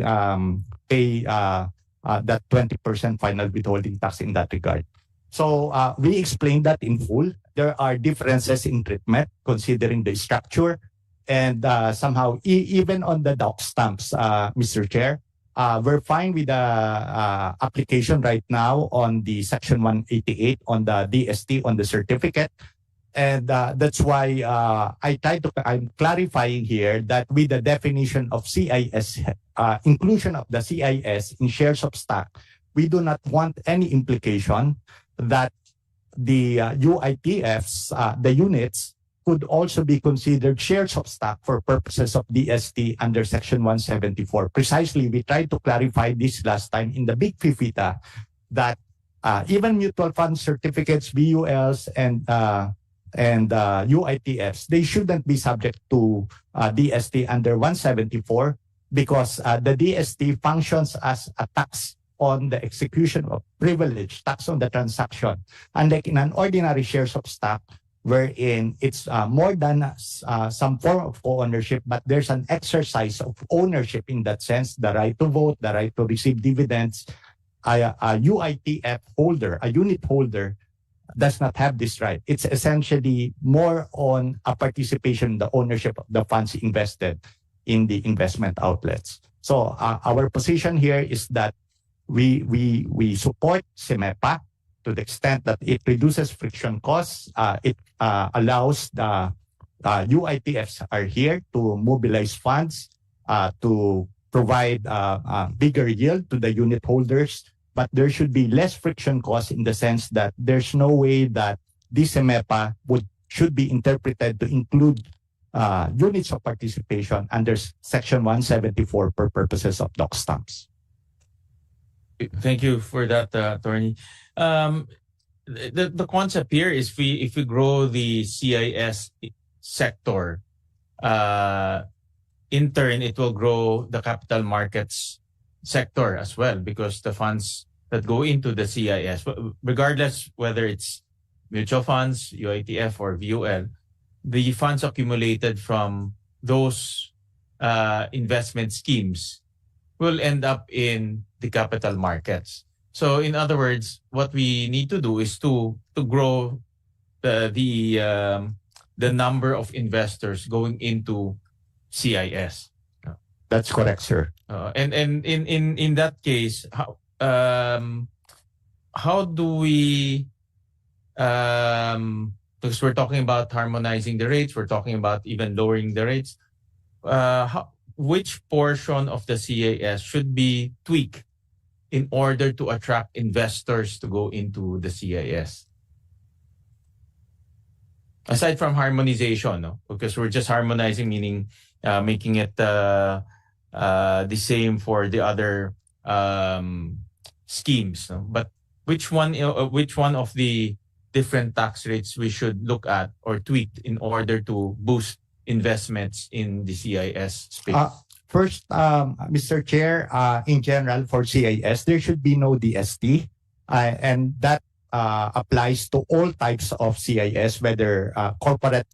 pay that 20% final withholding tax in that regard. So we explained that in full. There are differences in treatment considering the structure, and somehow even on the doc stamps, Mr. Chair, we're fine with the application right now on the Section 188 on the DST on the certificate. And that's why I'm clarifying here that with the definition of CIS, inclusion of the CIS in shares of stock, we do not want any implication that the UITFs, the units, could also be considered shares of stock for purposes of DST under Section 174. Precisely, we tried to clarify this last time in the big FIFITA that even mutual fund certificates, VULs, and UITFs, they shouldn't be subject to DST under 174 because the DST functions as a tax on the execution of privilege, tax on the transaction. Unlike in an ordinary shares of stock, wherein it's more than some form of ownership, but there's an exercise of ownership in that sense, the right to vote, the right to receive dividends. A UITF holder, a unit holder, does not have this right. It's essentially more on a participation in the ownership of the funds invested in the investment outlets. So our position here is that we support CEMEPA to the extent that it reduces friction costs. It allows the UITFs are here to mobilize funds to provide bigger yield to the unit holders. But there should be less friction costs in the sense that there's no way that this CEMEPA should be interpreted to include units of participation under Section 174 for purposes of doc stamps. Thank you for that, Attorney. The concept here is if we grow the CIS sector, in turn it will grow the capital markets sector as well, because the funds that go into the CIS, regardless whether it's mutual funds, UITF, or VUL, the funds accumulated from those investment schemes will end up in the capital markets. So in other words, what we need to do is to grow the number of investors going into CIS. That's correct, sir. And in that case, how do we, because we're talking about harmonizing the rates, we're talking about even lowering the rates, which portion of the CIS should be tweaked in order to attract investors to go into the CIS? Aside from harmonization, no? Because we're just harmonizing, meaning making it the same for the other schemes. No? But which one of the different tax rates we should look at or tweak in order to boost investments in the CIS space? First, Mr. Chair, in general for CIS, there should be no DST, and that applies to all types of CIS, whether corporate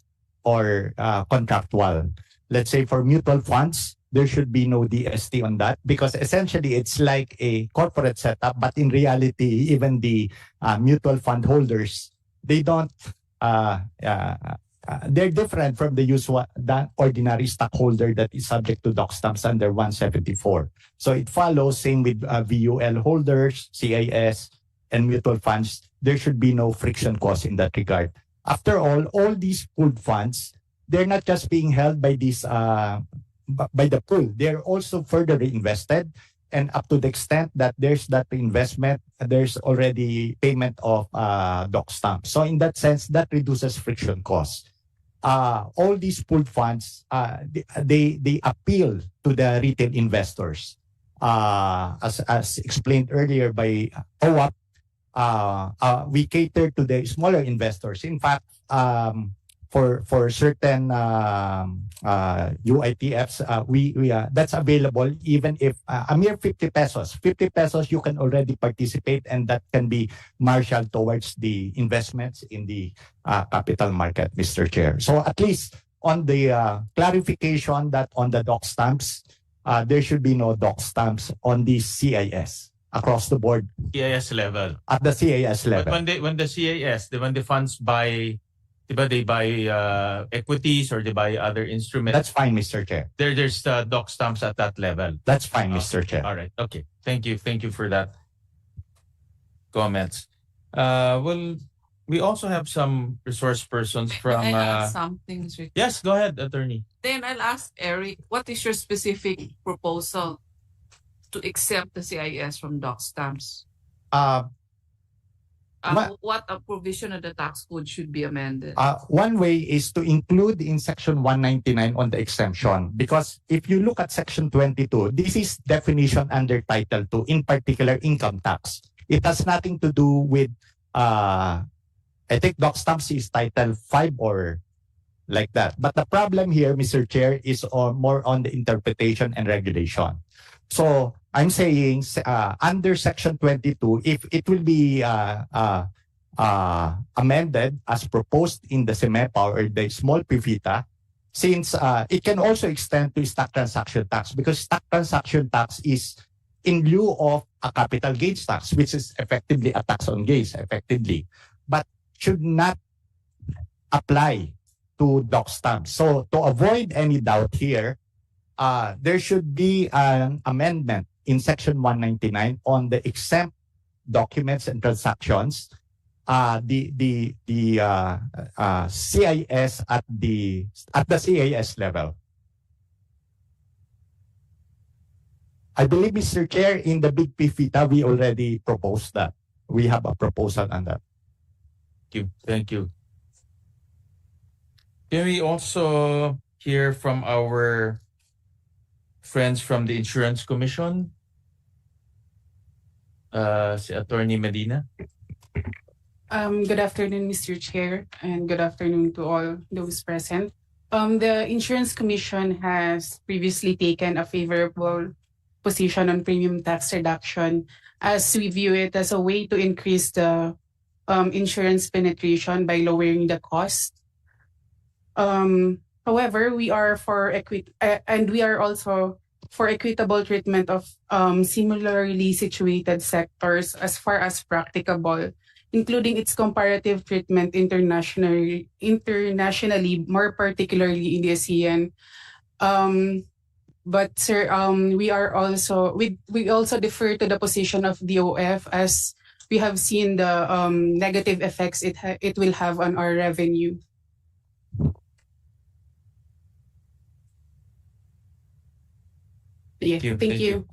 or contractual. Let's say for mutual funds, there should be no DST on that because essentially it's like a corporate setup, but in reality, even the mutual fund holders, they don't, they're different from the usual, the ordinary stockholder that is subject to doc stamps under 174. So it follows, same with VUL holders, CIS, and mutual funds, there should be no friction cost in that regard. After all these pooled funds, they're not just being held by these by the pool, they're also further reinvested, and up to the extent that there's that investment, there's already payment of doc stamps. So in that sense, that reduces friction costs. All these pooled funds, they appeal to the retail investors. as explained earlier by OWAP, we cater to the smaller investors. In fact, for certain UITFs, we that's available even if a mere 50 pesos. 50 pesos you can already participate, and that can be marshaled towards the investments in the capital market, Mr. Chair. So at least on the clarification that on the doc stamps, there should be no doc stamps on the CIS across the board CIS level. at the CIS But level. when the CIS, when the funds buy, diba, they buy equities or they buy other instruments, That's fine, Mr. Chair. there's doc stamps at that level. That's fine, Oh, Mr. Chair. All right. Okay. Thank you for that comments. Well, we also have some resource persons from. Can I ask something, Mr. Chair? Yes, go ahead, attorney. Then I'll ask Eric, what is your specific proposal to accept the CIS from doc stamps? What a provision of the tax code should be amended? One way is to include in Section 199 on the exemption, because if you look at Section 22, this is definition under Title 2, in particular income tax. It has nothing to do with, I think doc stamps is Title 5 or like that. But the problem here, Mr. Chair, is more on the interpretation and regulation. So I'm saying under Section 22, if it will be amended as proposed in the SEMEPA or the small PIVITA, since it can also extend to stock transaction tax, because stock transaction tax is in lieu of a capital gains tax, which is effectively a tax on gains, effectively, but should not apply to doc stamps. So to avoid any doubt here, there should be an amendment in Section 199 on the exempt documents and transactions. The CIS at the CIS level. I believe, Mr. Chair, in the big PIVITA, we already proposed that. We have a proposal on that. Thank you. Can we also hear from our friends from the Insurance Commission? Si Attorney Medina. Good afternoon, Mr. Chair, and good afternoon to all those present. The Insurance Commission has previously taken a favorable position on premium tax reduction, as we view it as a way to increase the insurance penetration by lowering the cost. However, we are we are also for equitable treatment of similarly situated sectors as far as practicable, including its comparative treatment internationally, more particularly in the ASEAN. But sir, we also defer to the position of DOF, as we have seen the negative effects it will have on our revenue. Yeah, thank you.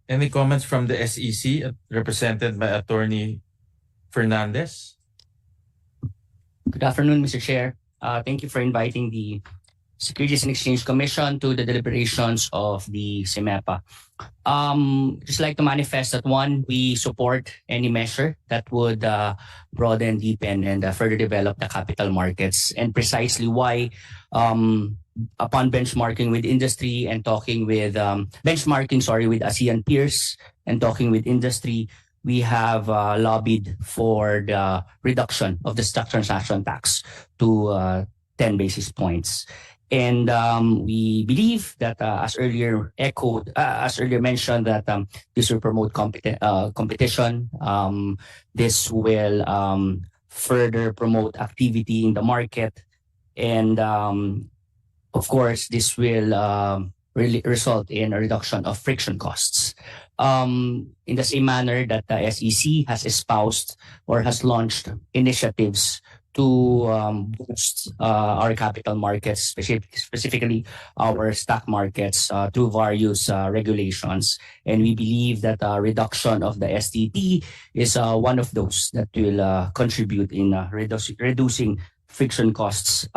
Any comments from the SEC represented by Attorney Fernandez? Good afternoon, Mr. Chair. Thank you for inviting the Securities and Exchange Commission to the deliberations of the SEMEPA. Just like to manifest that, one, we support any measure that would broaden, deepen, and further develop the capital markets, and precisely why, upon benchmarking with industry and talking with with ASEAN peers and talking with industry, we have lobbied for the reduction of the stock transaction tax to 10 basis points. And we believe that, as earlier mentioned, that this will promote competition. This will further promote activity in the market, and of course, this will really result in a reduction of friction costs. In the same manner that the SEC has espoused or has launched initiatives to boost our capital markets, specifically our stock markets, through various regulations. And we believe that reduction of the STT is one of those that will contribute in reducing friction costs.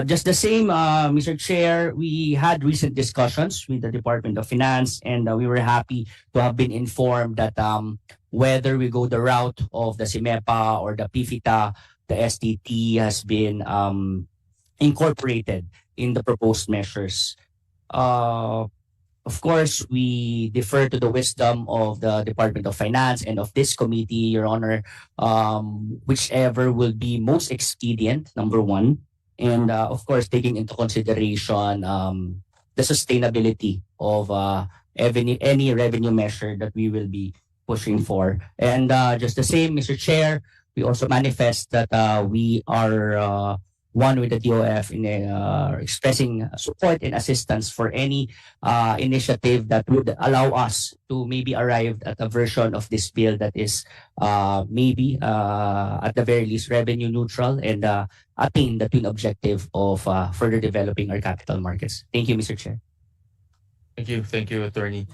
Just the same, Mr. Chair, we had recent discussions with the Department of Finance, and we were happy to have been informed that whether we go the route of the CIMEPA or the PIFITA, the STT has been incorporated in the proposed measures. Of course, we defer to the wisdom of the Department of Finance and of this committee, Your Honor, whichever will be most expedient, number one. And of course, taking into consideration the sustainability of any revenue measure that we will be pushing for. And just the same, Mr. Chair, we also manifest that we are one with the DOF in expressing support and assistance for any initiative that would allow us to maybe arrive at a version of this bill that is maybe at the very least revenue neutral and attain the twin objective of further developing our capital markets. Thank you, Mr. Chair. Thank you, Attorney.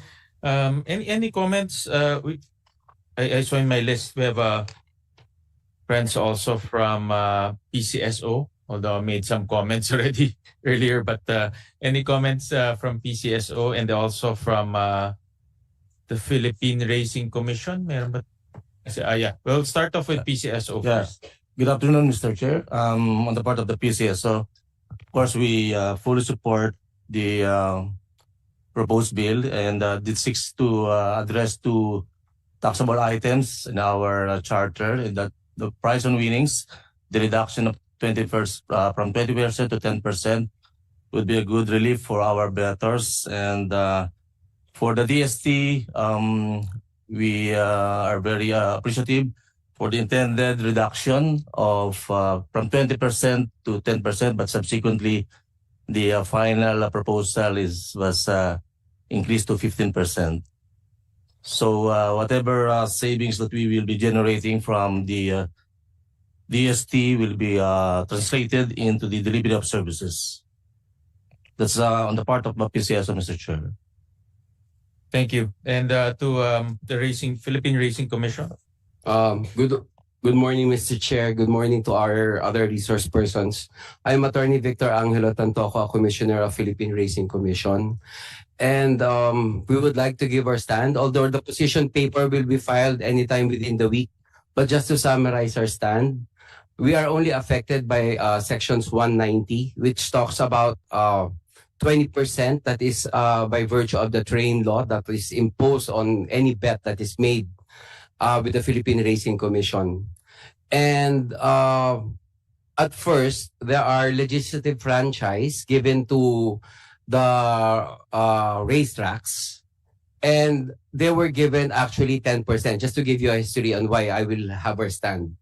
Any comments? I saw in my list we have friends also from PCSO. Although I made some comments already earlier, but any comments from PCSO and also from the Philippine Racing Commission? Meron ba? Yeah. We'll start off with PCSO first. Good afternoon, Mr. Chair. On the part of the PCSO, of course, we fully support the proposed bill, and this seeks to address two taxable items in our charter, and that the price on winnings, the reduction of 20% from 20% to 10% would be a good relief for our bettors. And for the DST, we are very appreciative for the intended reduction of from 20% to 10%, but subsequently the final proposal was increased to 15%. So whatever savings that we will be generating from the DST will be translated into the delivery of services. That's on the part of the PCSO, Mr. Chair. Thank you. And to the Philippine Racing Commission. Good morning, Mr. Chair. Good morning to our other resource persons. I'm Attorney Victor Angelo Tantoco, Commissioner of Philippine Racing Commission. And we would like to give our stand, although the position paper will be filed anytime within the week. But just to summarize our stand, we are only affected by sections 190, which talks about 20% that is by virtue of the train law that is imposed on any bet that is made with the Philippine Racing Commission. And at first, there are legislative franchise given to the racetracks, and they were given actually 10%, just to give you a history on why I will have our stand.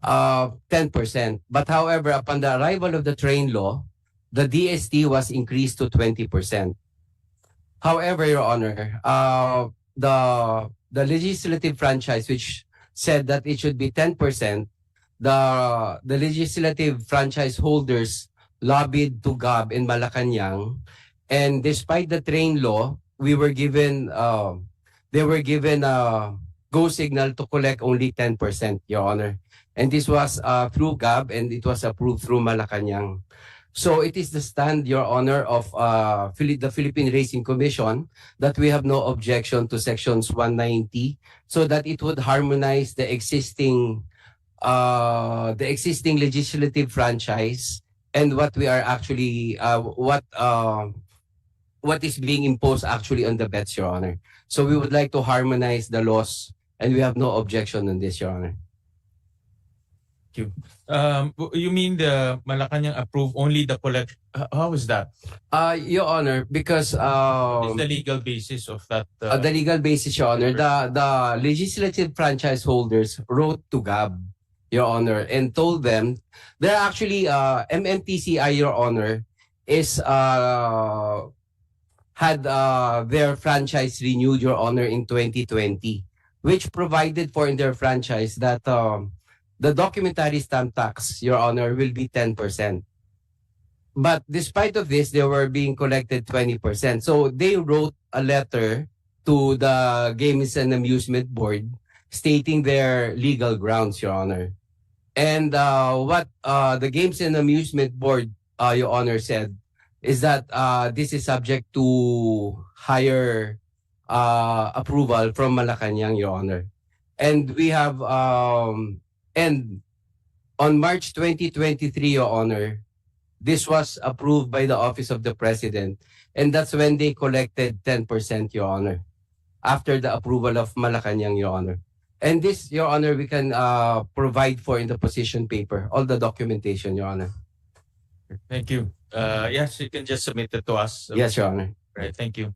10%. But however, upon the arrival of the train law, the DST was increased to 20%. However, Your Honor, the legislative franchise, which said that it should be 10%, the legislative franchise holders lobbied to GAB in Malacanang, and despite the train law, they were given go signal to collect only 10%, Your Honor. And this was through GAB, and it was approved through Malacanang. So it is the stand, Your Honor, of the Philippine Racing Commission that we have no objection to sections 190, so that it would harmonize the existing legislative franchise and what we are actually what is being imposed actually on the bets, Your Honor. So we would like to harmonize the laws, and we have no objection on this, Your Honor. Thank you. You mean the Malacanang approved only the collect? How is that? Your Honor, because what is the legal basis of that? The legal basis, Your Honor, the legislative franchise holders wrote to GAB, Your Honor, and told them they're actually MMTCI, Your Honor, is had their franchise renewed, Your Honor, in 2020, which provided for in their franchise that the documentary stamp tax, Your Honor, will be 10%. But despite of this, they were being collected 20%. So they wrote a letter to the Games and Amusement Board stating their legal grounds, Your Honor. And what the Games and Amusement Board Your Honor said, is that this is subject to higher approval from Malacanang, Your Honor. And we have, and on March 2023, Your Honor, this was approved by the Office of the President. And that's when they collected 10%, Your Honor, after the approval of Malacanang, Your Honor. And this, Your Honor, we can provide for in the position paper, all the documentation, Your Honor. Thank you. Yes, you can just submit it to us. Yes, Your Honor. Right, thank you.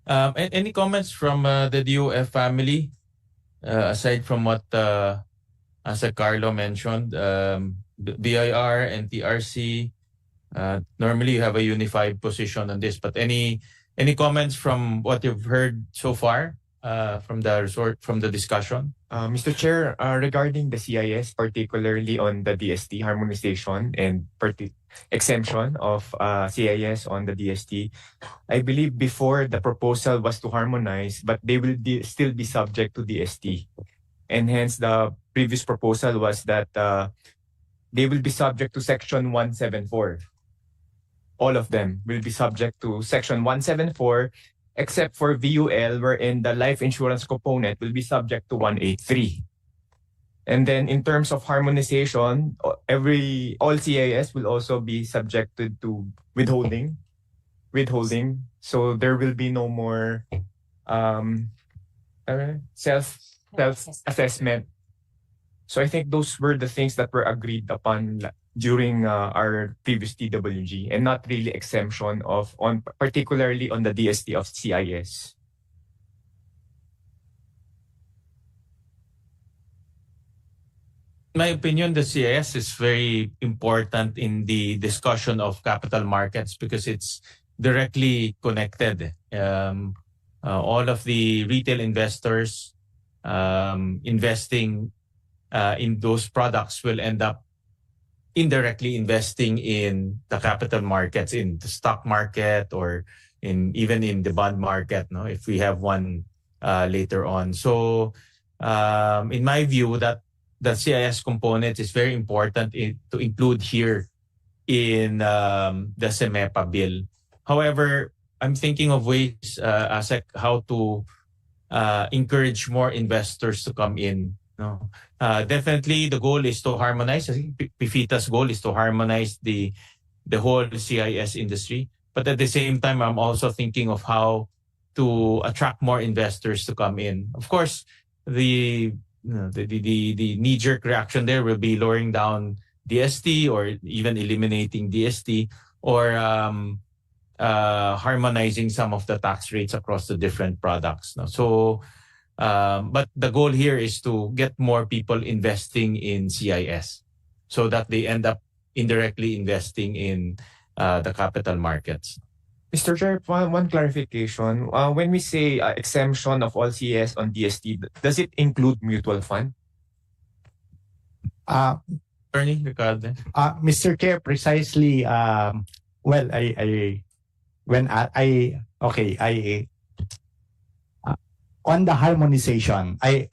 Any comments from the DOF family, aside from what as Carlo mentioned, BIR and TRC? Normally, you have a unified position on this, but any comments from what you've heard so far from the discussion? Mr. Chair, regarding the CIS, particularly on the DST harmonization and exemption of CIS on the DST, I believe before the proposal was to harmonize, but they will still be subject to DST. And hence the previous proposal was that they will be subject to Section 174. All of them will be subject to Section 174, except for VUL, wherein the life insurance component will be subject to 183. And then in terms of harmonization, all CIS will also be subjected to withholding. So there will be no more self-assessment. So I think those were the things that were agreed upon during our previous TWG, and not really exemption particularly on the DST of CIS. In my opinion, the CIS is very important in the discussion of capital markets because it's directly connected. All of the retail investors investing in those products will end up indirectly investing in the capital markets, in the stock market, or even in the bond market, no, if we have one later on. So in my view, that the CIS component is very important to include here in the CEMEPA bill. However, I'm thinking of ways, ASEC, how to encourage more investors to come in. No, definitely the goal is to harmonize. I think PIFITA's goal is to harmonize the whole CIS industry. But at the same time, I'm also thinking of how to attract more investors to come in. Of course, the knee-jerk reaction there will be lowering down DST or even eliminating DST, or harmonizing some of the tax rates across the different products. No? So, but the goal here is to get more people investing in CIS so that they end up indirectly investing in the capital markets. Mr. Chair, one clarification. When we say exemption of all CIS on DST, does it include mutual fund? Attorney Ricardo. Mr. Chair, precisely. Well, on the harmonization, I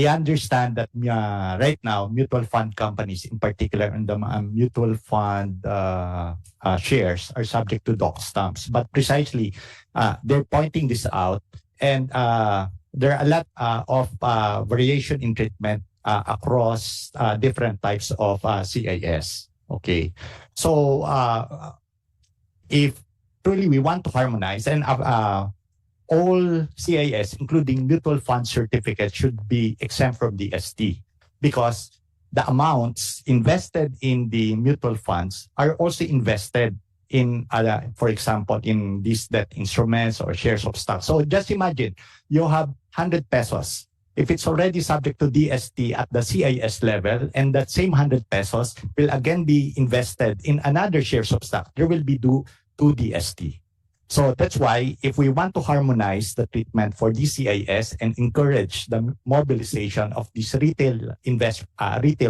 understand that right now mutual fund companies, in particular, and the mutual fund shares are subject to doc stamps. But precisely, they're pointing this out, and there are a lot of variation in treatment across different types of CIS. Okay, so if truly we want to harmonize, and all CIS, including mutual fund certificates, should be exempt from the ST, because the amounts invested in the mutual funds are also invested in, for example, in these debt instruments or shares of stock. So just imagine you have 100 pesos. If it's already subject to DST at the CIS level, and that same 100 pesos will again be invested in another shares of stock, there will be due to DST. So that's why if we want to harmonize the treatment for DCIS and encourage the mobilization of these retail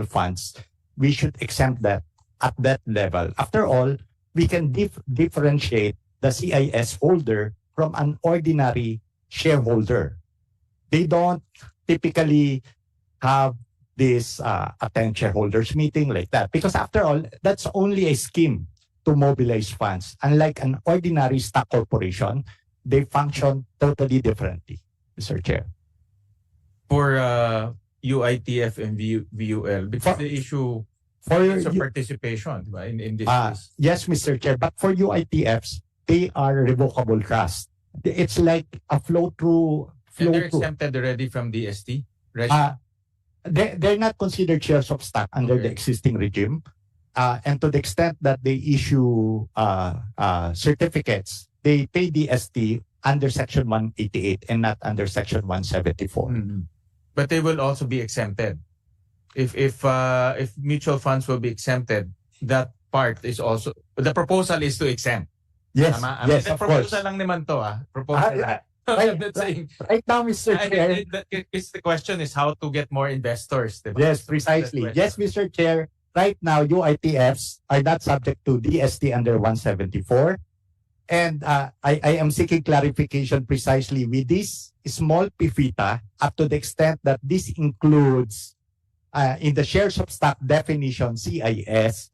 funds, we should exempt that at that level. After all, we can differentiate the CIS holder from an ordinary shareholder. They don't typically have this attend shareholders meeting like that, because after all, that's only a scheme to mobilize funds. Unlike an ordinary stock corporation, they function totally differently, Mr. Chair. For UITF and VUL, because the issue is of participation, diba, in this case. Yes, Mr. Chair, but for UITFs, they are revocable trust. It's like a flow-through. And they're exempted already from DST, right? They're not considered shares of stock under the existing regime. And to the extent that they issue certificates, they pay DST under Section 188 and not under Section 174. But they will also be exempted. If mutual funds will be exempted, that part is also, the proposal is to exempt. Yes, Tama? yes, The of course. proposal lang naman to, proposal lang. I'm not saying. Right now, Mr. Chair. The question is how to get more investors. Diba? Yes, precisely. Yes, Mr. Chair. Right now, UITFs are not subject to DST under 174. And I am seeking clarification precisely with this small PFITA up to the extent that this includes in the shares of stock definition, CIS,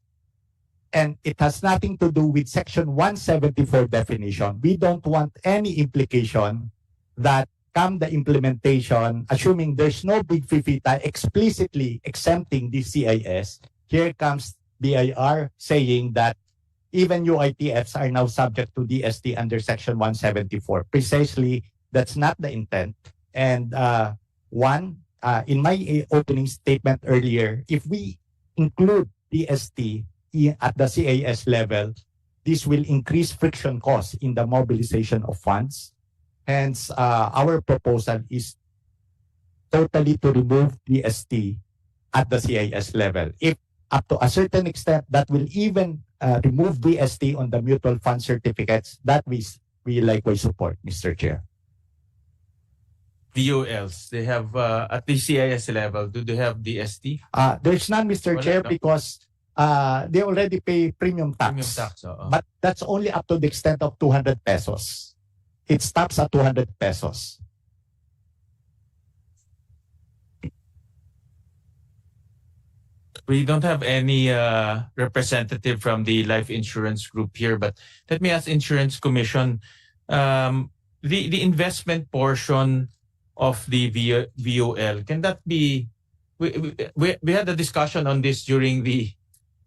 and it has nothing to do with Section 174 definition. We don't want any implication that come the implementation, assuming there's no big FIFITA explicitly exempting the CIS, here comes BIR saying that even UITFs are now subject to DST under Section 174. Precisely, that's not the intent. And in my opening statement earlier, if we include DST at the CIS level, this will increase friction costs in the mobilization of funds. Hence, our proposal is totally to remove DST at the CIS level. If up to a certain extent that will even remove DST on the mutual fund certificates, that we likewise support, Mr. Chair. VULs, they have at the CIS level, do they have DST? There's none, Mr. Chair, because they already pay premium tax. Premium tax, But that's only up to the extent of 200 pesos. It stops at 200 pesos. We don't have any representative from the life insurance group here, but let me ask Insurance Commission, the investment portion of the VOL, can that be, we had a discussion on this during the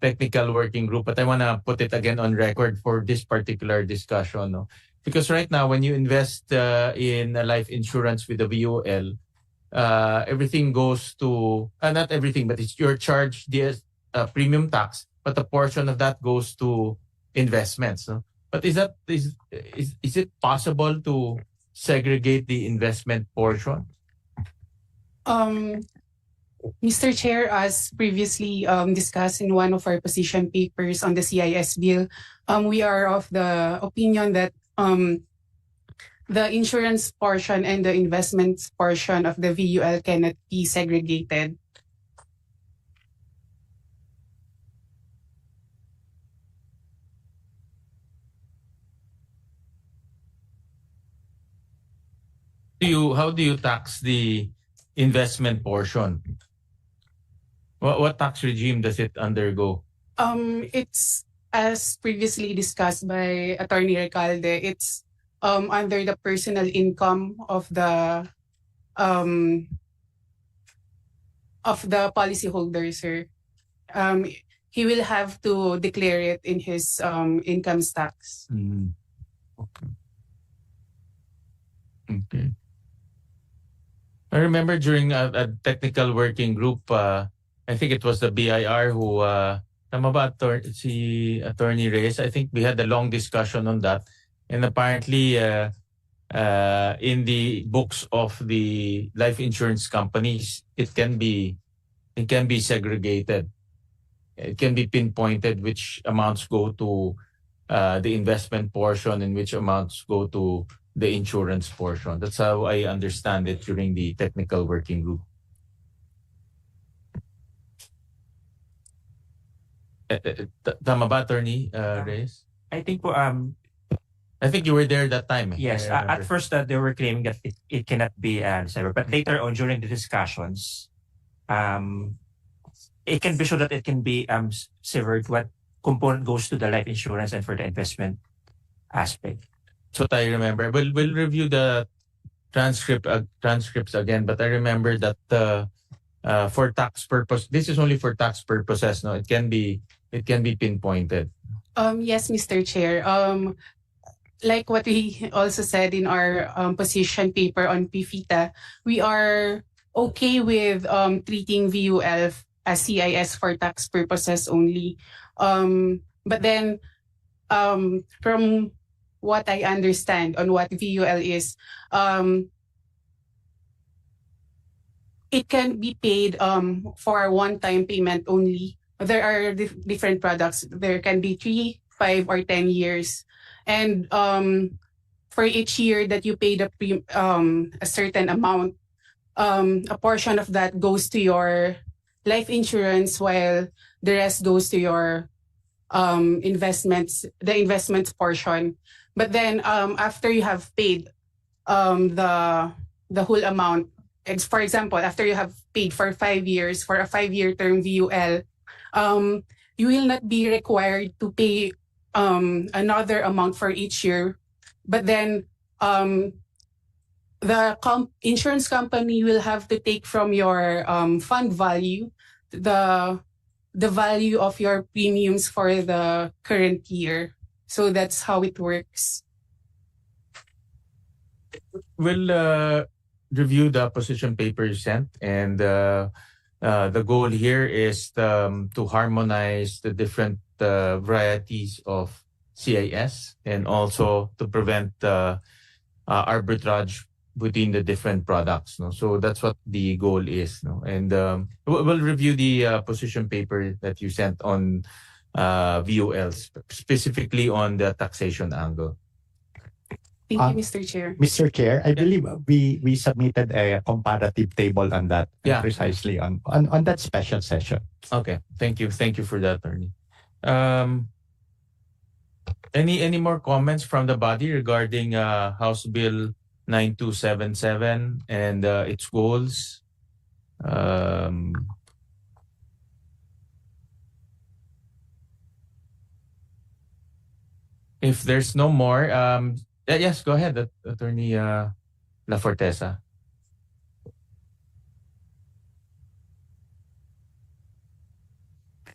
technical working group, but I want to put it again on record for this particular discussion. No? Because right now, when you invest in a life insurance with the VOL, everything goes to, not everything, but it's your charge, the premium tax, but a portion of that goes to investments. No? But is it possible to segregate the investment portion? Mr. Chair, as previously discussed in one of our position papers on the CIS bill, we are of the opinion that the insurance portion and the investments portion of the VUL cannot be segregated. How do you tax the investment portion? What tax regime does it undergo? It's as previously discussed by Attorney Recalde. It's under the personal income of the policyholder, sir. He will have to declare it in his income tax. Okay. I remember during a technical working group, I think it was the BIR who, tama ba, Attorney Reyes? I think we had a long discussion on that. And apparently, in the books of the life insurance companies, it can be segregated. It can be pinpointed which amounts go to the investment portion and which amounts go to the insurance portion. That's how I understand it during the technical working group. Tama ba, Attorney Reyes? I think I think you were there that time. Yes, at first they were claiming that it cannot be severed, but later on during the discussions, it can be shown that it can be severed component goes to the life insurance and for the investment aspect. So I remember. We'll review the transcripts again, but I remember that for tax purpose, this is only for tax purposes. No, it can be pinpointed. Yes, Mr. Chair. Like what we also said in our position paper on PFITA, we are okay with treating VUL as CIS for tax purposes only. But then, from what I understand on what VUL is, it can be paid for a one-time payment only. There are different products. There can be 3, 5, or 10 years. And for each year that you pay a certain amount, a portion of that goes to your life insurance while the rest goes to your investments, the investments portion. But then after you have paid the whole amount, for example, after you have paid for 5 years for a 5-year term VUL, you will not be required to pay another amount for each year. But then the insurance company will have to take from your fund value the value of your premiums for the current year. So that's how it works. We'll review the position paper you sent, and the goal here is to harmonize the different varieties of CIS and also to prevent arbitrage between the different products. No? So that's what the goal is. No? And we'll review the position paper that you sent on VULs, specifically on the taxation angle. Thank you, Mr. Chair. Mr. Chair, I believe we submitted a comparative table on that, precisely on that special session. Okay, thank you for that, attorney. Any more comments from the body regarding House Bill 9277 and its goals? If there's no more, yes, go ahead, Attorney La Forteza.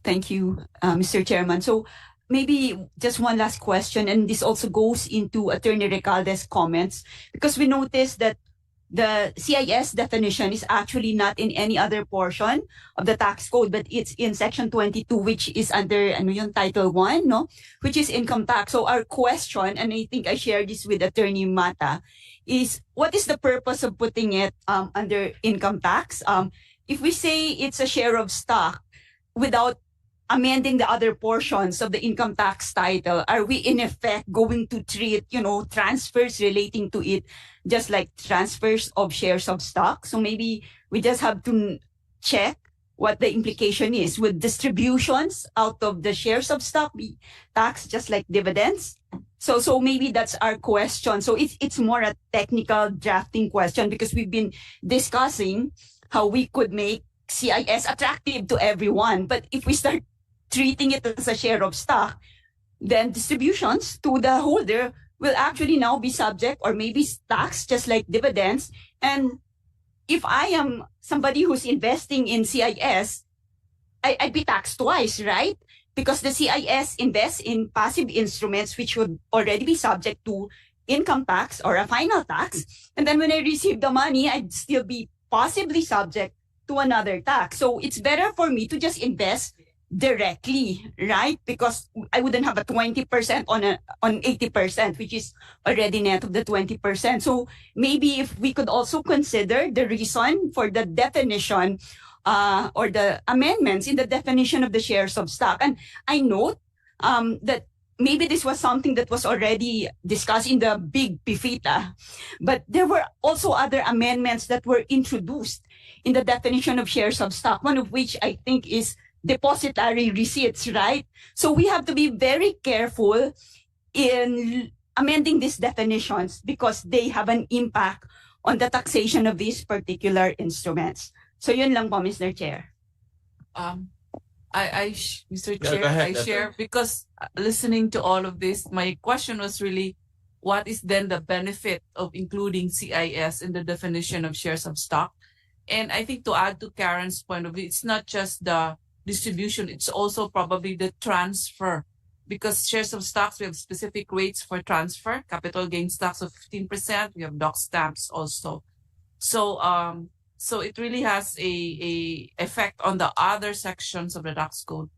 Thank you, Mr. Chairman. So maybe just one last question, and this also goes into Attorney Recalde's comments, because we noticed that the CIS definition is actually not in any other portion of the tax code, but it's in section 22, which is under Title 1, no? Which is income tax. So our question, and I think I shared this with Attorney Mata, is what is the purpose of putting it under income tax? If we say it's a share of stock without amending the other portions of the income tax title, are we in effect going to treat, transfers relating to it just like transfers of shares of stock? So maybe we just have to check what the implication is. Would distributions out of the shares of stock be taxed just like dividends? So maybe that's our question. So it's more a technical drafting question, because we've been discussing how we could make CIS attractive to everyone. But if we start treating it as a share of stock, then distributions to the holder will actually now be subject or maybe taxed just like dividends. And if I am somebody who's investing in CIS, I'd be taxed twice, right? Because the CIS invests in passive instruments which would already be subject to income tax or a final tax. And then when I receive the money, I'd still be possibly subject to another tax. So it's better for me to just invest directly, right? Because I wouldn't have a 20% on 80%, which is already net of the 20%. So maybe if we could also consider the reason for the definition or the amendments in the definition of the shares of stock. And I note that maybe this was something that was already discussed in the big PFITA, but there were also other amendments that were introduced in the definition of shares of stock, one of which I think is depositary receipts, right? So we have to be very careful in amending these definitions because they have an impact on the taxation of these particular instruments. So yun lang po, Mr. Chair. Mr. Yeah, Chair, go ahead, I share because listening to all of this, my question was really, what is then the benefit of including CIS in the definition of shares of stock? And I think to add to Karen's point of view, it's not just the distribution, it's also probably the transfer. Because shares of stocks, we have specific rates for transfer, capital gain stocks of 15%, we have doc stamps also. So it really has a effect on the other sections of the tax code.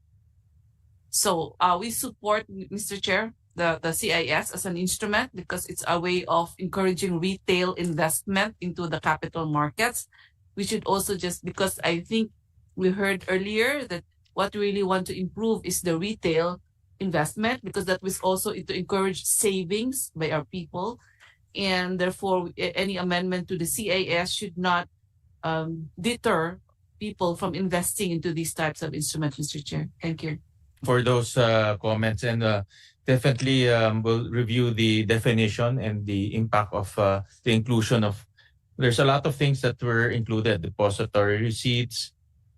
So we support, Mr. Chair, the CIS as an instrument because it's a way of encouraging retail investment into the capital markets. We should also just, because I think we heard earlier that what we really want to improve is the retail investment because that was also to encourage savings by our people. And therefore, any amendment to the CIS should not deter people from investing into these types of instruments, Mr. Chair. Thank you. For those comments, and definitely we'll review the definition and the impact of the inclusion of. There's a lot of things that were included: depository receipts,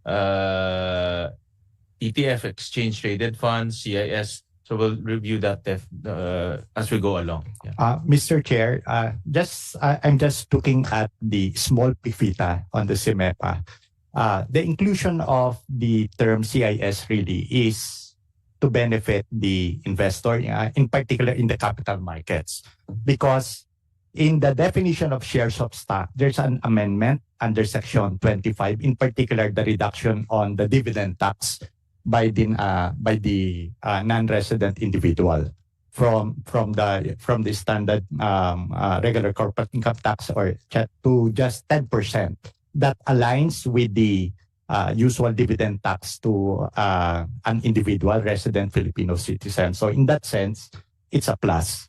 ETF, exchange traded funds, CIS. So we'll review that as we go along. Yeah. Mr. Chair, I'm just looking at the small PFITA on the CIMEPA. The inclusion of the term CIS really is to benefit the investor, in particular in the capital markets, because in the definition of shares of stock, there's an amendment under Section 25, in particular the reduction on the dividend tax by the non-resident individual from the standard regular corporate income tax or to just 10%. That aligns with the usual dividend tax to an individual resident Filipino citizen. So in that sense, it's a plus.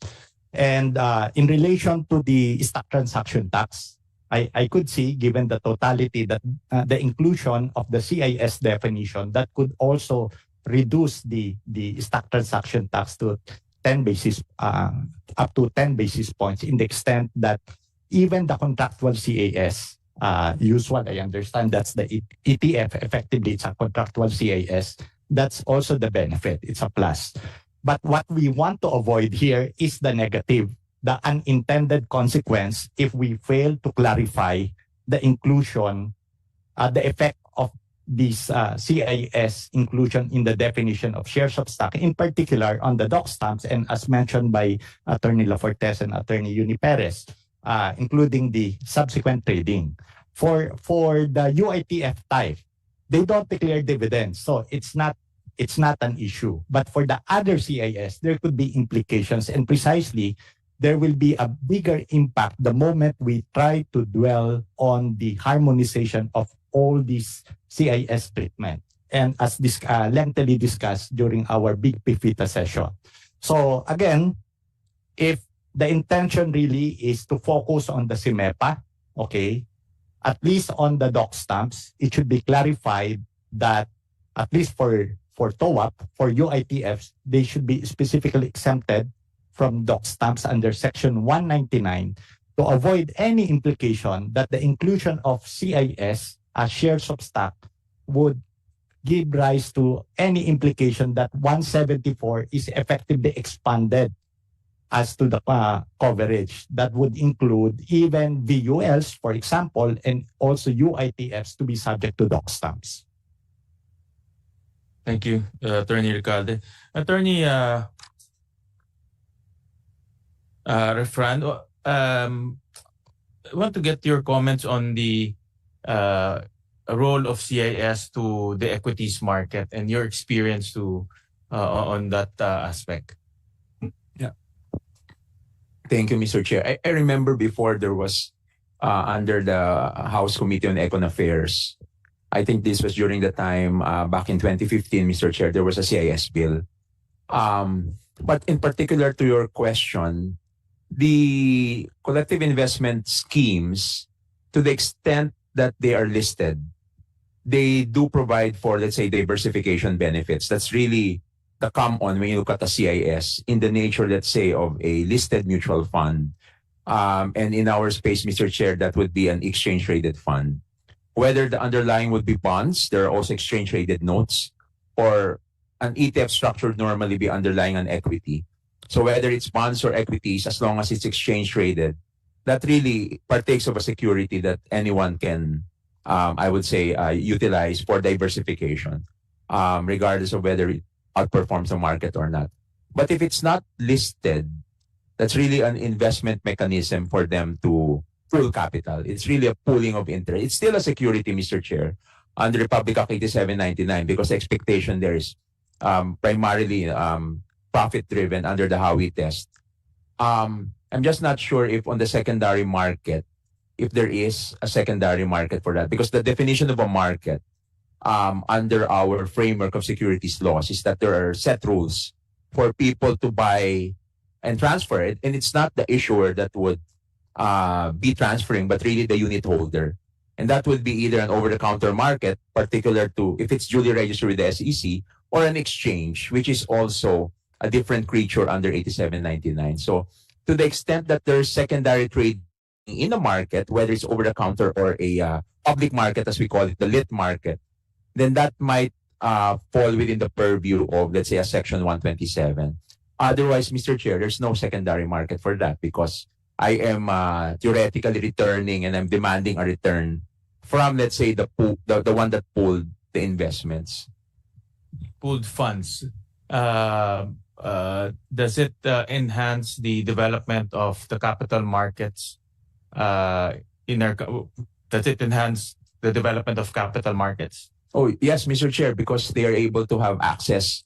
And in relation to the stock transaction tax, I could see, given the totality, that the inclusion of the CIS definition, that could also reduce the stock transaction tax to 10 basis, up to 10 basis points, in the extent that even the contractual CIS, usual, I understand that's the ETF, effectively it's a contractual CIS, that's also the benefit, it's a plus. But what we want to avoid here is the negative, the unintended consequence if we fail to clarify the inclusion, the effect of this CIS inclusion in the definition of shares of stock, in particular on the doc stamps, and as mentioned by Attorney Lafortes and Attorney Uni Perez, including the subsequent trading. For the UITF type, they don't declare dividends, so it's not an issue. But for the other CIS, there could be implications, and precisely there will be a bigger impact the moment we try to dwell on the harmonization of all these CIS treatment, and as this lengthily discussed during our big PFITA session. So again, if the intention really is to focus on the CIMEPA, okay, at least on the doc stamps, it should be clarified that at least for TOAP, for UITFs, they should be specifically exempted from doc stamps under Section 199 to avoid any implication that the inclusion of CIS as shares of stock would give rise to any implication that 174 is effectively expanded as to the coverage. That would include even VULs, for example, and also UITFs to be subject to doc stamps. Thank you, Attorney Ricalde. Attorney Refran, I want to get your comments on the role of CIS to the equities market and your experience on that aspect. Yeah. Thank you, Mr. Chair. I remember before there was under the House Committee on Econ Affairs, I think this was during the time back in 2015, Mr. Chair, there was a CIS bill. But in particular to your question, the collective investment schemes, to the extent that they are listed, they do provide for, let's say, diversification benefits. That's really the come-on when you look at a CIS in the nature, let's say, of a listed mutual fund. And in our space, Mr. Chair, that would be an exchange-traded fund. Whether the underlying would be bonds, there are also exchange-traded notes, for an ETF structure would normally be underlying an equity. So whether it's bonds or equities, as long as it's exchange traded, that really partakes of a security that anyone can, I would say, utilize for diversification, regardless of whether it outperforms the market or not. But if it's not listed, that's really an investment mechanism for them to pool capital. It's really a pooling of interest. It's still a security, Mr. Chair, under Republic Act 8799, because the expectation there is primarily profit-driven under the Howey test. I'm just not sure if on the secondary market, if there is a secondary market for that, because the definition of a market under our framework of securities laws is that there are set rules for people to buy and transfer it, and it's not the issuer that would be transferring, but really the unit holder. And that would be either an over-the-counter market, particular to if it's duly registered with the SEC, or an exchange, which is also a different creature under 8799. So to the extent that there's secondary trade in the market, whether it's over-the-counter or a public market, as we call it, the lit market, then that might fall within the purview of, let's say, a Section 127. Otherwise, Mr. Chair, there's no secondary market for that because I am theoretically returning and I'm demanding a return from, let's say, the one that pooled the investments. Pooled funds. Does it enhance the development of the capital markets? Does it enhance the development of capital markets? Oh, yes, Mr. Chair, because they are able to have access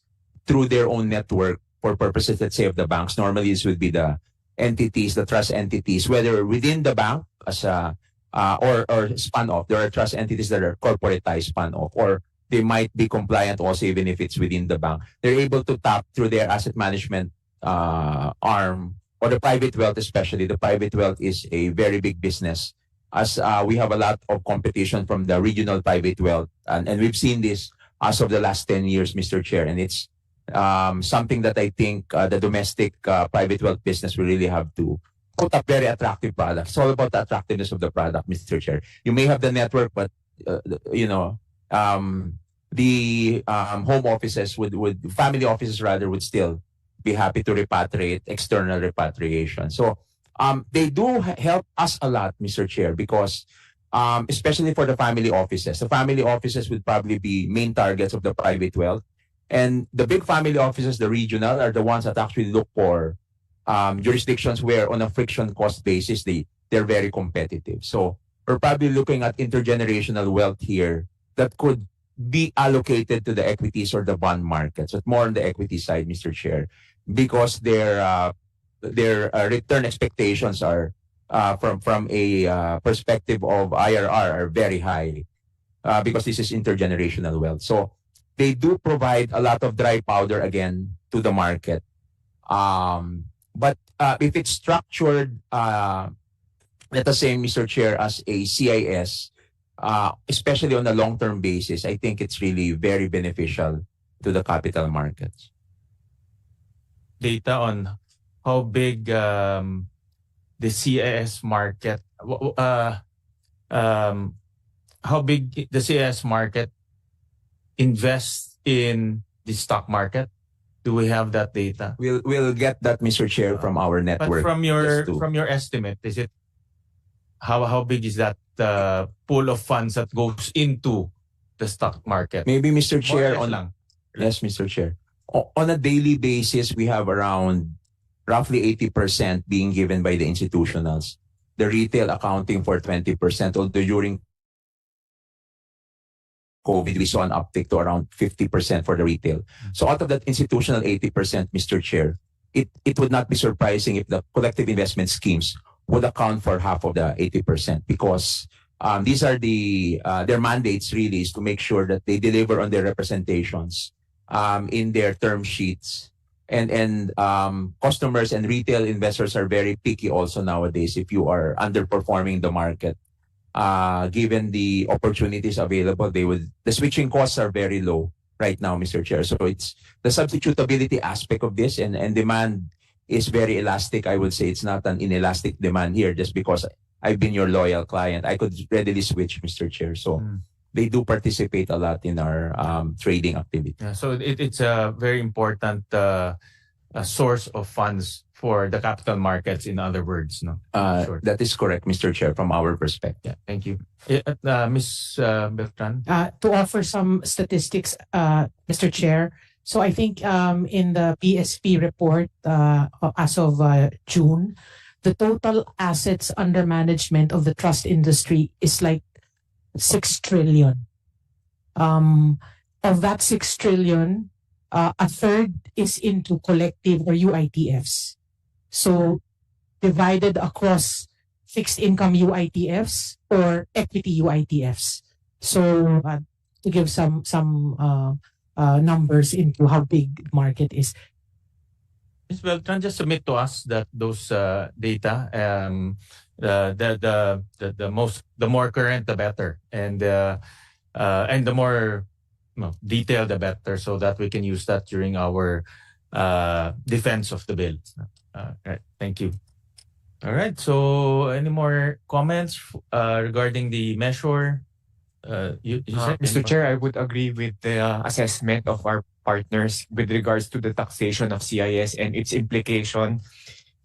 through their own network for purposes, let's say, of the banks. Normally, this would be the entities, the trust entities, whether within the bank as a or spun off. There are trust entities that are corporatized, spun off, or they might be compliant also even if it's within the bank. They're able to tap through their asset management arm or the private wealth especially. The private wealth is a very big business as we have a lot of competition from the regional private wealth. And we've seen this as of the last 10 years, Mr. Chair. And it's something that I think the domestic private wealth business will really have to put up very attractive products. It's all about the attractiveness of the product, Mr. Chair. You may have the network, but the home offices would family offices rather would still be happy to repatriate external repatriation. So they do help us a lot, Mr. Chair, because especially for the family offices would probably be main targets of the private wealth. And the big family offices, the regional, are the ones that actually look for jurisdictions where on a friction cost basis, they're very competitive. So we're probably looking at intergenerational wealth here that could be allocated to the equities or the bond markets, but more on the equity side, Mr. Chair, because their return expectations are from a perspective of IRR are very high because this is intergenerational wealth. So they do provide a lot of dry powder again to the market. But if it's structured, let us say, Mr. Chair, as a CIS, especially on a long-term basis, I think it's really very beneficial to the capital markets. Data on how big the CIS market, how big the CIS market invests in the stock market? Do we have that data? We'll get that, Mr. Chair, from our network. But from your estimate, is it how big is that pool of funds that goes into the stock market? Maybe, Mr. Chair, Yes, Mr. Chair. On a daily basis, we have around roughly 80% being given by the institutionals. The retail accounting for 20%, although during COVID, we saw an uptick to around 50% for the retail. So out of that institutional 80%, Mr. Chair, it would not be surprising if the collective investment schemes would account for half of the 80% because these are their mandates really is to make sure that they deliver on their representations in their term sheets. And customers and retail investors are very picky also nowadays if you are underperforming the market. Given the opportunities available, the switching costs are very low right now, Mr. Chair. So it's the substitutability aspect of this and demand is very elastic. I would say it's not an inelastic demand here just because I've been your loyal client. I could readily switch, Mr. Chair. So they do participate a lot in our trading activity. Yeah, so it's a very important source of funds for the capital markets, in other words, no? Sure. That is correct, Mr. Chair, from our perspective. Yeah, thank you. Ms. Beltran? To offer some statistics, Mr. Chair. So I think in the PSP report as of June, the total assets under management of the trust industry is like 6 trillion. Of that 6 trillion, a third is into collective or UITFs. So divided across fixed income UITFs or equity UITFs. So to give some numbers into how big the market is. Ms. Beltran, just submit to us that those data, the more current, the better, and the more detailed, the better, so that we can use that during our defense of the bill. Right. Thank you. All right. So, any more comments regarding the measure? Mr. Chair, I would agree with the assessment of our partners with regards to the taxation of CIS and its implication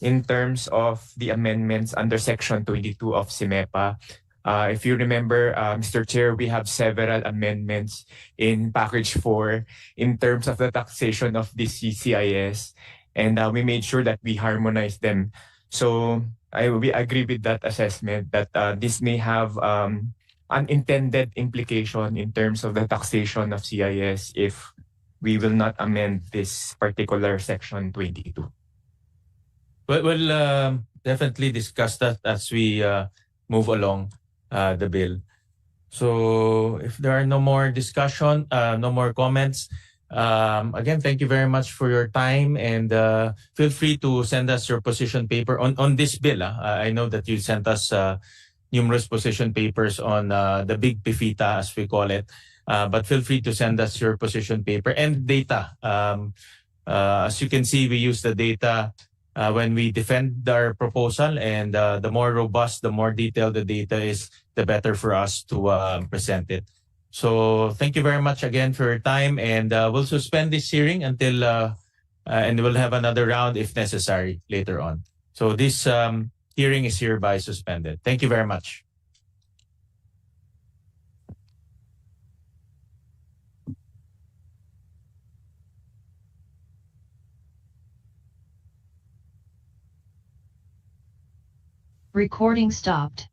in terms of the amendments under Section 22 of CIMEPA. If you remember, Mr. Chair, we have several amendments in Package 4 in terms of the taxation of the CIS, and we made sure that we harmonize them. So we agree with that assessment that this may have unintended implication in terms of the taxation of CIS if we will not amend this particular Section 22. We'll definitely discuss that as we move along the bill. So if there are no more discussion, no more comments, again, thank you very much for your time, and feel free to send us your position paper on this bill. I know that you sent us numerous position papers on the big PIFITA, as we call it, but feel free to send us your position paper and data. As you can see, we use the data when we defend our proposal, and the more robust, the more detailed the data is, the better for us to present it. So thank you very much again for your time, and we'll suspend this hearing until, and we'll have another round if necessary later on. So this hearing is hereby suspended. Thank you very much. Recording stopped.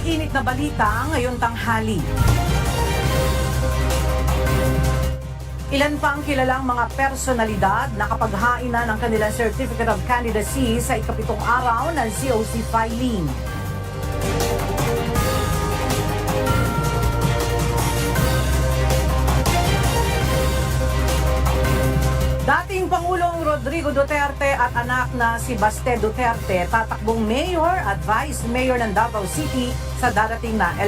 Init na balita ngayong tanghali. Ilan pang kilalang mga personalidad na kapaghain na ng kanilang Certificate of Candidacy sa ikapitong araw ng COC filing. Dating Pangulong Rodrigo Duterte at anak na si Baste Duterte tatakbong mayor at vice mayor ng Davao City sa darating na eleksyon.